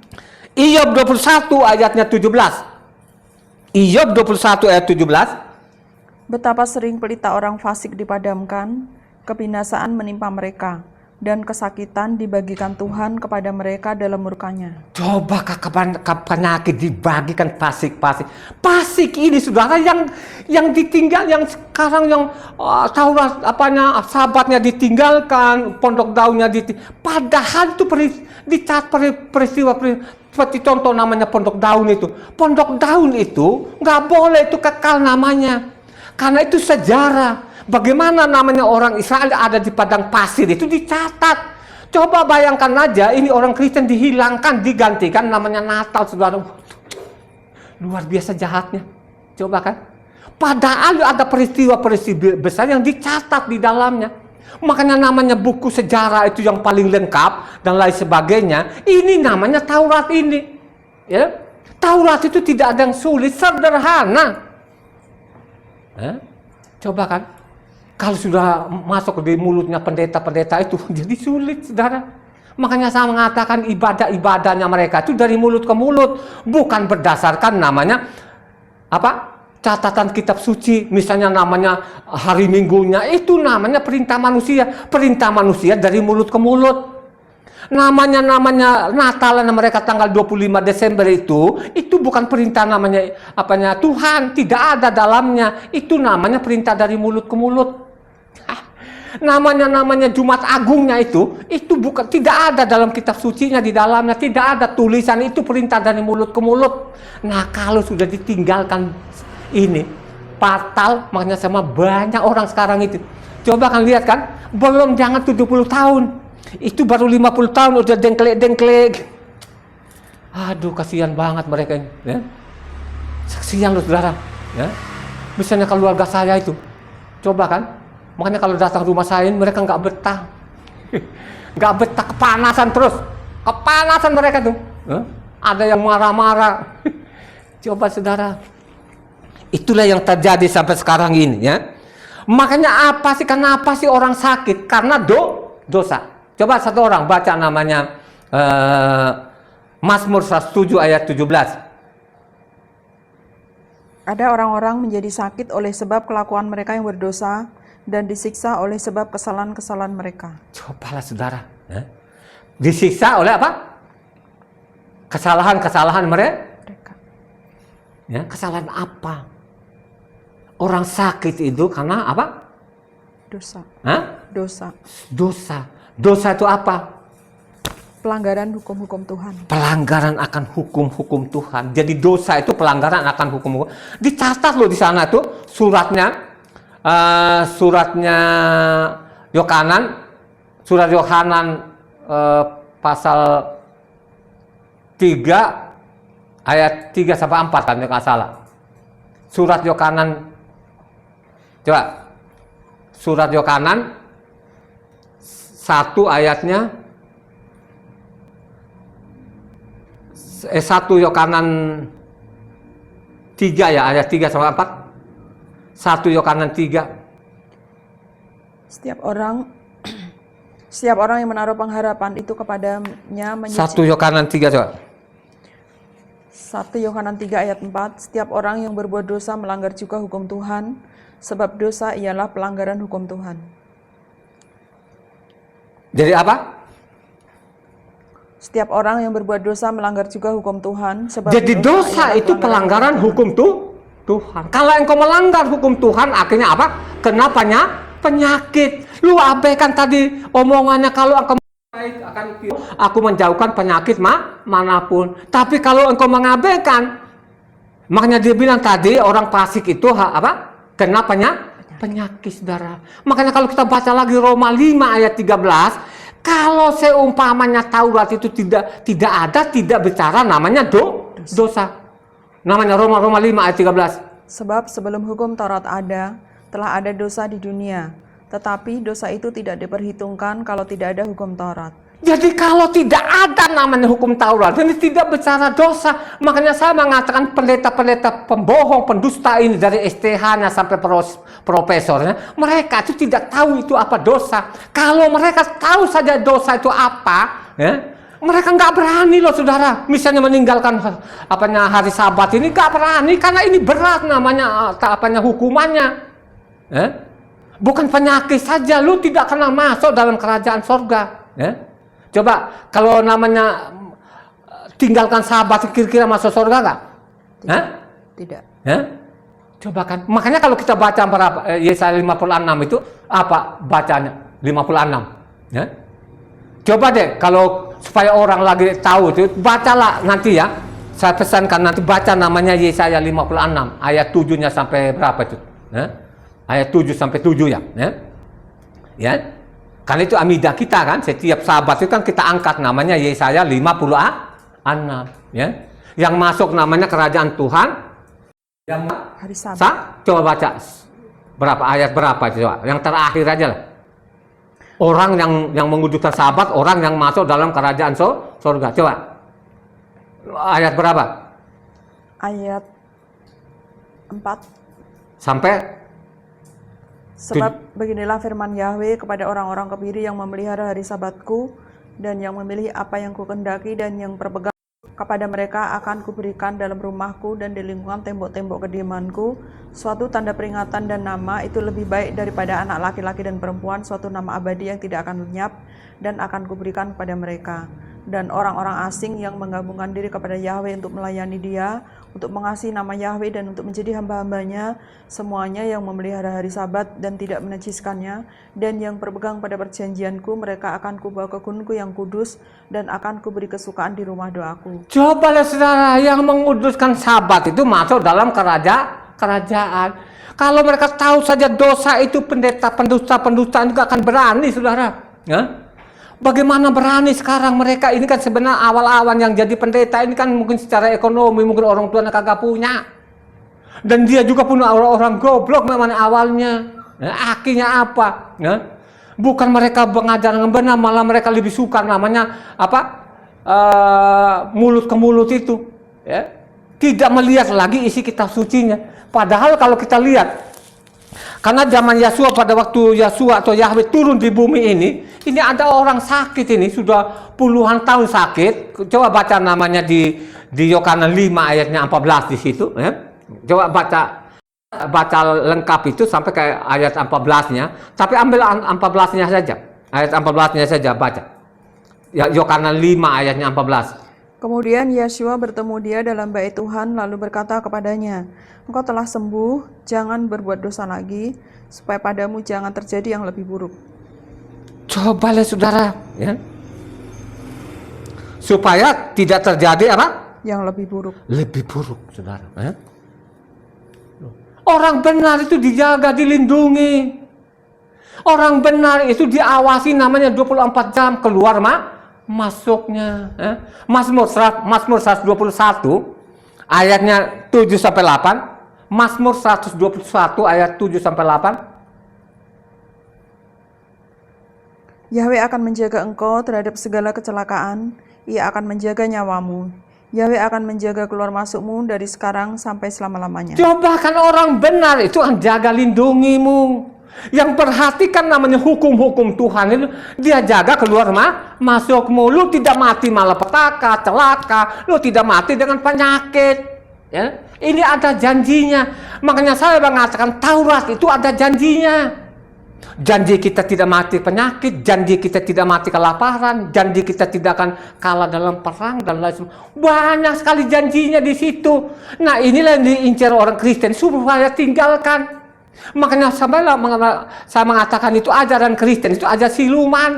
Iyub 21 ayatnya 17. Iyub 21 ayat 17. Betapa sering pelita orang fasik dipadamkan, kebinasaan menimpa mereka, dan kesakitan dibagikan Tuhan kepada mereka dalam murkanya. Coba kapan penyakit dibagikan fasik. Fasik ini saudara yang ditinggal, yang sekarang yang Taurat sahabatnya ditinggalkan, pondok daunnya ditinggalkan. Padahal itu dicatat peristiwa seperti contoh namanya pondok daun itu. Pondok daun itu nggak boleh itu kekal namanya, karena itu sejarah. Bagaimana namanya orang Israel ada di padang pasir itu dicatat. Coba bayangkan aja, ini orang Kristen dihilangkan, digantikan namanya Natal, saudara. Luar biasa jahatnya. Coba kan. Padahal ada peristiwa-peristiwa besar yang dicatat di dalamnya. Makanya namanya buku sejarah itu yang paling lengkap dan lain sebagainya. Ini namanya Taurat ini. Taurat itu tidak ada yang sulit, sederhana. Coba kan. Kalau sudah masuk di mulutnya pendeta-pendeta itu jadi sulit, saudara. Makanya saya mengatakan ibadah-ibadahnya mereka itu dari mulut ke mulut, bukan berdasarkan namanya catatan kitab suci, misalnya namanya hari minggunya, itu namanya perintah manusia dari mulut ke mulut. Namanya Natalan mereka tanggal 25 Desember itu bukan perintah namanya Tuhan, tidak ada dalamnya. Itu namanya perintah dari mulut ke mulut. Namanya Jumat Agungnya itu bukan, tidak ada dalam kitab sucinya, di dalamnya tidak ada tulisan, itu perintah dari mulut ke mulut. Nah, kalau sudah ditinggalkan ini fatal, makanya sama banyak orang sekarang itu. Coba kan lihat kan, belum jangan 70 tahun. Itu baru 50 tahun udah dengklek. Aduh, kasihan banget mereka ini, ya. Kasihan loh, saudara, ya. Misalnya keluarga saya itu, coba kan, makanya kalau datang rumah saya ini mereka nggak betah. nggak betah, kepanasan terus. Kepanasan mereka tuh. Ada yang marah-marah. Coba saudara. Itulah yang terjadi sampai sekarang ini ya. Makanya apa sih, kenapa sih orang sakit? Karena dosa. Coba satu orang baca namanya Mazmur 107 ayat 17. Ada orang-orang menjadi sakit oleh sebab kelakuan mereka yang berdosa dan disiksa oleh sebab kesalahan-kesalahan mereka. Cobalah saudara. Ya. Disiksa oleh apa? Kesalahan-kesalahan mereka. Ya, kesalahan apa? Orang sakit itu karena apa? Dosa. Hah? Dosa. Dosa. Dosa itu apa? Pelanggaran hukum-hukum Tuhan. Pelanggaran akan hukum-hukum Tuhan. Jadi dosa itu pelanggaran akan hukum-hukum. Dicatat loh di sana tuh suratnya Yohanan, surat Yohanan pasal 3 ayat 3 sampai 4 kan nggak salah. Surat Yohanan, coba surat Yohanan 1 ayatnya 1 Yohanan 3 ya, ayat 3 sampai 4. 1 Yohanan 3. Setiap orang yang menaruh pengharapan itu kepadanya 1 Yohanan 3 coba. 1 Yohanan 3 ayat 4. Setiap orang yang berbuat dosa melanggar juga hukum Tuhan, sebab dosa ialah pelanggaran hukum Tuhan. Jadi apa? Setiap orang yang berbuat dosa melanggar juga hukum Tuhan, sebab jadi dosa itu pelanggaran hukum Tuhan. Kalau engkau melanggar hukum Tuhan, akhirnya apa? Kenapanya? Penyakit. Lu abaikan tadi omongannya, kalau engkau akan aku menjauhkan penyakit manapun. Tapi kalau engkau mengabaikan, makanya dia bilang tadi orang fasik itu apa? Kenapanya? Penyakit, saudara. Makanya kalau kita baca lagi Roma 5 ayat 13, kalau seumpamanya Taurat itu tidak ada, tidak bicara, namanya dosa. Namanya Roma 5 ayat 13. Sebab sebelum hukum Taurat ada, telah ada dosa di dunia. Tetapi dosa itu tidak diperhitungkan kalau tidak ada hukum Taurat. Jadi kalau tidak ada namanya hukum Taurat, ini tidak bicara dosa. Makanya saya mengatakan pendeta-pendeta pembohong, pendusta ini dari STH-nya sampai profesornya, mereka itu tidak tahu itu apa dosa. Kalau mereka tahu saja dosa itu apa, ya, mereka nggak berani loh saudara. Misalnya meninggalkan hari Sabat ini nggak berani karena ini berat namanya hukumannya. Ya? Bukan penyakit saja, lu tidak kena masuk dalam kerajaan sorga. Ya? Coba kalau namanya tinggalkan Sabat kira-kira masuk surga nggak? Tidak. Coba kan. Makanya kalau kita baca berapa Yesaya 56 itu apa bacanya? 56. Ya? Coba deh kalau supaya orang lagi tahu itu bacalah nanti ya. Saya pesankan nanti baca namanya Yesaya 56 ayat 7-nya sampai berapa itu? Ya? Ayat 7 sampai 7 ya. Ya. Karena itu amidah kita kan, setiap Sabat itu kan kita angkat namanya Yesaya 56 ya. Yang masuk namanya kerajaan Tuhan. Yang hari Sabat. Coba baca berapa ayat berapa coba. Yang terakhir aja lah. Orang yang menguduskan Sabat, orang yang masuk dalam kerajaan surga. Coba. Ayat berapa? Ayat 4. Sampai sebab beginilah firman Yahweh kepada orang-orang kebiri yang memelihara hari Sabatku dan yang memilih apa yang kukendaki dan yang berpegang kepada mereka akan kuberikan dalam rumahku dan di lingkungan tembok-tembok kediamanku suatu tanda peringatan dan nama itu lebih baik daripada anak laki-laki dan perempuan, suatu nama abadi yang tidak akan lenyap dan akan kuberikan pada mereka. Dan orang-orang asing yang menggabungkan diri kepada Yahweh untuk melayani Dia, untuk mengasihi nama Yahweh dan untuk menjadi hamba-hambanya, semuanya yang memelihara hari Sabat dan tidak menajiskannya, dan yang berpegang pada perjanjianku, mereka akan kubawa ke gunungku yang kudus dan akan kuberi kesukaan di rumah doaku. Cobalah saudara, yang menguduskan Sabat itu masuk dalam kerajaan. Kalau mereka tahu saja dosa itu, pendeta, pendusta itu akan berani saudara. Ya? Bagaimana berani sekarang mereka ini kan sebenarnya awal-awal yang jadi pendeta ini kan mungkin secara ekonomi mungkin orang tuanya kagak punya. Dan dia juga punya orang-orang goblok memang awalnya. Ya, akhirnya apa? Ya? Bukan mereka mengajar dengan benar, malah mereka lebih suka namanya apa? Mulut ke mulut itu, ya. Tidak melihat lagi isi kitab sucinya. Padahal kalau kita lihat, karena zaman Yesua, pada waktu Yesua atau Yahweh turun di bumi ini ada orang sakit, ini sudah puluhan tahun sakit. Coba baca namanya di Yohanes 5 ayatnya 14 di situ, ya. Coba baca lengkap itu sampai ke ayat 14-nya, tapi ambil 14-nya saja. Ayat 14-nya saja baca. Ya, Yohanes 5 ayatnya 14. Kemudian Yeshua bertemu dia dalam bait Tuhan lalu berkata kepadanya, "Engkau telah sembuh, jangan berbuat dosa lagi, supaya padamu jangan terjadi yang lebih buruk." Coba lihat saudara, ya. Supaya tidak terjadi apa? Yang lebih buruk. Lebih buruk, saudara. Ya. Orang benar itu dijaga, dilindungi. Orang benar itu diawasi, namanya 24 jam keluar masuknya. Mazmur 121 ayatnya 7 sampai 8. Mazmur 121 ayat 7 sampai 8. Yahweh akan menjaga engkau terhadap segala kecelakaan, ia akan menjaga nyawamu. Yahweh akan menjaga keluar masukmu dari sekarang sampai selama-lamanya. Coba kan orang benar itu akan jaga lindungimu. Yang perhatikan namanya hukum-hukum Tuhan itu, dia jaga keluar masukmu. Lu tidak mati malapetaka, celaka, lu tidak mati dengan penyakit, ya. Ini ada janjinya. Makanya saya mengatakan Taurat itu ada janjinya. Janji kita tidak mati penyakit, janji kita tidak mati kelaparan, janji kita tidak akan kalah dalam perang dan lain sebagainya. Banyak sekali janjinya di situ. Nah, inilah yang diincar orang Kristen supaya tinggalkan. Makanya saya mengatakan itu ajaran Kristen itu ajaran siluman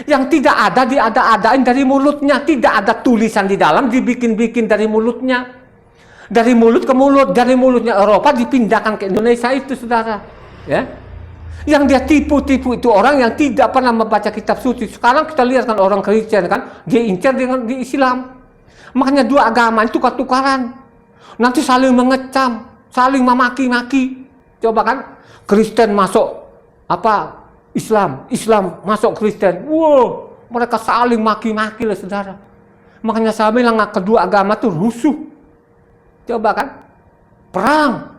yang tidak ada, diada-adain dari mulutnya, tidak ada tulisan di dalam, dibikin-bikin dari mulutnya, dari mulut ke mulut, dari mulutnya Eropa dipindahkan ke Indonesia itu, saudara, ya. Yang dia tipu-tipu itu orang yang tidak pernah membaca kitab suci. Sekarang kita lihat kan orang Kristen kan, dia incar dengan di Islam. Makanya dua agama itu tukar-tukaran, nanti saling mengecam, saling memaki-maki. Coba kan, Kristen masuk apa Islam, Islam masuk Kristen. Wow, mereka saling maki-maki lah, saudara. Makanya saya bilang kedua agama tuh rusuh. Coba kan, perang.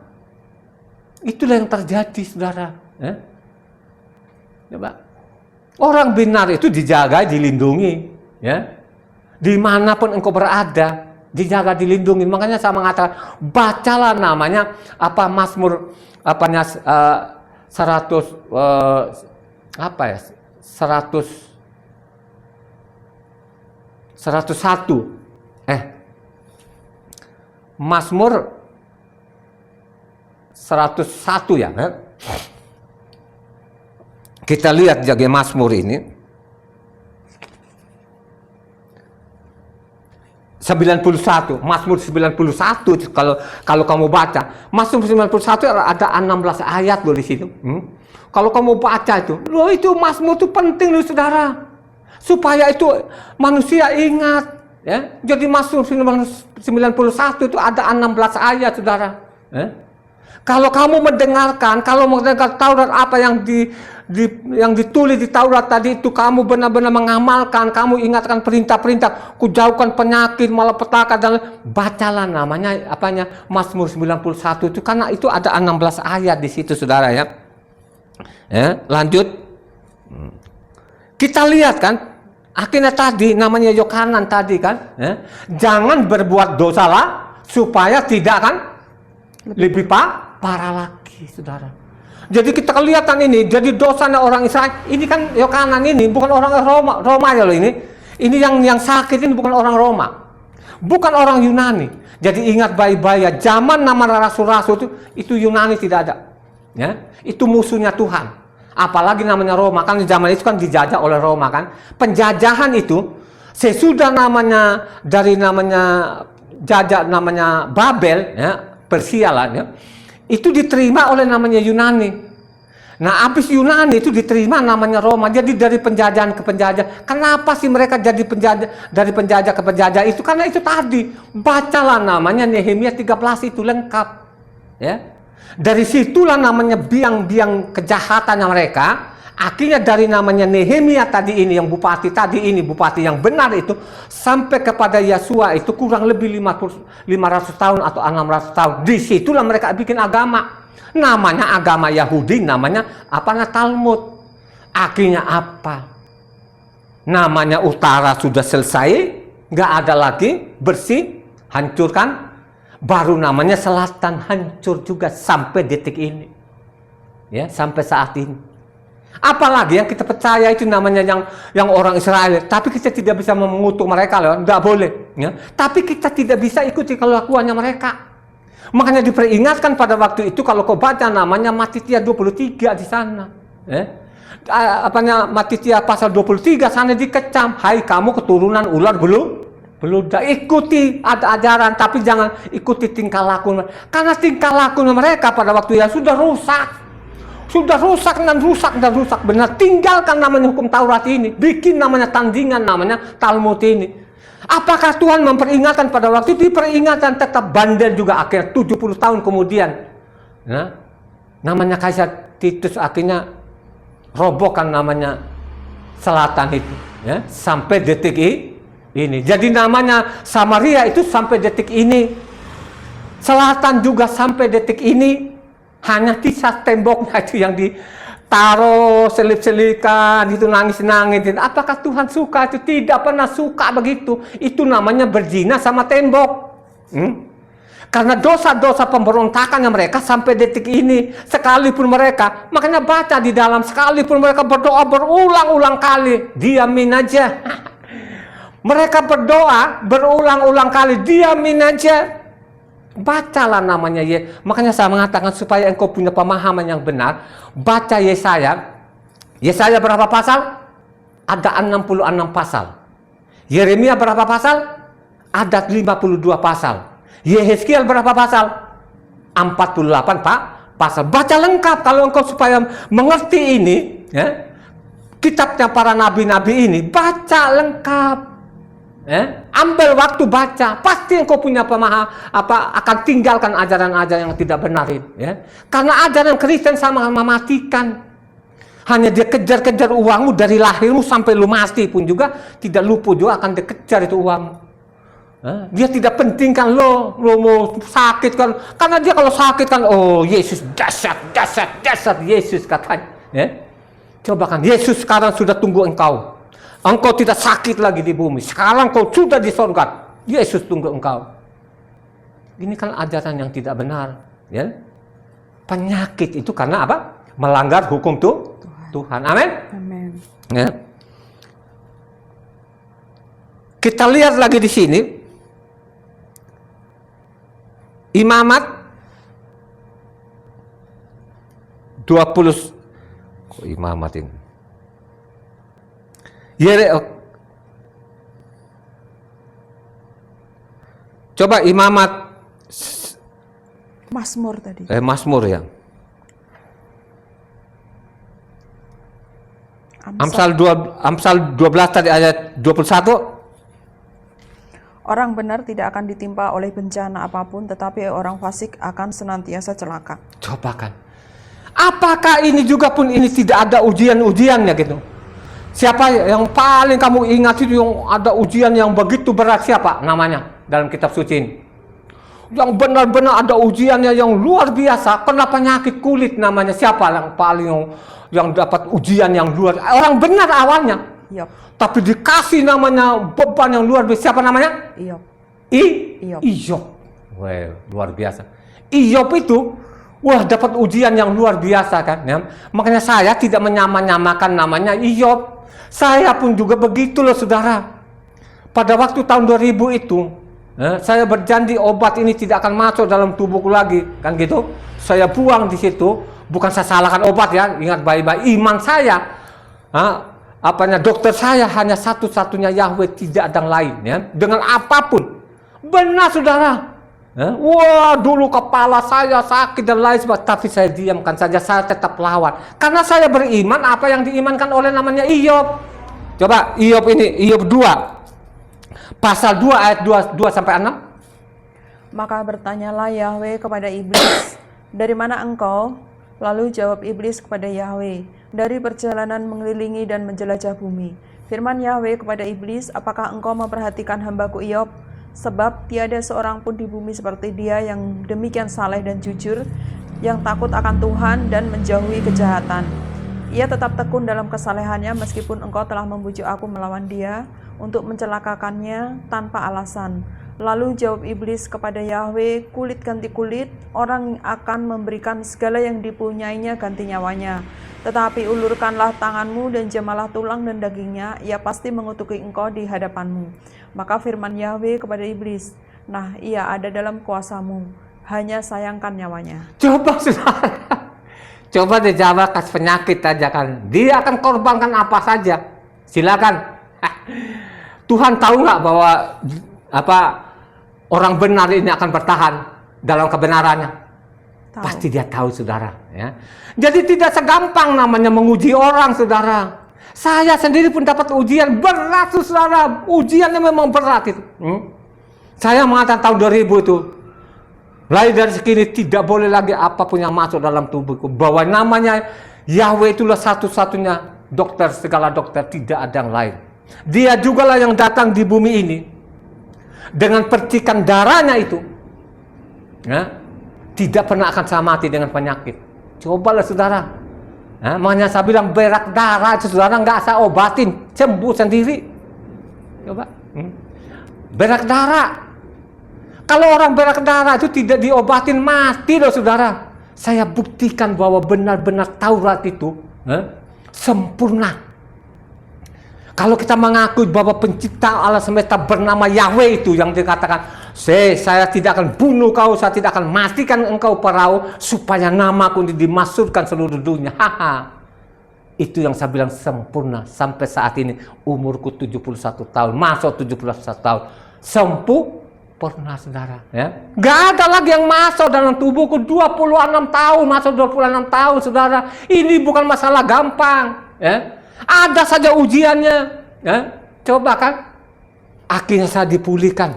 Itulah yang terjadi, saudara. Coba, orang benar itu dijaga, dilindungi, ya. Dimanapun engkau berada, dijaga, dilindungi. Makanya saya mengatakan, bacalah namanya apa Mazmur 101 Mazmur 101 ya. Kita lihat jaga Mazmur ini. 91, Mazmur 91 kalau kamu baca, Mazmur 91 ada 16 ayat loh di situ. Kalau kamu baca itu, loh itu Mazmur itu penting loh, saudara. Supaya itu manusia ingat, ya. Jadi Mazmur 91 itu ada 16 ayat, saudara. Kalau kamu mendengarkan, Taurat apa yang ditulis di Taurat tadi itu, kamu benar-benar mengamalkan, kamu ingatkan perintah-perintah, kujauhkan penyakit, malapetaka, dan bacalah namanya Mazmur 91 itu, karena itu ada 16 ayat di situ, saudara, ya. Lanjut. Kita lihat kan, akhirnya tadi namanya Yohanan tadi kan, jangan berbuat dosa lah supaya tidak kan lebih parah lagi, saudara. Jadi kita kelihatan ini, jadi dosanya orang Israel. Ini kan Yohanan ini bukan orang Roma ya loh ini. Ini yang sakit ini bukan orang Roma, bukan orang Yunani. Jadi ingat baik-baik ya, zaman nama rasul-rasul itu Yunani tidak ada, ya. Itu musuhnya Tuhan. Apalagi namanya Roma, kan zaman itu kan dijajah oleh Roma kan. Penjajahan itu sesudah dari namanya jajah namanya Babel, ya, Persia lah, ya. Itu diterima oleh namanya Yunani. Nah, habis Yunani itu diterima namanya Roma. Jadi dari penjajahan ke penjajah. Kenapa sih mereka jadi penjajah, dari penjajah ke penjajah itu? Karena itu tadi, bacalah namanya Nehemia 13 itu lengkap, ya. Dari situlah namanya biang-biang kejahatannya mereka Akhirnya dari namanya Nehemia tadi ini, yang bupati tadi ini, bupati yang benar itu, sampai kepada Yosua itu kurang lebih 500 tahun atau 600 tahun. Disitulah mereka bikin agama. Namanya agama Yahudi, namanya apa? Talmud. Akhirnya apa? Namanya utara sudah selesai, nggak ada lagi, bersih, hancurkan. Baru namanya selatan, hancur juga sampai detik ini. Ya, sampai saat ini. Apalagi yang kita percaya itu namanya yang orang Israel, tapi kita tidak bisa mengutuk mereka loh, nggak boleh. Ya. Tapi kita tidak bisa ikuti kelakuannya mereka. Makanya diperingatkan pada waktu itu kalau kau baca namanya Matitia 23 di sana. Matitia pasal 23 sana dikecam, hai kamu keturunan ular beludak, ikuti ada ajaran, tapi jangan ikuti tingkah laku. Karena tingkah laku mereka pada waktu yang sudah rusak. Sudah rusak dan rusak benar. Tinggalkan namanya hukum Taurat ini, bikin namanya tandingan, namanya Talmud ini. Apakah Tuhan memperingatkan pada waktu itu? Peringatan tetap bandel juga akhirnya 70 tahun kemudian. Nah, namanya Kaisar Titus akhirnya robohkan namanya selatan itu, ya, sampai detik ini. Jadi namanya Samaria itu sampai detik ini. Selatan juga sampai detik ini. Hanya sisa temboknya itu yang ditaruh selip-selikan, itu nangis-nangis. Apakah Tuhan suka itu? Tidak pernah suka begitu. Itu namanya berzina sama tembok. Karena dosa-dosa pemberontakannya mereka sampai detik ini. Sekalipun mereka, makanya baca di dalam, sekalipun mereka berdoa berulang-ulang kali, diamin aja. Mereka berdoa berulang-ulang kali, diamin aja. Bacalah namanya makanya saya mengatakan supaya engkau punya pemahaman yang benar, baca Yesaya berapa pasal? Ada 66 pasal. Yeremia berapa pasal? Ada 52 pasal. Yehezkiel berapa pasal? 48 pasal. Baca lengkap kalau engkau supaya mengerti ini, ya, kitabnya para nabi-nabi ini, baca lengkap. Ambil waktu baca, pasti engkau punya pemahaman akan tinggalkan ajaran-ajaran yang tidak benar ini, ya. Karena ajaran Kristen sama mematikan. Hanya dia kejar-kejar uangmu dari lahirmu sampai lu mati pun juga tidak luput juga akan dikejar itu uangmu. Dia tidak pentingkan lo mau sakit kan, karena dia kalau sakit kan, oh Yesus dasar Yesus katanya, ya. Coba kan Yesus sekarang sudah tunggu engkau. Engkau tidak sakit lagi di bumi. Sekarang kau sudah di sorga. Yesus tunggu engkau. Ini kan ajaran yang tidak benar. Ya? Penyakit itu karena apa? Melanggar hukum Tuhan. Amin. Amin. Ya. Kita lihat lagi di sini. Imamat 20. Kok imamat ini? Coba imamat Mazmur tadi. Mazmur ya. Amsal 12 tadi ayat 21. Orang benar tidak akan ditimpa oleh bencana apapun, tetapi orang fasik akan senantiasa celaka. Coba kan. Apakah ini juga pun ini tidak ada ujian-ujiannya gitu? Siapa yang paling kamu ingat itu yang ada ujian yang begitu berat, siapa namanya dalam kitab suci ini? Yang benar-benar ada ujiannya yang luar biasa, kena penyakit kulit namanya, siapa yang paling yang dapat ujian yang luar? Orang benar awalnya. Iyop. Tapi dikasih namanya beban yang luar biasa, siapa namanya? Iyop. Iyop. Wah, luar biasa. Iyop itu dapat ujian yang luar biasa kan, ya? Makanya saya tidak menyamakan namanya Iyop. Saya pun juga begitu loh saudara. Pada waktu tahun 2000 itu, saya berjanji obat ini tidak akan masuk dalam tubuhku lagi, kan gitu. Saya buang di situ. Bukan saya salahkan obat ya, ingat baik-baik. Iman saya, dokter saya hanya satu-satunya Yahweh, tidak ada yang lain ya. Dengan apapun, benar saudara. Wah, dulu kepala saya sakit dan lain sebagainya, tapi saya diamkan saja, saya tetap lawan. Karena saya beriman apa yang diimankan oleh namanya Iyop. Coba Iyop ini, Iyop 2, pasal 2 ayat 2 sampai 6. Maka bertanyalah Yahweh kepada iblis, dari mana engkau? Lalu jawab iblis kepada Yahweh, dari perjalanan mengelilingi dan menjelajah bumi. Firman Yahweh kepada iblis, apakah engkau memperhatikan hambaku Iyob? Sebab tiada seorang pun di bumi seperti dia yang demikian saleh dan jujur, yang takut akan Tuhan dan menjauhi kejahatan. Ia tetap tekun dalam kesalehannya meskipun engkau telah membujuk aku melawan dia untuk mencelakakannya tanpa alasan. Lalu jawab iblis kepada Yahweh, kulit ganti kulit, orang akan memberikan segala yang dipunyainya ganti nyawanya. Tetapi ulurkanlah tanganmu dan jamalah tulang dan dagingnya, ia pasti mengutuki engkau di hadapanmu. Maka firman Yahweh kepada iblis, nah ia ada dalam kuasamu, hanya sayangkan nyawanya. Coba saudara, coba dijawab kas penyakit aja kan, dia akan korbankan apa saja, silakan. Tuhan tahu nggak bahwa orang benar ini akan bertahan dalam kebenarannya? Tahu. Pasti dia tahu saudara. Ya. Jadi tidak segampang namanya menguji orang saudara. Saya sendiri pun dapat ujian berat saudara. Ujiannya memang berat itu. Saya mengatakan tahun 2000 itu, mulai dari segini tidak boleh lagi apapun yang masuk dalam tubuhku. Bahwa namanya Yahweh itulah satu-satunya dokter, segala dokter, tidak ada yang lain. Dia jugalah yang datang di bumi ini dengan percikan darahnya itu, ya, tidak pernah akan saya mati dengan penyakit. Cobalah saudara, ya, makanya saya bilang berak darah itu saudara nggak saya obatin, sembuh sendiri. Coba, berak darah. Kalau orang berak darah itu tidak diobatin mati loh saudara. Saya buktikan bahwa benar-benar Taurat itu sempurna. Kalau kita mengakui bahwa pencipta alam semesta bernama Yahweh itu yang dikatakan, saya tidak akan bunuh kau, saya tidak akan matikan engkau Farao, supaya namaku dimasyhurkan seluruh dunia. Itu yang saya bilang sempurna. Sampai saat ini umurku 71 tahun, masuk 71 tahun. Sempurna saudara. Ya. Gak ada lagi yang masuk dalam tubuhku 26 tahun, masuk 26 tahun saudara. Ini bukan masalah gampang. Ya. Ada saja ujiannya, ya. Coba kan, akhirnya saya dipulihkan,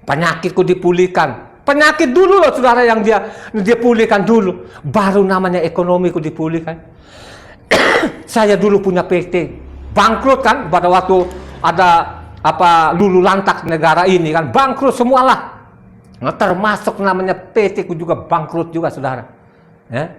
penyakitku dipulihkan. Penyakit dulu loh saudara yang dia pulihkan dulu, baru namanya ekonomiku dipulihkan. Saya dulu punya PT, bangkrut kan pada waktu ada lulu lantak negara ini kan, bangkrut semualah. Nah, termasuk namanya PT ku juga bangkrut juga saudara. Ya.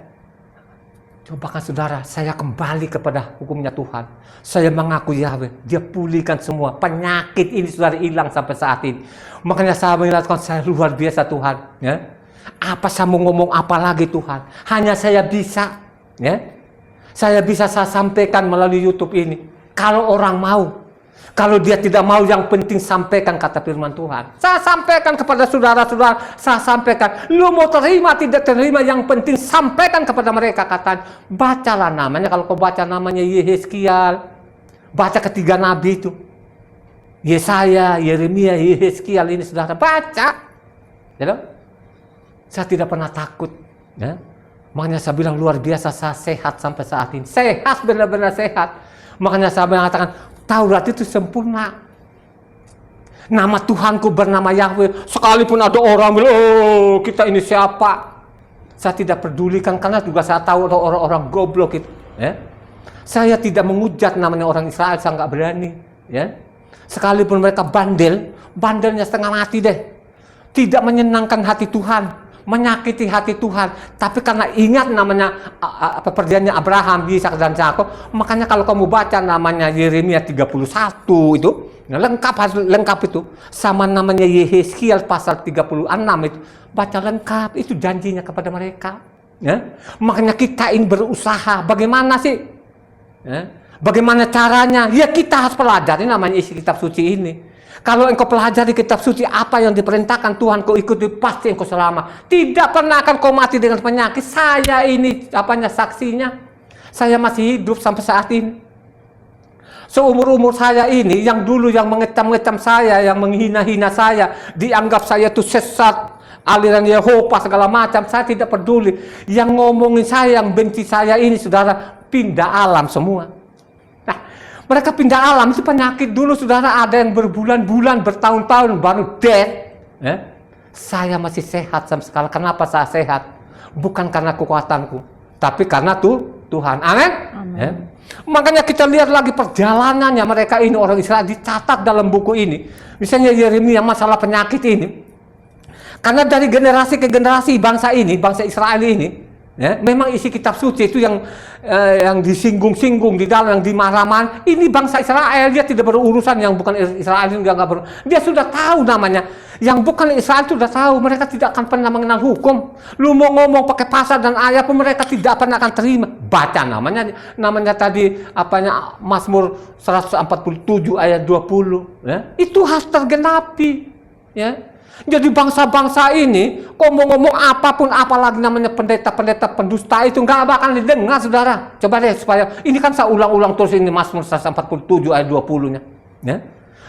Coba kan saudara, saya kembali kepada hukumnya Tuhan. Saya mengaku Yahweh, dia pulihkan semua. Penyakit ini saudara hilang sampai saat ini. Makanya saya mengatakan saya luar biasa Tuhan. Ya. Apa saya mau ngomong apa lagi Tuhan? Hanya saya bisa. Ya. Saya bisa saya sampaikan melalui YouTube ini. Kalau orang mau. Kalau dia tidak mau, yang penting sampaikan kata firman Tuhan. Saya sampaikan kepada saudara-saudara, saya sampaikan. Lu mau terima, tidak terima, yang penting sampaikan kepada mereka. Kata, bacalah namanya, kalau kau baca namanya Yehezkiel, baca ketiga nabi itu. Yesaya, Yeremia, Yehezkiel ini saudara, baca. Ya, saya tidak pernah takut. Ya. Makanya saya bilang luar biasa, saya sehat sampai saat ini. Sehat, benar-benar sehat. Makanya saya mengatakan, Taurat itu sempurna. Nama Tuhanku bernama Yahweh. Sekalipun ada orang bilang, oh kita ini siapa? Saya tidak pedulikan karena juga saya tahu ada orang-orang goblok itu. Ya. Saya tidak menghujat namanya orang Israel, saya nggak berani. Ya. Sekalipun mereka bandelnya setengah mati deh. Tidak menyenangkan hati Tuhan, menyakiti hati Tuhan. Tapi karena ingat namanya perjanjian Abraham, Ishak dan Yakub, makanya kalau kamu baca namanya Yeremia 31 itu, lengkap itu, sama namanya Yehezkiel pasal 36 itu, baca lengkap, itu janjinya kepada mereka. Ya? Makanya kita ini berusaha, bagaimana sih? Ya? Bagaimana caranya? Ya kita harus pelajari namanya isi kitab suci ini. Kalau engkau pelajari kitab suci, apa yang diperintahkan Tuhan kau ikuti, pasti engkau selamat. Tidak pernah akan kau mati dengan penyakit. Saya ini saksinya. Saya masih hidup sampai saat ini. Seumur-umur saya ini, yang dulu yang mengecam-ngecam saya, yang menghina-hina saya, dianggap saya itu sesat, aliran Yehova segala macam, saya tidak peduli. Yang ngomongin saya, yang benci saya ini saudara, pindah alam semua. Mereka pindah alam, itu penyakit dulu saudara, ada yang berbulan-bulan, bertahun-tahun baru dead. Ya? Saya masih sehat sampai sekarang. Kenapa saya sehat? Bukan karena kekuatanku, tapi karena Tuhan. Amin. Amin. Ya. Makanya kita lihat lagi perjalanannya mereka ini, orang Israel, dicatat dalam buku ini. Misalnya Yeremia masalah penyakit ini. Karena dari generasi ke generasi bangsa ini, bangsa Israel ini, ya, memang isi kitab suci itu yang disinggung-singgung di dalam, yang dimarah-marah. Ini bangsa Israel, dia tidak berurusan yang bukan Israel, dia sudah tahu namanya. Yang bukan Israel itu sudah tahu, mereka tidak akan pernah mengenal hukum. Lu mau ngomong pakai pasal dan ayat pun mereka tidak pernah akan terima. Baca namanya tadi apanya, Mazmur 147 ayat 20, ya. Itu harus tergenapi, ya. Jadi bangsa-bangsa ini ngomong-ngomong apapun, apalagi namanya pendeta-pendeta pendusta itu nggak bakal didengar, saudara. Coba deh supaya ini kan saya ulang-ulang terus ini Mazmur 147 ayat 20-nya, ya.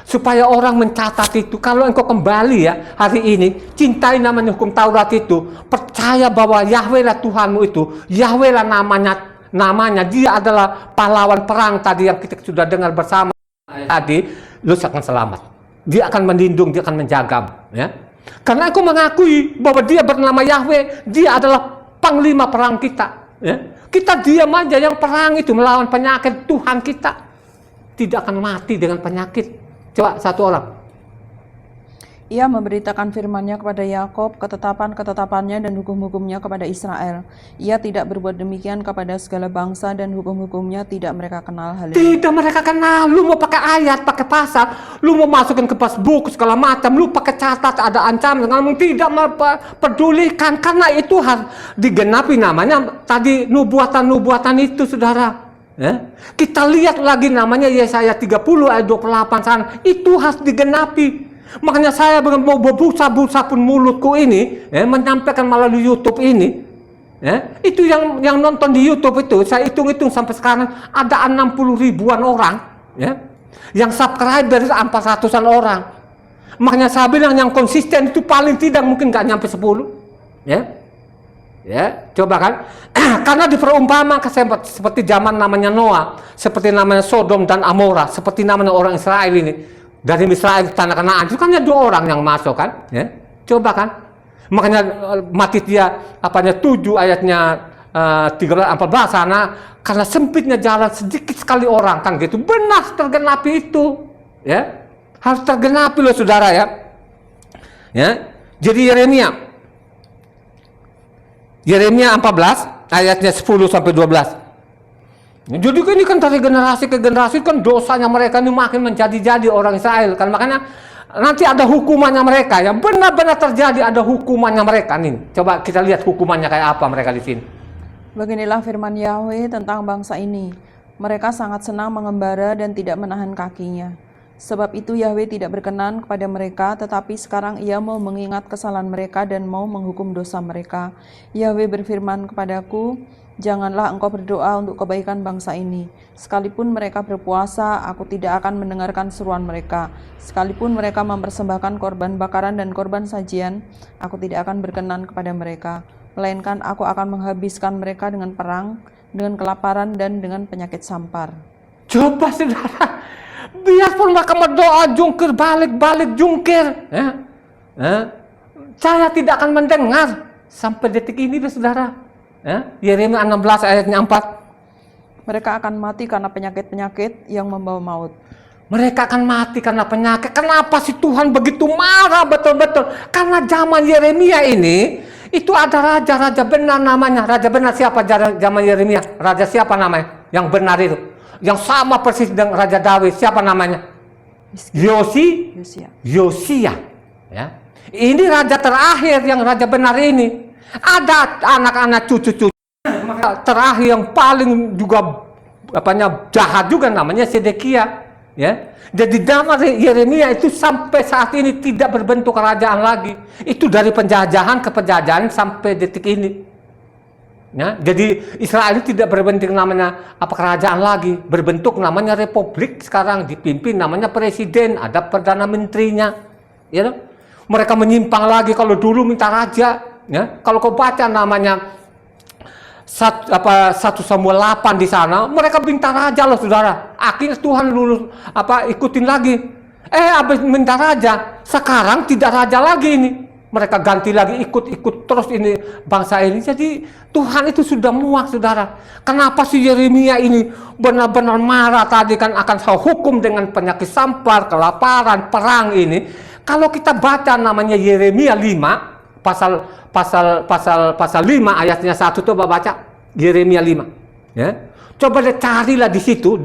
Supaya orang mencatat itu. Kalau engkau kembali ya hari ini, cintai namanya hukum Taurat itu, percaya bahwa Yahweh lah Tuhanmu itu, Yahweh lah namanya, dia adalah pahlawan perang tadi yang kita sudah dengar bersama tadi, lu akan selamat. Dia akan melindung, dia akan menjagamu, ya. Karena aku mengakui bahwa dia bernama Yahweh, dia adalah panglima perang kita, ya. Kita diam aja, yang perang itu melawan penyakit, Tuhan kita tidak akan mati dengan penyakit. Coba satu orang. Ia memberitakan firman-Nya kepada Yakub, ketetapan-ketetapannya dan hukum-hukumnya kepada Israel. Ia tidak berbuat demikian kepada segala bangsa dan hukum-hukumnya tidak mereka kenal. Haleluya. Tidak mereka kenal. Lu mau pakai ayat, pakai pasal, lu mau masukin ke passbook segala macam, lu pakai catat ada ancaman, ngomong tidak pedulikan, karena itu harus digenapi namanya tadi nubuatan-nubuatan itu, saudara. Ya? Kita lihat lagi namanya Yesaya 30 ayat 28 sana, itu harus digenapi. Makanya saya mau berbusa-busa pun mulutku ini, ya, menyampaikan melalui YouTube ini, ya, itu yang nonton di YouTube itu, saya hitung-hitung sampai sekarang ada 60 ribuan orang, ya, yang subscribe dari 400-an orang. Makanya saya bilang yang konsisten itu paling tidak mungkin nggak nyampe 10, ya. Ya, coba kan, karena diperumpamaan seperti zaman namanya Noah, seperti namanya Sodom dan Amora, seperti namanya orang Israel ini, dari Israel tanah Kanaan itu kan ada 2 orang yang masuk kan, ya, coba kan, makanya mati dia 7 ayatnya 13-14 sana, karena sempitnya jalan sedikit sekali orang kan gitu, benar tergenapi itu, ya, harus tergenapi loh saudara ya, ya, jadi Yeremia 14 ayatnya 10 sampai 12. Jadi ini kan dari generasi ke generasi kan dosanya mereka ini makin menjadi-jadi orang Israel kan, makanya nanti ada hukumannya mereka yang benar-benar terjadi, ada hukumannya mereka nih. Coba kita lihat hukumannya kayak apa mereka di sini. Beginilah firman Yahweh tentang bangsa ini. Mereka sangat senang mengembara dan tidak menahan kakinya. Sebab itu Yahweh tidak berkenan kepada mereka, tetapi sekarang Ia mau mengingat kesalahan mereka dan mau menghukum dosa mereka. Yahweh berfirman kepadaku, janganlah engkau berdoa untuk kebaikan bangsa ini. Sekalipun mereka berpuasa, aku tidak akan mendengarkan seruan mereka. Sekalipun mereka mempersembahkan korban bakaran dan korban sajian, aku tidak akan berkenan kepada mereka. Melainkan aku akan menghabiskan mereka dengan perang, dengan kelaparan dan dengan penyakit sampar. Coba saudara, biarpun mereka berdoa jungkir balik jungkir, ya. Saya tidak akan mendengar sampai detik ini, saudara. Ya. Yeremia 16 ayatnya 4. Mereka akan mati karena penyakit-penyakit yang membawa maut. Mereka akan mati karena penyakit. Kenapa sih Tuhan begitu marah betul-betul? Karena zaman Yeremia ini itu ada raja-raja benar namanya. Raja benar siapa zaman Yeremia? Raja siapa namanya? Yang benar itu. Yang sama persis dengan Raja Daud, siapa namanya? Yosia. Ya. Ini raja terakhir yang raja benar ini. Ada anak-anak cucu-cucu terakhir yang paling juga jahat juga namanya Sedekia. Ya. Jadi zaman Yeremia itu sampai saat ini tidak berbentuk kerajaan lagi. Itu dari penjajahan ke penjajahan sampai detik ini. Ya, jadi Israel itu tidak berbentuk namanya kerajaan lagi, berbentuk namanya republik sekarang, dipimpin namanya presiden, ada perdana menterinya, ya. Mereka menyimpang lagi, kalau dulu minta raja, ya. Kalau kau baca namanya 1 Samuel 8 di sana, mereka minta raja loh saudara. Akhirnya Tuhan ikutin lagi. Habis minta raja, sekarang tidak raja lagi ini. mereka ganti lagi, ikut terus ini bangsa ini. Jadi Tuhan itu sudah muak, saudara. Kenapa si Yeremia ini benar-benar marah tadi kan akan saya hukum dengan penyakit sampar, kelaparan, perang ini. Kalau kita baca namanya Yeremia 5 pasal 5 ayatnya 1, coba baca Yeremia 5, ya. Coba deh carilah di situ,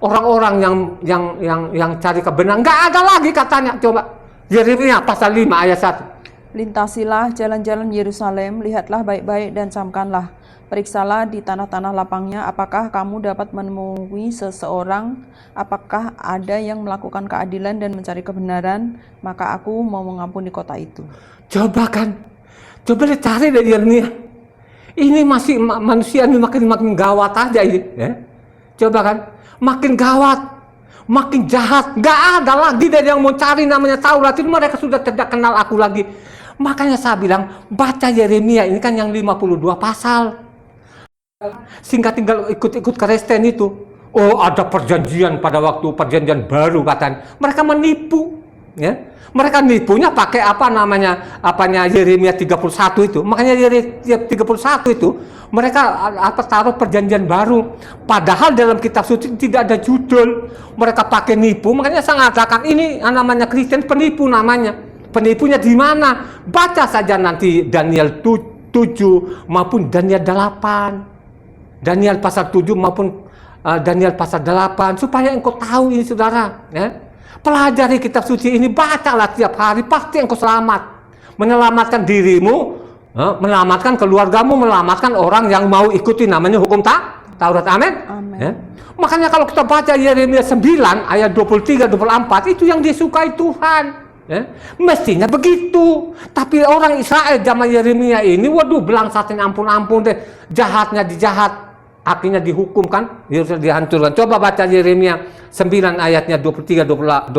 orang-orang yang cari kebenaran, nggak ada lagi katanya. Coba Yeremia pasal 5 ayat 1. Lintasilah jalan-jalan Yerusalem, lihatlah baik-baik dan camkanlah. Periksalah di tanah-tanah lapangnya, apakah kamu dapat menemui seseorang, apakah ada yang melakukan keadilan dan mencari kebenaran, maka aku mau mengampuni kota itu. Coba deh cari dari Yeremia. Ini masih manusia ini makin gawat aja ini, ya. Coba kan, makin gawat, makin jahat. Nggak ada lagi dari yang mau cari namanya Taurat. Itu mereka sudah tidak kenal aku lagi. Makanya saya bilang, baca Yeremia ini kan yang 52 pasal. Sehingga tinggal ikut Kristen itu. Oh, ada perjanjian pada waktu perjanjian baru katanya. Mereka menipu, ya. Mereka nipunya pakai apanya Yeremia 31 itu. Makanya Yeremia 31 itu mereka taruh perjanjian baru. Padahal dalam kitab suci tidak ada judul. Mereka pakai nipu. Makanya saya mengatakan ini namanya Kristen penipu namanya. Penipunya di mana? Baca saja nanti Daniel 7 maupun Daniel 8. Daniel pasal 7 maupun Daniel pasal 8 supaya engkau tahu ini, saudara, ya. Pelajari kitab suci ini, bacalah tiap hari, pasti engkau selamat. Menyelamatkan dirimu, menyelamatkan keluargamu, menyelamatkan orang yang mau ikuti namanya hukum Taurat. Amin. Ya? Makanya kalau kita baca Yeremia 9 ayat 23-24, itu yang disukai Tuhan. Ya? Mestinya begitu. Tapi orang Israel zaman Yeremia ini, waduh, belangsatin ampun-ampun deh. Jahatnya dijahat. Akhirnya dihukumkan, dihancurkan. Coba baca Yeremia 9 ayatnya 23-24.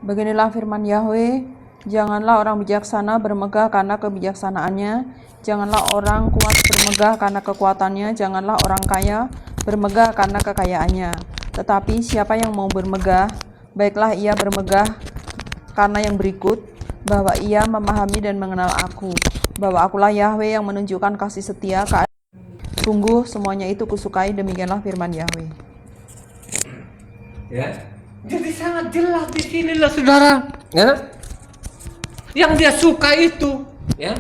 Beginilah firman Yahweh, janganlah orang bijaksana bermegah karena kebijaksanaannya, janganlah orang kuat bermegah karena kekuatannya, janganlah orang kaya bermegah karena kekayaannya. Tetapi siapa yang mau bermegah, baiklah ia bermegah karena yang berikut, bahwa ia memahami dan mengenal aku, bahwa akulah Yahweh yang menunjukkan kasih setia. Sungguh semuanya itu kusukai, demikianlah firman Yahweh. Ya, jadi sangat jelas di sini lah, saudara. Ya, yang dia suka itu, ya,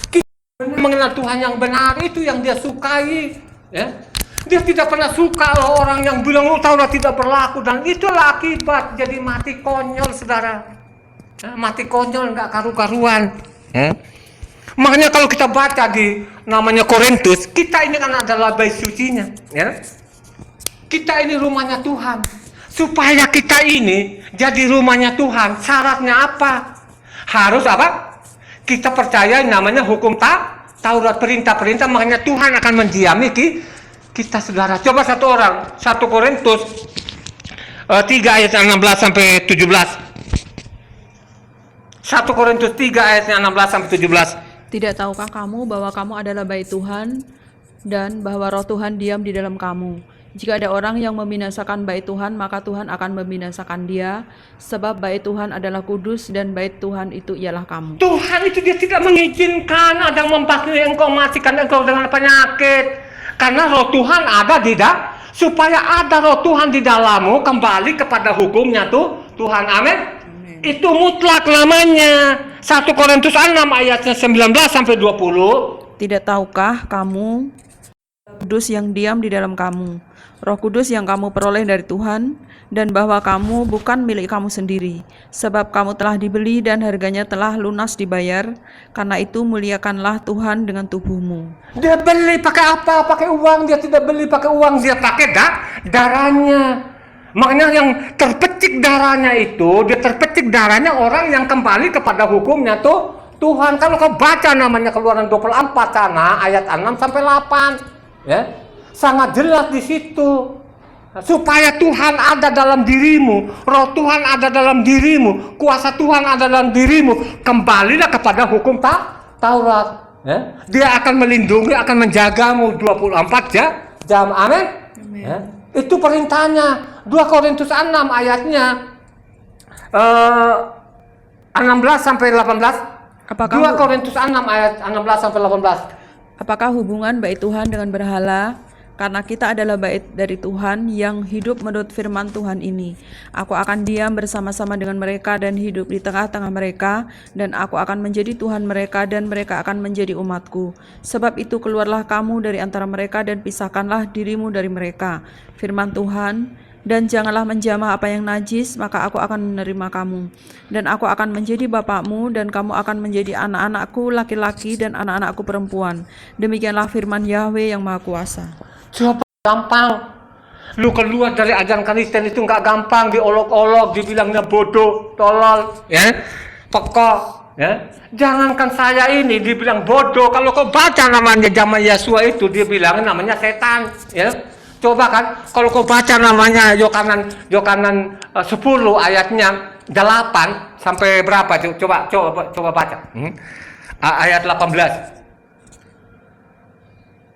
kita mengenal Tuhan yang benar itu yang dia sukai. Ya, dia tidak pernah suka orang yang bilang Taurat tidak berlaku, dan itulah akibat jadi mati konyol, saudara. Ya, mati konyol nggak karu-karuan. Ya. Makanya kalau kita baca di namanya Korintus, kita ini kan adalah bait sucinya, ya. Kita ini rumahnya Tuhan. Supaya kita ini jadi rumahnya Tuhan, syaratnya apa? Harus apa? Kita percaya namanya hukum Taurat, perintah-perintah, makanya Tuhan akan mendiami kita, saudara. Coba satu orang, 1 Korintus 3 ayat 16 sampai 17. 1 Korintus 3 ayatnya 16 sampai 17. Tidak tahukah kamu bahwa kamu adalah bait Tuhan dan bahwa roh Tuhan diam di dalam kamu? Jika ada orang yang membinasakan bait Tuhan, maka Tuhan akan membinasakan dia, sebab bait Tuhan adalah kudus dan bait Tuhan itu ialah kamu. Tuhan itu dia tidak mengizinkan ada yang membasmi engkau, matikan engkau dengan penyakit. Karena roh Tuhan ada supaya ada roh Tuhan di dalammu, kembali kepada hukumnya Tuhan. Amin. Itu mutlak namanya. 1 Korintus 6 ayatnya 19 sampai 20. Tidak tahukah kamu Kudus yang diam di dalam kamu, Roh Kudus yang kamu peroleh dari Tuhan, dan bahwa kamu bukan milik kamu sendiri, sebab kamu telah dibeli dan harganya telah lunas dibayar. Karena itu muliakanlah Tuhan dengan tubuhmu. Dia beli pakai apa? Pakai uang. Dia tidak beli pakai uang, dia pakai darahnya. Makanya yang terpecik darahnya itu, dia terpecik darahnya orang yang kembali kepada hukumnya Tuhan. Kalau kau baca namanya Keluaran 24 sana ayat 6 sampai 8, ya, sangat jelas di situ. Supaya Tuhan ada dalam dirimu, roh Tuhan ada dalam dirimu, kuasa Tuhan ada dalam dirimu, kembalilah kepada hukum Taurat. Ya. Dia akan melindungi, akan menjagamu 24 jam. Amin. Ya. Itu perintahnya. 2 Korintus 6 ayatnya 16 sampai 18. Apakah 2 Korintus 6 ayat 16 sampai 18. Apakah hubungan bait Tuhan dengan berhala? Karena kita adalah bait dari Tuhan yang hidup menurut firman Tuhan ini. Aku akan diam bersama-sama dengan mereka dan hidup di tengah-tengah mereka, dan aku akan menjadi Tuhan mereka dan mereka akan menjadi umatku. Sebab itu keluarlah kamu dari antara mereka dan pisahkanlah dirimu dari mereka. Firman Tuhan, dan janganlah menjamah apa yang najis, maka aku akan menerima kamu. Dan aku akan menjadi bapakmu, dan kamu akan menjadi anak-anakku laki-laki dan anak-anakku perempuan. Demikianlah firman Yahweh yang Maha Kuasa. Coba gampang. Lu keluar dari ajaran Kristen itu nggak gampang, diolok-olok, dibilangnya bodoh, tolol, ya, pekok, ya. Jangankan saya ini dibilang bodoh, kalau kau baca namanya zaman Yesua itu dibilang namanya setan, ya. Coba kan, kalau kau baca namanya Yohanan 10 ayatnya 8 sampai berapa? Coba baca. Ayat 18.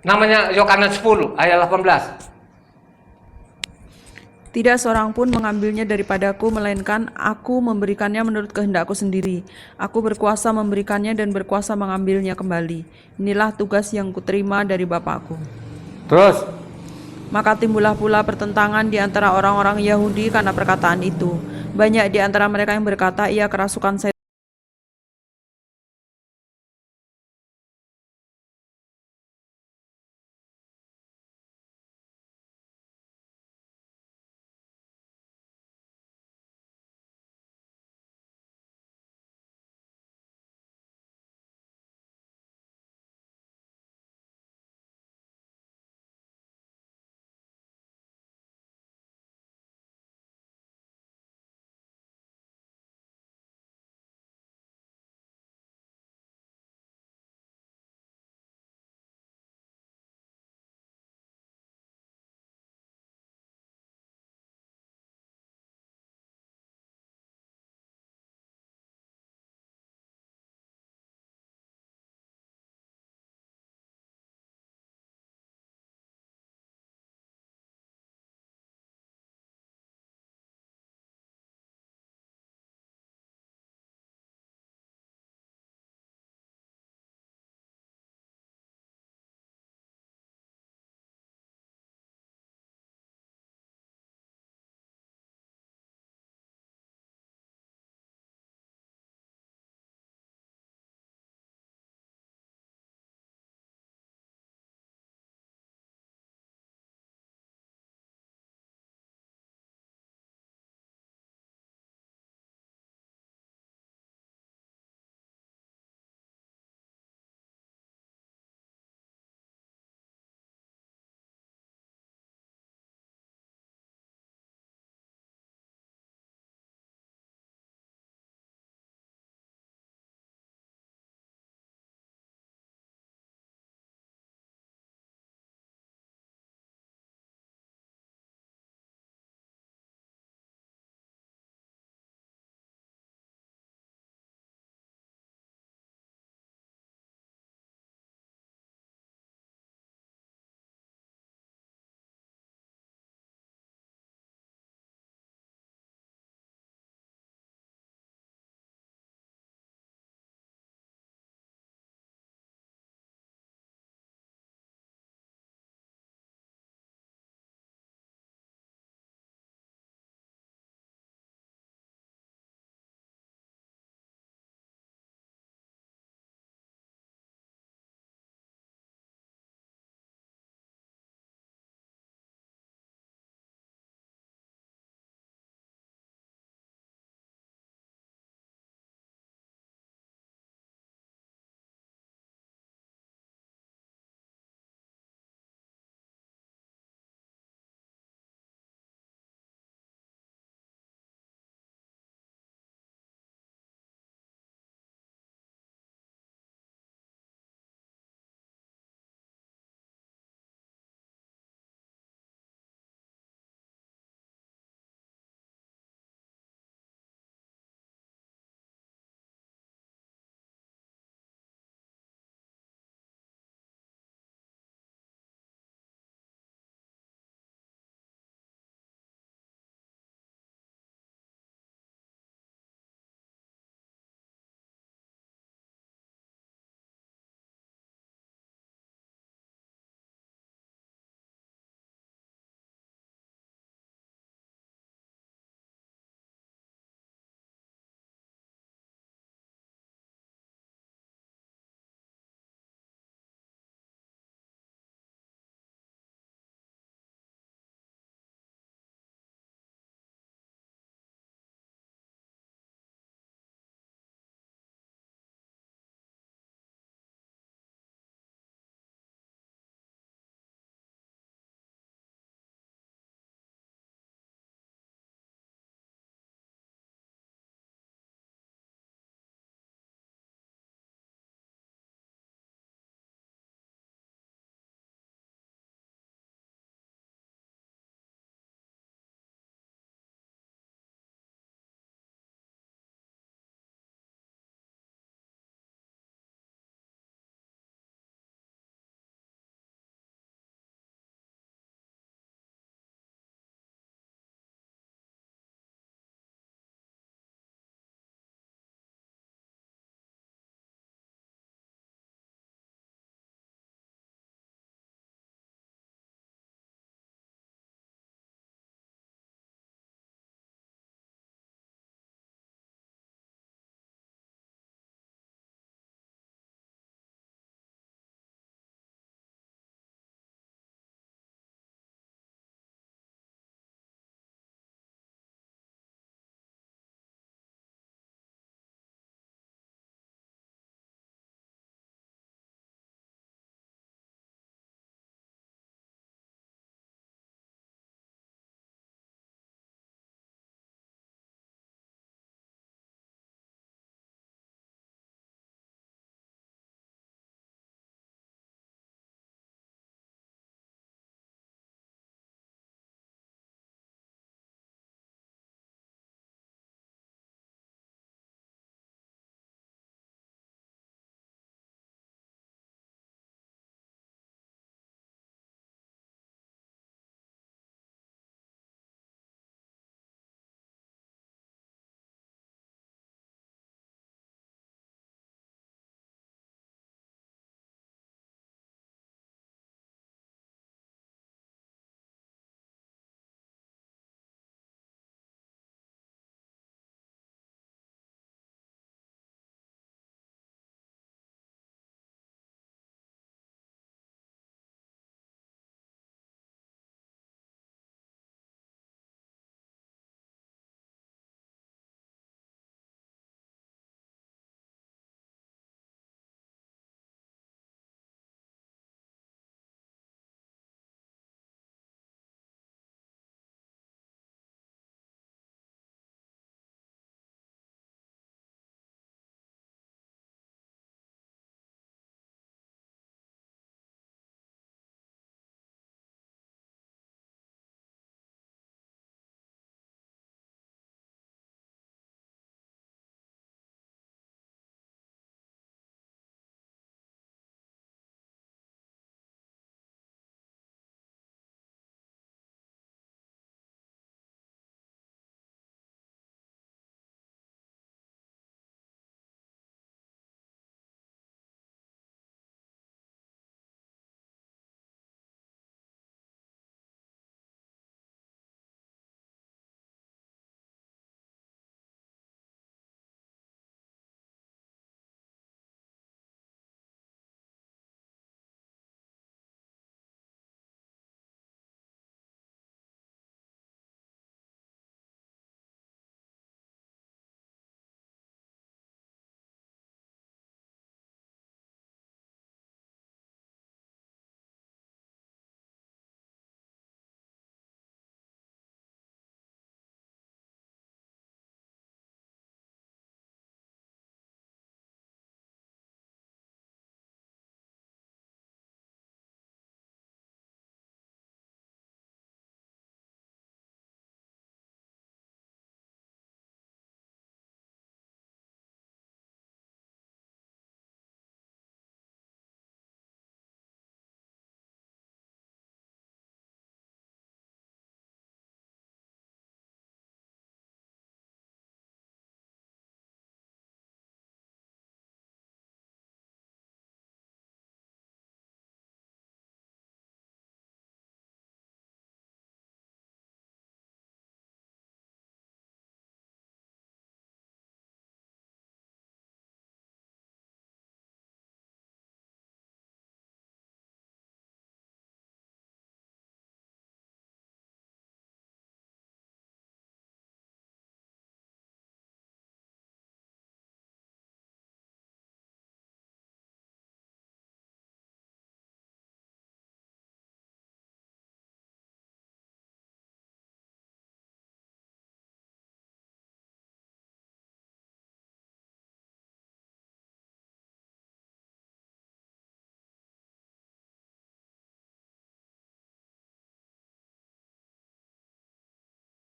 Namanya Yohanan 10 ayat 18. Tidak seorang pun mengambilnya daripadaku, melainkan aku memberikannya menurut kehendakku sendiri. Aku berkuasa memberikannya dan berkuasa mengambilnya kembali. Inilah tugas yang kuterima dari Bapakku. Terus, Maka timbullah pula pertentangan di antara orang-orang Yahudi karena perkataan itu. Banyak di antara mereka yang berkata, ia kerasukan setan